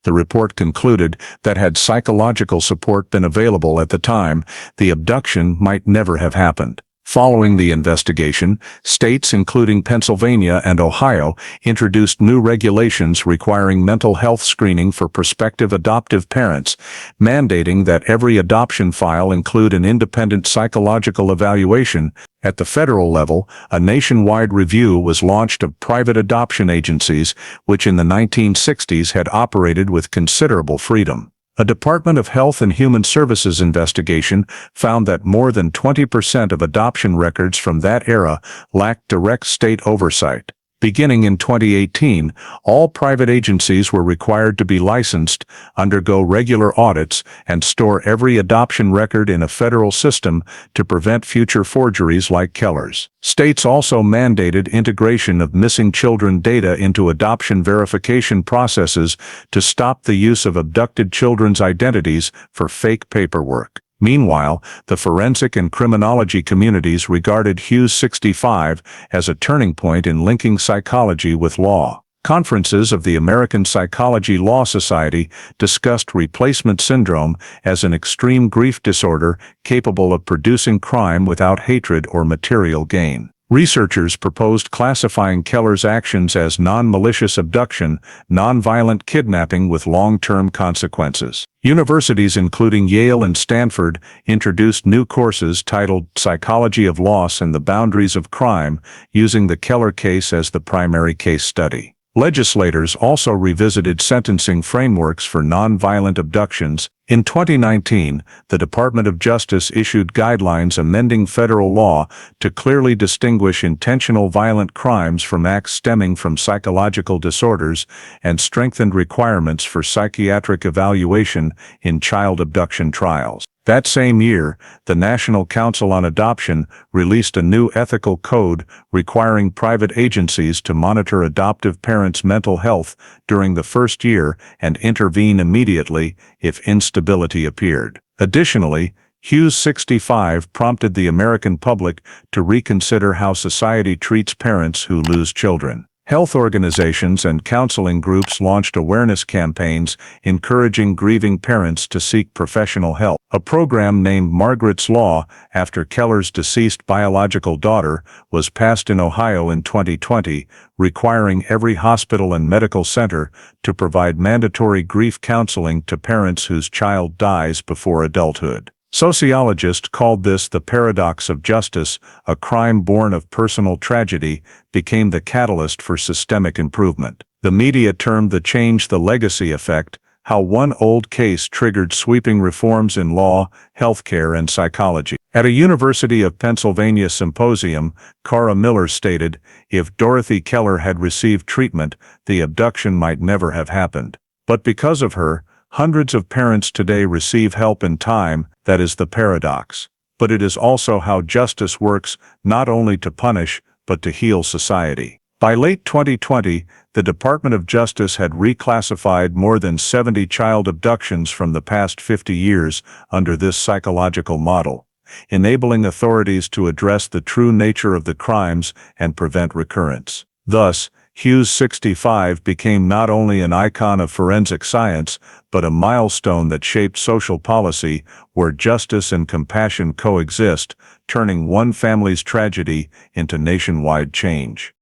The report concluded that had psychological support been available at the time, the abduction might never have happened. Following the investigation, states including Pennsylvania and Ohio introduced new regulations requiring mental health screening for prospective adoptive parents, mandating that every adoption file include an independent psychological evaluation. At the federal level, a nationwide review was launched of private adoption agencies, which in the 1960s had operated with considerable freedom. A Department of Health and Human Services investigation found that more than 20% of adoption records from that era lacked direct state oversight. Beginning in 2018, all private agencies were required to be licensed, undergo regular audits, and store every adoption record in a federal system to prevent future forgeries like Keller's. States also mandated integration of missing children data into adoption verification processes to stop the use of abducted children's identities for fake paperwork. Meanwhile, the forensic and criminology communities regarded Hughes 65 as a turning point in linking psychology with law. Conferences of the American Psychology Law Society discussed replacement syndrome as an extreme grief disorder capable of producing crime without hatred or material gain. Researchers proposed classifying Keller's actions as non-malicious abduction, non-violent kidnapping with long-term consequences. Universities including Yale and Stanford introduced new courses titled Psychology of Loss and the Boundaries of Crime, using the Keller case as the primary case study. Legislators also revisited sentencing frameworks for nonviolent abductions. In 2019, the Department of Justice issued guidelines amending federal law to clearly distinguish intentional violent crimes from acts stemming from psychological disorders and strengthened requirements for psychiatric evaluation in child abduction trials. That same year, the National Council on Adoption released a new ethical code requiring private agencies to monitor adoptive parents' mental health during the first year and intervene immediately if instability appeared. Additionally, Hughes 65 prompted the American public to reconsider how society treats parents who lose children. Health organizations and counseling groups launched awareness campaigns encouraging grieving parents to seek professional help. A program named Margaret's Law, after Keller's deceased biological daughter, was passed in Ohio in 2020, requiring every hospital and medical center to provide mandatory grief counseling to parents whose child dies before adulthood. Sociologists called this the paradox of justice. A crime born of personal tragedy became the catalyst for systemic improvement. The media termed the change the legacy effect, how one old case triggered sweeping reforms in law, healthcare, and psychology. At a University of Pennsylvania symposium, Cara Miller stated, "If Dorothy Keller had received treatment, the abduction might never have happened. But because of her, hundreds of parents today receive help in time." That is the paradox. But it is also how justice works, not only to punish, but to heal society. By late 2020, the Department of Justice had reclassified more than 70 child abductions from the past 50 years under this psychological model, enabling authorities to address the true nature of the crimes and prevent recurrence. Thus, Hughes 65 became not only an icon of forensic science, but a milestone that shaped social policy where justice and compassion coexist turning one family's tragedy into nationwide change.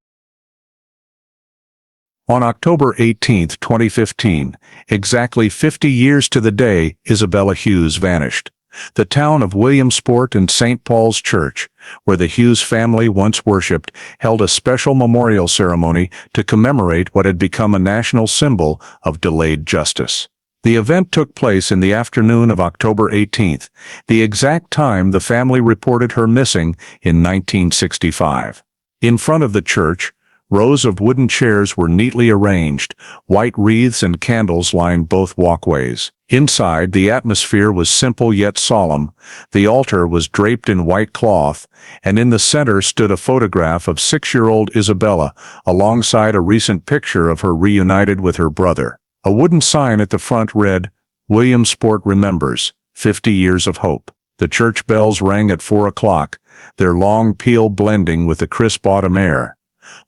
On October 18, 2015, exactly 50 years to the day, Isabella Hughes vanished. The town of Williamsport and St. Paul's Church, where the Hughes family once worshipped, held a special memorial ceremony to commemorate what had become a national symbol of delayed justice. The event took place in the afternoon of October 18th, the exact time the family reported her missing in 1965. In front of the church, rows of wooden chairs were neatly arranged, white wreaths and candles lined both walkways. Inside, the atmosphere was simple yet solemn. The altar was draped in white cloth, and in the center stood a photograph of 6-year-old Isabella, alongside a recent picture of her reunited with her brother. A wooden sign at the front read, "Williamsport remembers, 50 years of hope." The church bells rang at 4 o'clock, their long peal blending with the crisp autumn air.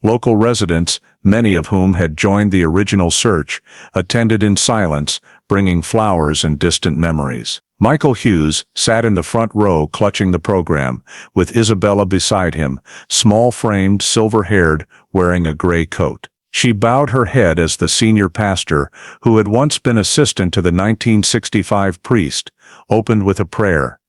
Local residents, many of whom had joined the original search, attended in silence, bringing flowers and distant memories. Michael Hughes sat in the front row clutching the program, with Isabella beside him, small-framed, silver-haired, wearing a gray coat. She bowed her head as the senior pastor, who had once been assistant to the 1965 priest, opened with a prayer.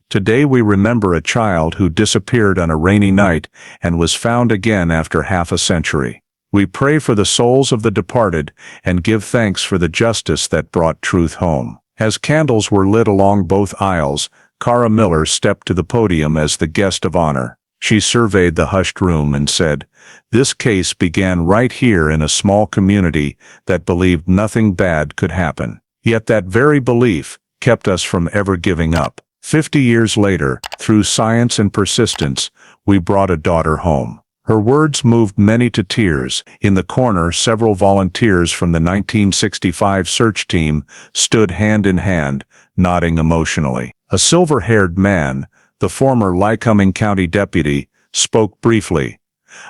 "Today we remember a child who disappeared on a rainy night and was found again after half a century. We pray for the souls of the departed and give thanks for the justice that brought truth home." As candles were lit along both aisles, Cara Miller stepped to the podium as the guest of honor. She surveyed the hushed room and said, "This case began right here in a small community that believed nothing bad could happen. Yet that very belief kept us from ever giving up. 50 years later, through science and persistence, we brought a daughter home." Her words moved many to tears. In the corner, several volunteers from the 1965 search team stood hand in hand, nodding emotionally. A silver-haired man, the former Lycoming County deputy, spoke briefly.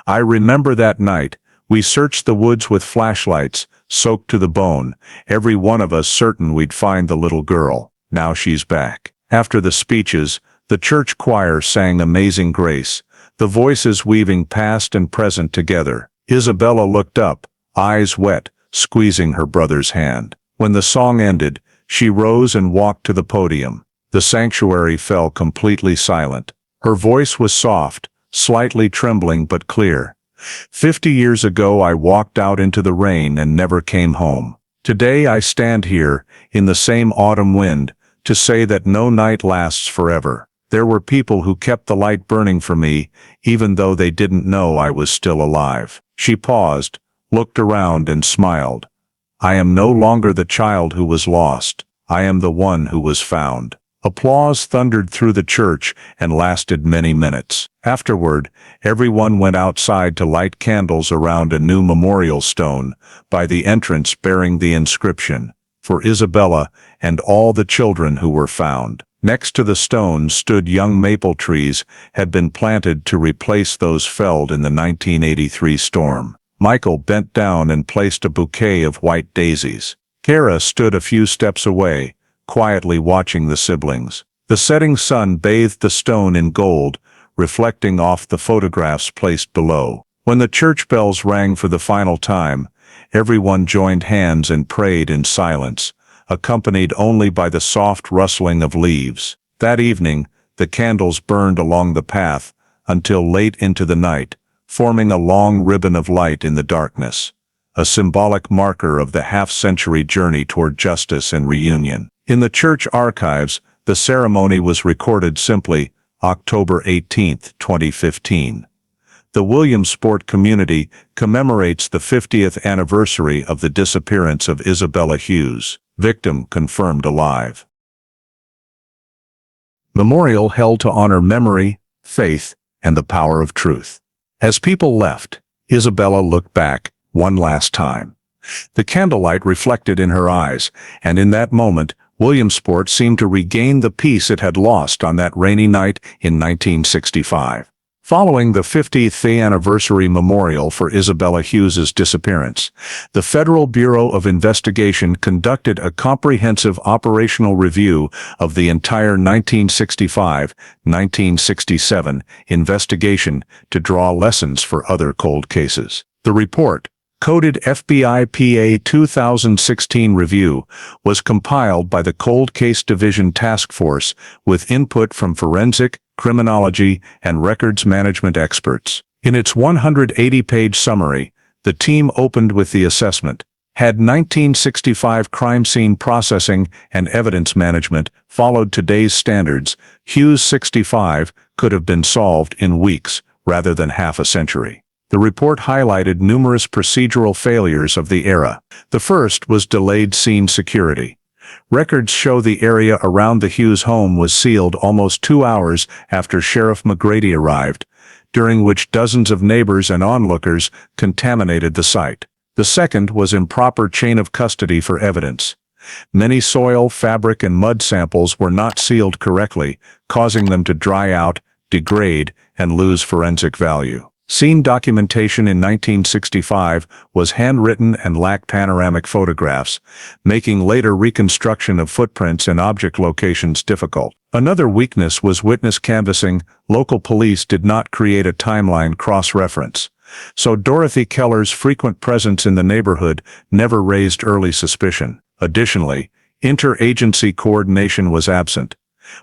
"I remember that night. We searched the woods with flashlights, soaked to the bone, every one of us certain we'd find the little girl. Now she's back." After the speeches, the church choir sang Amazing Grace, the voices weaving past and present together. Isabella looked up, eyes wet, squeezing her brother's hand. When the song ended, she rose and walked to the podium. The sanctuary fell completely silent. Her voice was soft, slightly trembling but clear. "50 years ago I walked out into the rain and never came home. Today I stand here, in the same autumn wind, to say that no night lasts forever. There were people who kept the light burning for me, even though they didn't know I was still alive." She paused, looked around and smiled. "I am no longer the child who was lost. I am the one who was found." Applause thundered through the church and lasted many minutes. Afterward, everyone went outside to light candles around a new memorial stone, by the entrance bearing the inscription, "For Isabella and all the children who were found." Next to the stone stood young maple trees, had been planted to replace those felled in the 1983 storm. Michael bent down and placed a bouquet of white daisies. Cara stood a few steps away, quietly watching the siblings. The setting sun bathed the stone in gold, reflecting off the photographs placed below. When the church bells rang for the final time, everyone joined hands and prayed in silence, accompanied only by the soft rustling of leaves. That evening, the candles burned along the path until late into the night, forming a long ribbon of light in the darkness, a symbolic marker of the half-century journey toward justice and reunion. In the church archives, the ceremony was recorded simply, October 18, 2015. The Williamsport community commemorates the 50th anniversary of the disappearance of Isabella Hughes, victim confirmed alive. Memorial held to honor memory, faith, and the power of truth. As people left, Isabella looked back one last time. The candlelight reflected in her eyes, and in that moment, Williamsport seemed to regain the peace it had lost on that rainy night in 1965. Following the 50th anniversary memorial for Isabella Hughes's disappearance, the Federal Bureau of Investigation conducted a comprehensive operational review of the entire 1965-1967 investigation to draw lessons for other cold cases. The report, coded FBI PA 2016 Review, was compiled by the Cold Case Division Task Force with input from forensic, criminology, and records management experts. In its 180-page summary, the team opened with the assessment: had 1965 crime scene processing and evidence management followed today's standards, Hughes 65 could have been solved in weeks rather than half a century. The report highlighted numerous procedural failures of the era. The first was delayed scene security. Records show the area around the Hughes home was sealed almost 2 hours after Sheriff McGrady arrived, during which dozens of neighbors and onlookers contaminated the site. The second was improper chain of custody for evidence. Many soil, fabric, and mud samples were not sealed correctly, causing them to dry out, degrade, and lose forensic value. Scene documentation in 1965 was handwritten and lacked panoramic photographs, making later reconstruction of footprints and object locations difficult. Another weakness was witness canvassing. Local police did not create a timeline cross-reference, so Dorothy Keller's frequent presence in the neighborhood never raised early suspicion. Additionally, interagency coordination was absent.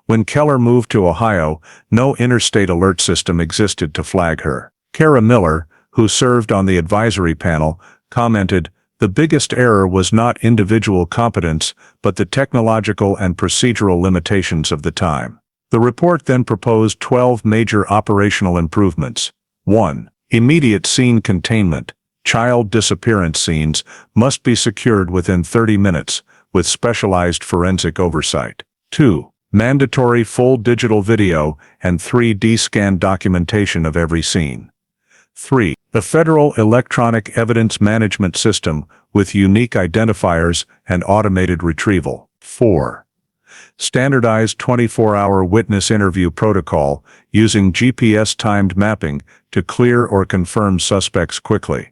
When Keller moved to Ohio, no interstate alert system existed to flag her. Kara Miller, who served on the advisory panel, commented, "The biggest error was not individual competence, but the technological and procedural limitations of the time." The report then proposed 12 major operational improvements. 1. Immediate scene containment. Child disappearance scenes must be secured within 30 minutes, with specialized forensic oversight. 2. Mandatory full digital video and 3D scan documentation of every scene. 3. The Federal Electronic Evidence Management System with unique identifiers and automated retrieval. 4. Standardized 24-hour witness interview protocol using GPS-timed mapping to clear or confirm suspects quickly.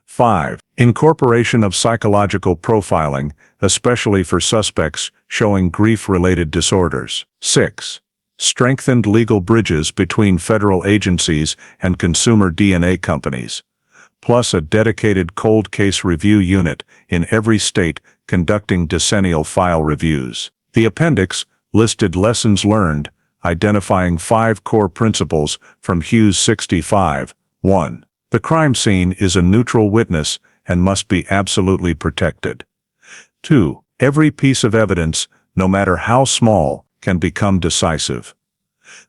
5. Incorporation of psychological profiling, especially for suspects showing grief-related disorders. 6. Strengthened legal bridges between federal agencies and consumer DNA companies, plus a dedicated cold case review unit in every state conducting decennial file reviews. The appendix listed lessons learned, identifying 5 core principles from Hughes 65. 1. The crime scene is a neutral witness and must be absolutely protected. 2. Every piece of evidence, no matter how small, can become decisive.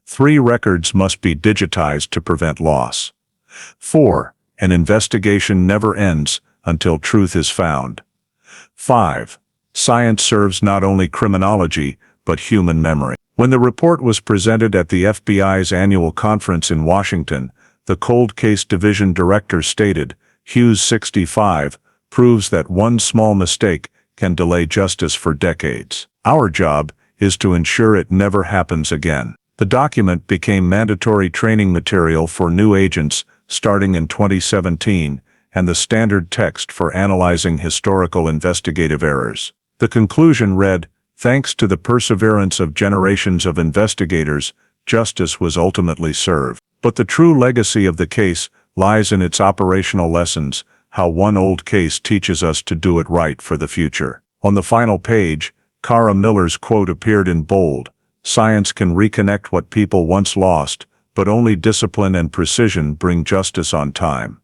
3. Records must be digitized to prevent loss. 4. An investigation never ends until truth is found. 5. Science serves not only criminology, but human memory. When the report was presented at the FBI's annual conference in Washington, the Cold Case Division director stated, "Hughes 65 proves that one small mistake can delay justice for decades. Our job is to ensure it never happens again." The document became mandatory training material for new agents starting in 2017 and the standard text for analyzing historical investigative errors. The conclusion read, "Thanks to the perseverance of generations of investigators, justice was ultimately served." But the true legacy of the case lies in its operational lessons, how one old case teaches us to do it right for the future. On the final page, Kara Miller's quote appeared in bold: "Science can reconnect what people once lost, but only discipline and precision bring justice on time."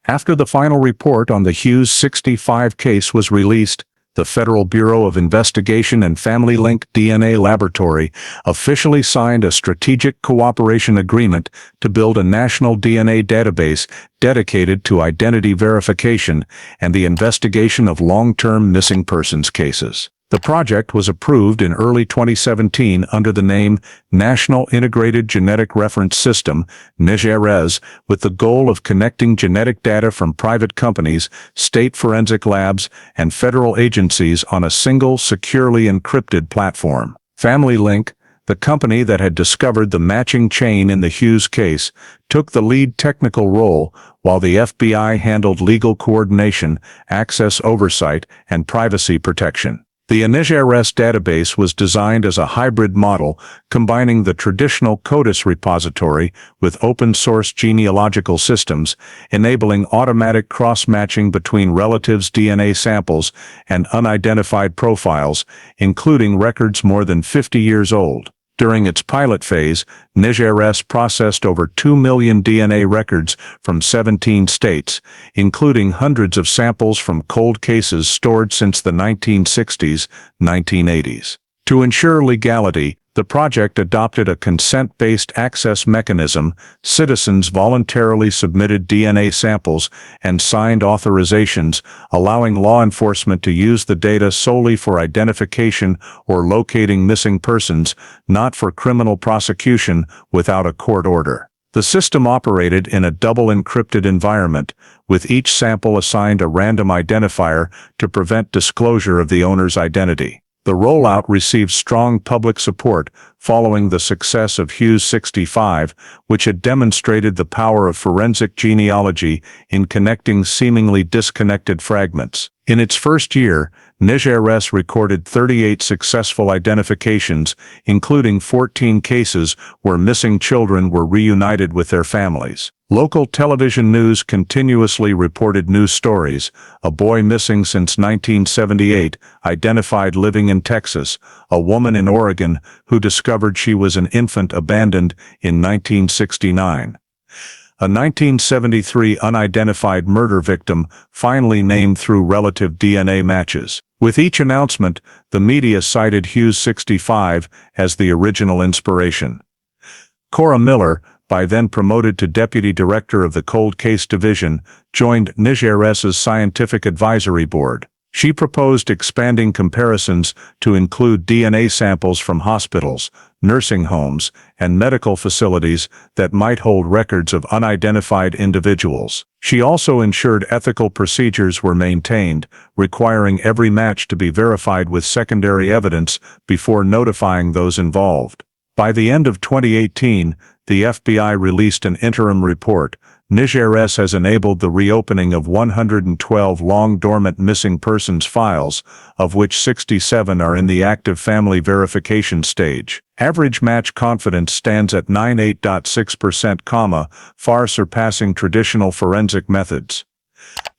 After the final report on the Hughes 65 case was released, the Federal Bureau of Investigation and Family Link DNA Laboratory officially signed a strategic cooperation agreement to build a national DNA database dedicated to identity verification and the investigation of long-term missing persons cases. The project was approved in early 2017 under the name National Integrated Genetic Reference System, NIGRES, with the goal of connecting genetic data from private companies, state forensic labs, and federal agencies on a single, securely encrypted platform. Family Link, the company that had discovered the matching chain in the Hughes case, took the lead technical role, while the FBI handled legal coordination, access oversight, and privacy protection. The NGRS database was designed as a hybrid model, combining the traditional CODIS repository with open-source genealogical systems, enabling automatic cross-matching between relatives' DNA samples and unidentified profiles, including records more than 50 years old. During its pilot phase, NGRS processed over 2 million DNA records from 17 states, including hundreds of samples from cold cases stored since the 1960s, 1980s. To ensure legality, the project adopted a consent-based access mechanism. Citizens voluntarily submitted DNA samples and signed authorizations, allowing law enforcement to use the data solely for identification or locating missing persons, not for criminal prosecution without a court order. The system operated in a double encrypted environment, with each sample assigned a random identifier to prevent disclosure of the owner's identity. The rollout received strong public support following the success of Hughes 65, which had demonstrated the power of forensic genealogy in connecting seemingly disconnected fragments. In its first year, NGRS recorded 38 successful identifications, including 14 cases where missing children were reunited with their families. Local television news continuously reported news stories: a boy missing since 1978, identified living in Texas, a woman in Oregon who discovered she was an infant abandoned in 1969. A 1973 unidentified murder victim finally named through relative DNA matches. With each announcement, the media cited Hughes 65 as the original inspiration. Cora Miller, by then promoted to Deputy Director of the Cold Case Division, joined NGRS's Scientific Advisory Board. She proposed expanding comparisons to include DNA samples from hospitals, nursing homes, and medical facilities that might hold records of unidentified individuals. She also ensured ethical procedures were maintained, requiring every match to be verified with secondary evidence before notifying those involved. By the end of 2018, the FBI released an interim report. NGRS has enabled the reopening of 112 long-dormant missing persons files, of which 67 are in the active family verification stage. Average match confidence stands at 98.6%, far surpassing traditional forensic methods.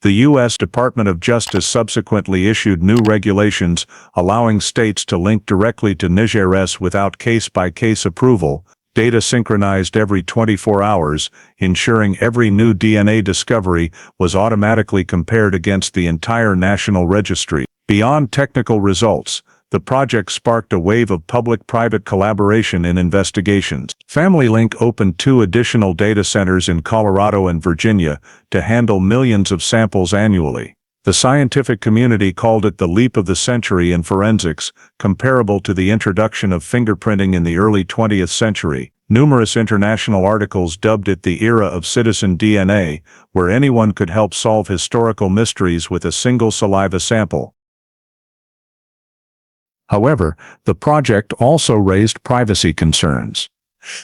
The U.S. Department of Justice subsequently issued new regulations allowing states to link directly to NGRS without case-by-case approval, data synchronized every 24 hours, ensuring every new DNA discovery was automatically compared against the entire national registry. Beyond technical results, the project sparked a wave of public-private collaboration in investigations. FamilyLink opened 2 additional data centers in Colorado and Virginia to handle millions of samples annually. The scientific community called it the leap of the century in forensics, comparable to the introduction of fingerprinting in the early 20th century. Numerous international articles dubbed it the era of citizen DNA, where anyone could help solve historical mysteries with a single saliva sample. However, the project also raised privacy concerns.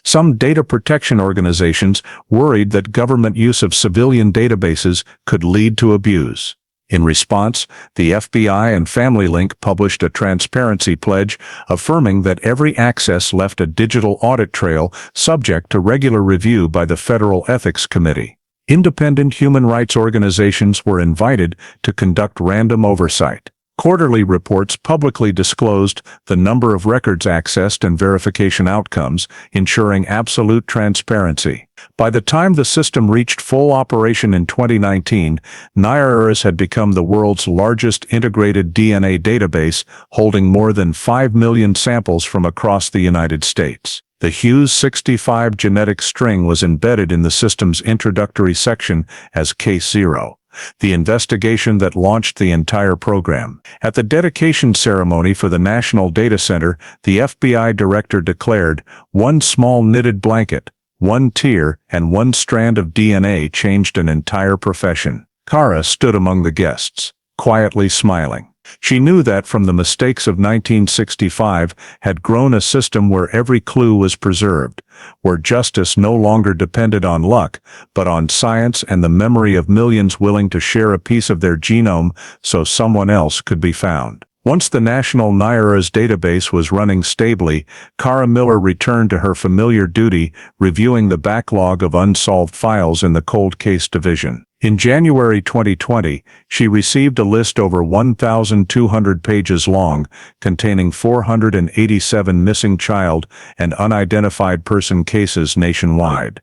Some data protection organizations worried that government use of civilian databases could lead to abuse. In response, the FBI and FamilyLink published a transparency pledge affirming that every access left a digital audit trail subject to regular review by the Federal Ethics Committee. Independent human rights organizations were invited to conduct random oversight. Quarterly reports publicly disclosed the number of records accessed and verification outcomes, ensuring absolute transparency. By the time the system reached full operation in 2019, NGRS had become the world's largest integrated DNA database, holding more than 5 million samples from across the United States. The Hughes 65 genetic string was embedded in the system's introductory section as Case 0. The investigation that launched the entire program. At the dedication ceremony for the National Data Center, the FBI director declared, "One small knitted blanket, one tear, and one strand of DNA changed an entire profession." Kara stood among the guests, quietly smiling. She knew that from the mistakes of 1965 had grown a system where every clue was preserved, where justice no longer depended on luck, but on science and the memory of millions willing to share a piece of their genome so someone else could be found. Once the National NIRA's database was running stably, Kara Miller returned to her familiar duty, reviewing the backlog of unsolved files in the Cold Case Division. In January 2020, she received a list over 1,200 pages long, containing 487 missing child and unidentified person cases nationwide,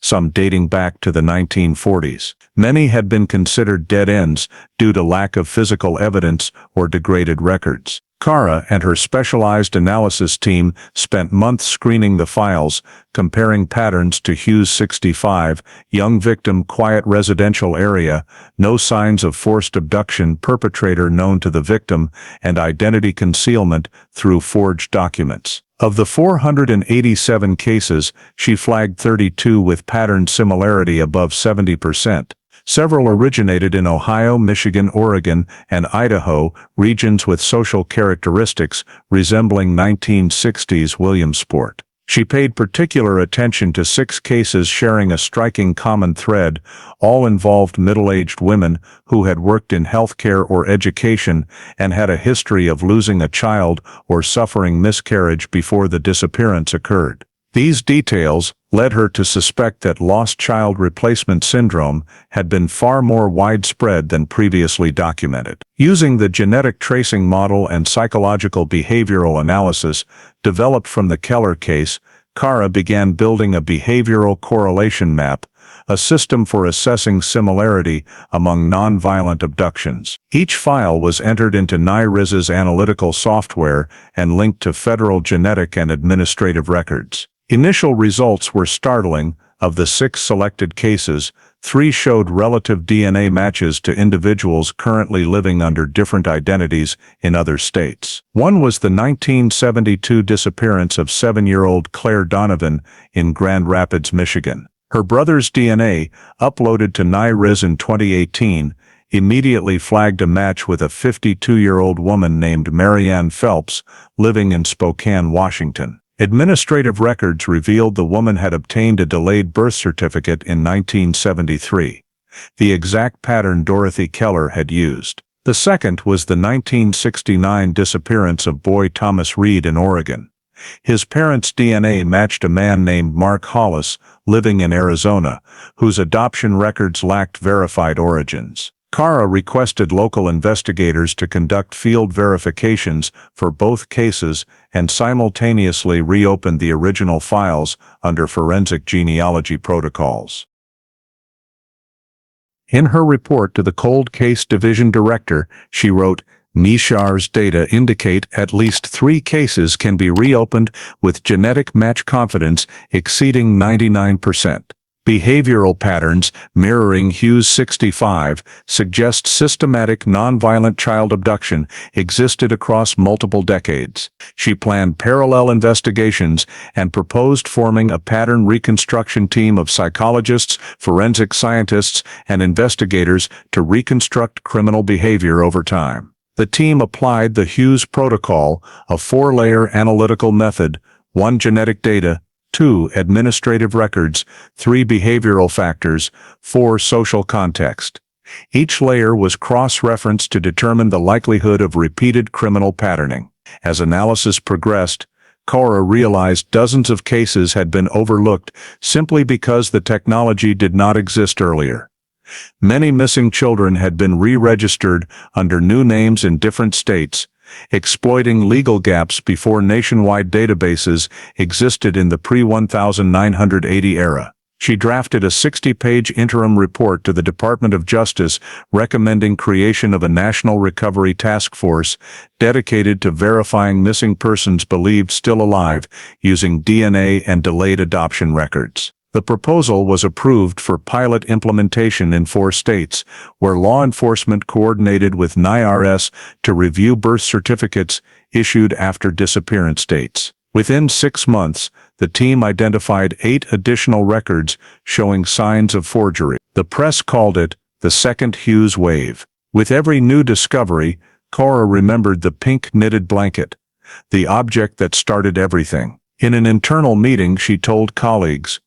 some dating back to the 1940s. Many had been considered dead ends due to lack of physical evidence or degraded records. Kara and her specialized analysis team spent months screening the files, comparing patterns to Hughes 65, young victim, quiet residential area, no signs of forced abduction, perpetrator known to the victim, and identity concealment through forged documents. Of the 487 cases, she flagged 32 with pattern similarity above 70%. Several originated in Ohio, Michigan, Oregon, and Idaho, regions with social characteristics resembling 1960s Williamsport. She paid particular attention to 6 cases sharing a striking common thread. All involved middle-aged women who had worked in healthcare or education and had a history of losing a child or suffering miscarriage before the disappearance occurred. These details led her to suspect that lost child replacement syndrome had been far more widespread than previously documented. Using the genetic tracing model and psychological behavioral analysis developed from the Keller case, Kara began building a behavioral correlation map, a system for assessing similarity among nonviolent abductions. Each file was entered into NIRA's analytical software and linked to federal genetic and administrative records. Initial results were startling. Of the 6 selected cases, 3 showed relative DNA matches to individuals currently living under different identities in other states. One was the 1972 disappearance of 7-year-old Claire Donovan in Grand Rapids, Michigan. Her brother's DNA, uploaded to NIRA's in 2018, immediately flagged a match with a 52-year-old woman named Marianne Phelps, living in Spokane, Washington. Administrative records revealed the woman had obtained a delayed birth certificate in 1973, the exact pattern Dorothy Keller had used. The second was the 1969 disappearance of boy Thomas Reed in Oregon. His parents' DNA matched a man named Mark Hollis, living in Arizona, whose adoption records lacked verified origins. Kara requested local investigators to conduct field verifications for both cases and simultaneously reopened the original files under forensic genealogy protocols. In her report to the Cold Case Division Director, she wrote, "Mishar's data indicate at least 3 cases can be reopened with genetic match confidence exceeding 99%. Behavioral patterns mirroring Hughes 65 suggest systematic nonviolent child abduction existed across multiple decades." She planned parallel investigations and proposed forming a pattern reconstruction team of psychologists, forensic scientists, and investigators to reconstruct criminal behavior over time. The team applied the Hughes protocol, a 4-layer analytical method: 1 genetic data, 2 administrative records, 3 behavioral factors, 4 social context. Each layer was cross-referenced to determine the likelihood of repeated criminal patterning. As analysis progressed, Kara realized dozens of cases had been overlooked simply because the technology did not exist earlier. Many missing children had been re-registered under new names in different states, exploiting legal gaps before nationwide databases existed in the pre-1980 era. She drafted a 60-page interim report to the Department of Justice recommending creation of a National Recovery Task Force dedicated to verifying missing persons believed still alive using DNA and delayed adoption records. The proposal was approved for pilot implementation in 4 states, where law enforcement coordinated with NIRS to review birth certificates issued after disappearance dates. Within 6 months, the team identified 8 additional records showing signs of forgery. The press called it the second Hughes wave. With every new discovery, Cora remembered the pink knitted blanket, the object that started everything. In an internal meeting, she told colleagues,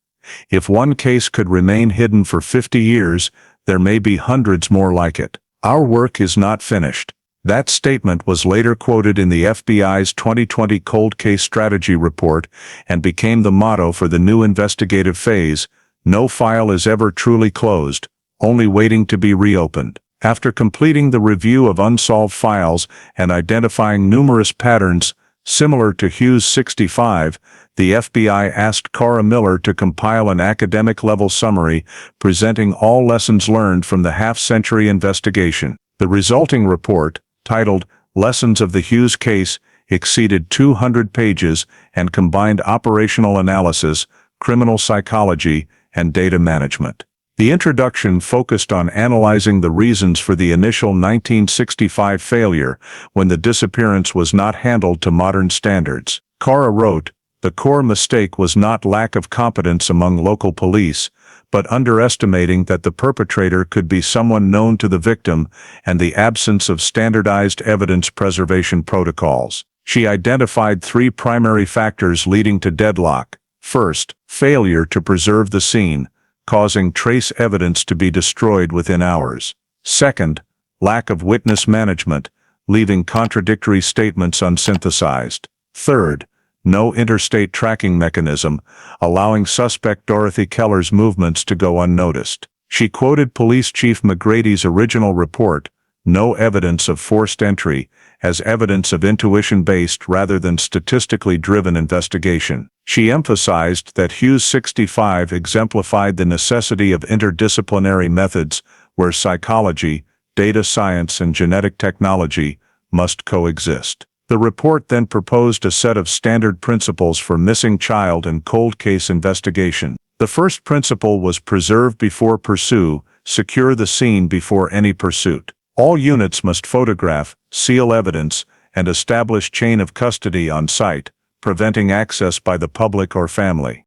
"If one case could remain hidden for 50 years, there may be hundreds more like it. Our work is not finished." That statement was later quoted in the FBI's 2020 Cold Case Strategy Report and became the motto for the new investigative phase: "No file is ever truly closed, only waiting to be reopened." After completing the review of unsolved files and identifying numerous patterns similar to Hughes 65, the FBI asked Cora Miller to compile an academic-level summary presenting all lessons learned from the half-century investigation. The resulting report, titled Lessons of the Hughes Case, exceeded 200 pages and combined operational analysis, criminal psychology, and data management. The introduction focused on analyzing the reasons for the initial 1965 failure when the disappearance was not handled to modern standards. Cora wrote, "The core mistake was not lack of competence among local police, but underestimating that the perpetrator could be someone known to the victim and the absence of standardized evidence preservation protocols." She identified 3 primary factors leading to deadlock. First, failure to preserve the scene, causing trace evidence to be destroyed within hours. Second, lack of witness management, leaving contradictory statements unsynthesized. Third, no interstate tracking mechanism, allowing suspect Dorothy Keller's movements to go unnoticed. She quoted Police Chief McGrady's original report, "No evidence of forced entry," as evidence of intuition-based rather than statistically driven investigation. She emphasized that Hughes 65 exemplified the necessity of interdisciplinary methods where psychology, data science, and genetic technology must coexist. The report then proposed a set of standard principles for missing child and cold case investigation. The first principle was preserve before pursue, secure the scene before any pursuit. All units must photograph, seal evidence, and establish chain of custody on site, preventing access by the public or family.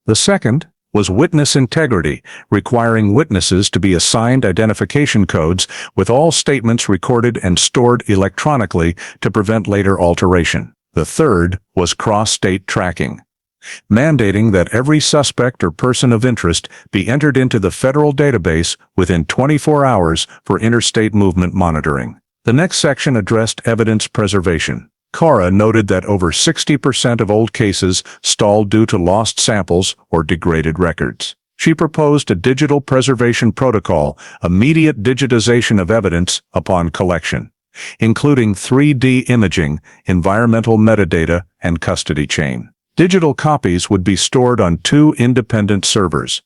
The second was witness integrity, requiring witnesses to be assigned identification codes with all statements recorded and stored electronically to prevent later alteration. The third was cross-state tracking, mandating that every suspect or person of interest be entered into the federal database within 24 hours for interstate movement monitoring. The next section addressed evidence preservation. Cora noted that over 60% of old cases stalled due to lost samples or degraded records. She proposed a digital preservation protocol, immediate digitization of evidence upon collection, including 3D imaging, environmental metadata, and custody chain. Digital copies would be stored on 2 independent servers.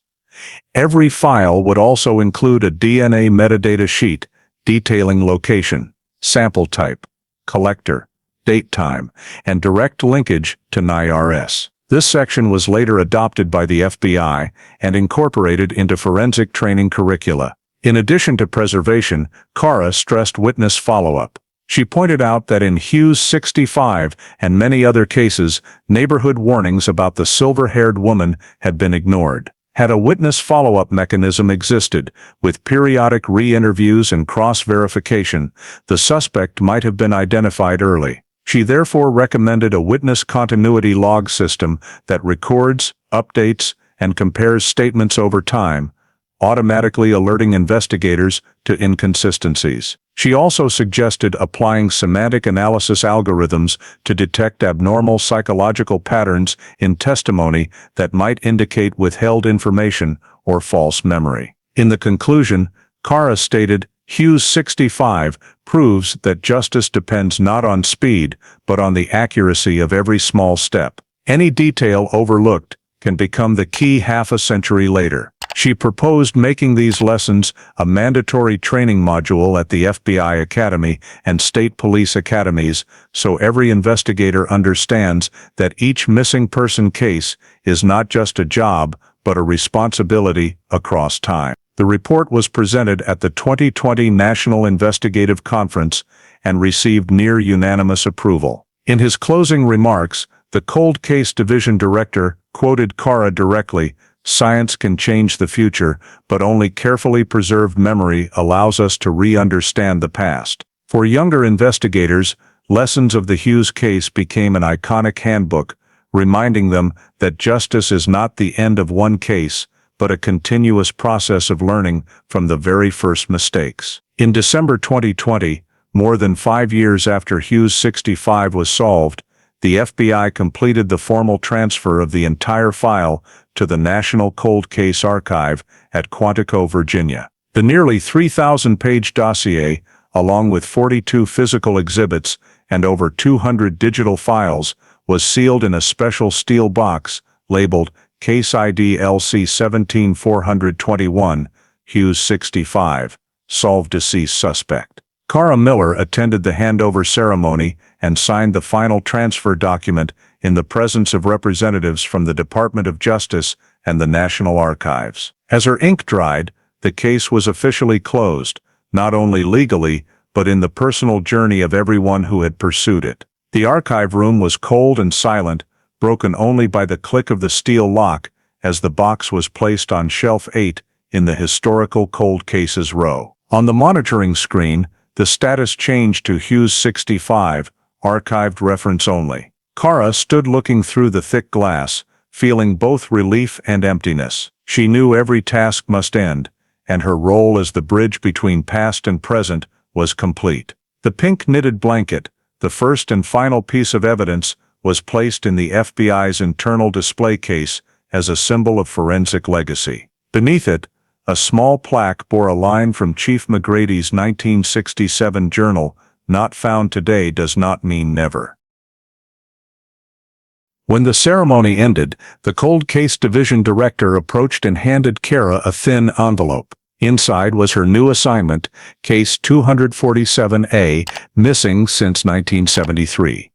Every file would also include a DNA metadata sheet detailing location, sample type, collector, date time, and direct linkage to NIRS. This section was later adopted by the FBI and incorporated into forensic training curricula. In addition to preservation, Cora stressed witness follow-up. She pointed out that in Hughes 65 and many other cases, neighborhood warnings about the silver-haired woman had been ignored. Had a witness follow-up mechanism existed, with periodic re-interviews and cross-verification, the suspect might have been identified early. She therefore recommended a witness continuity log system that records, updates, and compares statements over time, automatically alerting investigators to inconsistencies. She also suggested applying semantic analysis algorithms to detect abnormal psychological patterns in testimony that might indicate withheld information or false memory. In the conclusion, Cora stated, Hughes 65 proves that justice depends not on speed, but on the accuracy of every small step. Any detail overlooked can become the key half a century later. She proposed making these lessons a mandatory training module at the FBI Academy and state police academies, so every investigator understands that each missing person case is not just a job, but a responsibility across time. The report was presented at the 2020 National Investigative Conference and received near unanimous approval. In his closing remarks, the Cold Case Division Director quoted Cora directly, Science can change the future, but only carefully preserved memory allows us to re-understand the past. For younger investigators, Lessons of the Hughes case became an iconic handbook, reminding them that justice is not the end of one case, but a continuous process of learning from the very first mistakes. In December 2020, more than 5 years after Hughes 65 was solved, the FBI completed the formal transfer of the entire file to the National Cold Case Archive at Quantico, Virginia. The nearly 3,000-page dossier, along with 42 physical exhibits and over 200 digital files, was sealed in a special steel box labeled Case ID LC 17421, Hughes 65, solved deceased suspect. Cara Miller attended the handover ceremony and signed the final transfer document in the presence of representatives from the Department of Justice and the National Archives. As her ink dried, the case was officially closed, not only legally, but in the personal journey of everyone who had pursued it. The archive room was cold and silent, broken only by the click of the steel lock as the box was placed on shelf 8 in the historical cold cases row. On the monitoring screen, the status changed to Hughes 65, archived reference only. Cara stood looking through the thick glass, feeling both relief and emptiness. She knew every task must end, and her role as the bridge between past and present was complete. The pink knitted blanket, the first and final piece of evidence, was placed in the FBI's internal display case as a symbol of forensic legacy. Beneath it, a small plaque bore a line from Chief McGrady's 1967 journal, "Not found today does not mean never." When the ceremony ended, the Cold Case Division Director approached and handed Cara a thin envelope. Inside was her new assignment, Case 247A, missing since 1973.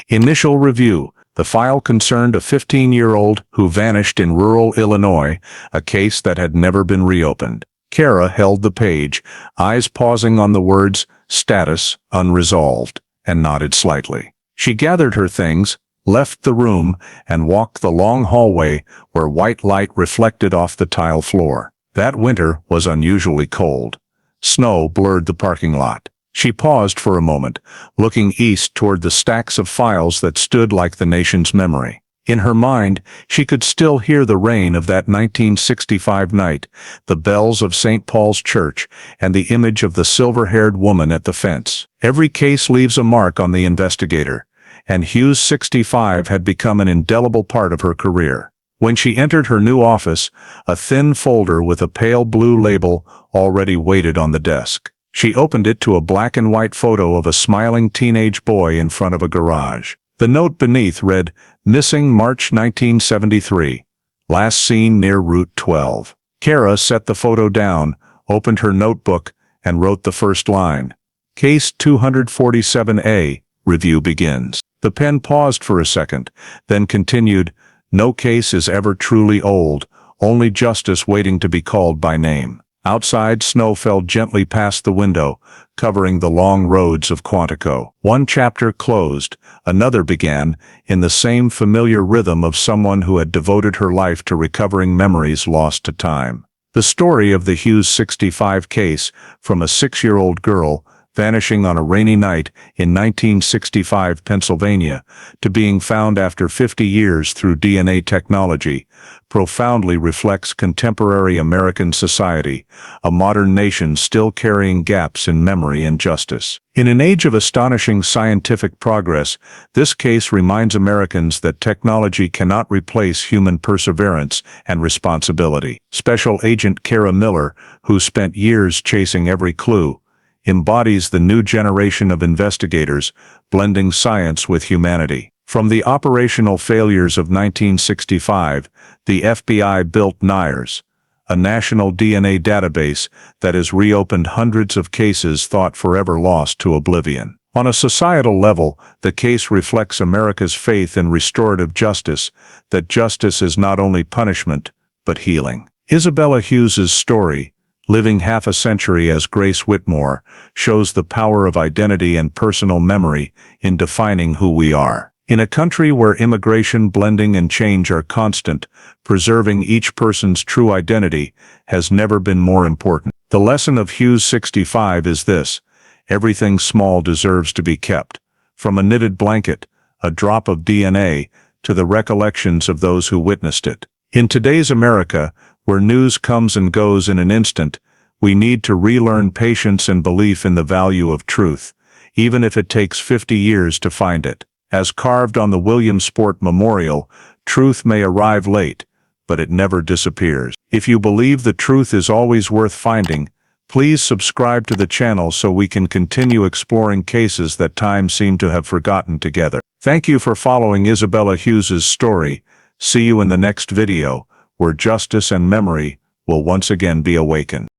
Initial review. The file concerned a 15-year-old who vanished in rural Illinois, a case that had never been reopened. Cara held the page, eyes pausing on the words, "Status unresolved," and nodded slightly. She gathered her things, left the room, and walked the long hallway where white light reflected off the tile floor. That winter was unusually cold. Snow blurred the parking lot. She paused for a moment, looking east toward the stacks of files that stood like the nation's memory. In her mind, she could still hear the rain of that 1965 night, the bells of St. Paul's Church, and the image of the silver-haired woman at the fence. Every case leaves a mark on the investigator, and Hughes 65 had become an indelible part of her career. When she entered her new office, a thin folder with a pale blue label already waited on the desk. She opened it to a black and white photo of a smiling teenage boy in front of a garage. The note beneath read, "Missing March 1973. Last seen near Route 12. Cara set the photo down, opened her notebook, and wrote the first line. Case 247A, review begins. The pen paused for a second, then continued, "No case is ever truly old, only justice waiting to be called by name." Outside, snow fell gently past the window, covering the long roads of Quantico. One chapter closed, another began, in the same familiar rhythm of someone who had devoted her life to recovering memories lost to time. The story of the Hughes 65 case, from a 6-year-old girl vanishing on a rainy night in 1965 Pennsylvania, to being found after 50 years through DNA technology, profoundly reflects contemporary American society, a modern nation still carrying gaps in memory and justice. In an age of astonishing scientific progress, this case reminds Americans that technology cannot replace human perseverance and responsibility. Special Agent Cara Miller, who spent years chasing every clue, embodies the new generation of investigators, blending science with humanity. From the operational failures of 1965, the FBI built NIRS, a national DNA database that has reopened hundreds of cases thought forever lost to oblivion. On a societal level, the case reflects America's faith in restorative justice, that justice is not only punishment, but healing. Isabella Hughes's story, living half a century as Grace Whitmore, shows the power of identity and personal memory in defining who we are. In a country where immigration, blending, and change are constant, preserving each person's true identity has never been more important. The lesson of Hughes 65 is this: everything small deserves to be kept. From a knitted blanket, a drop of DNA, to the recollections of those who witnessed it. In today's America, where news comes and goes in an instant, we need to relearn patience and belief in the value of truth, even if it takes 50 years to find it. As carved on the Williamsport memorial, truth may arrive late, but it never disappears. If you believe the truth is always worth finding, please subscribe to the channel so we can continue exploring cases that time seemed to have forgotten together. Thank you for following Isabella Hughes's story. See you in the next video, where justice and memory will once again be awakened.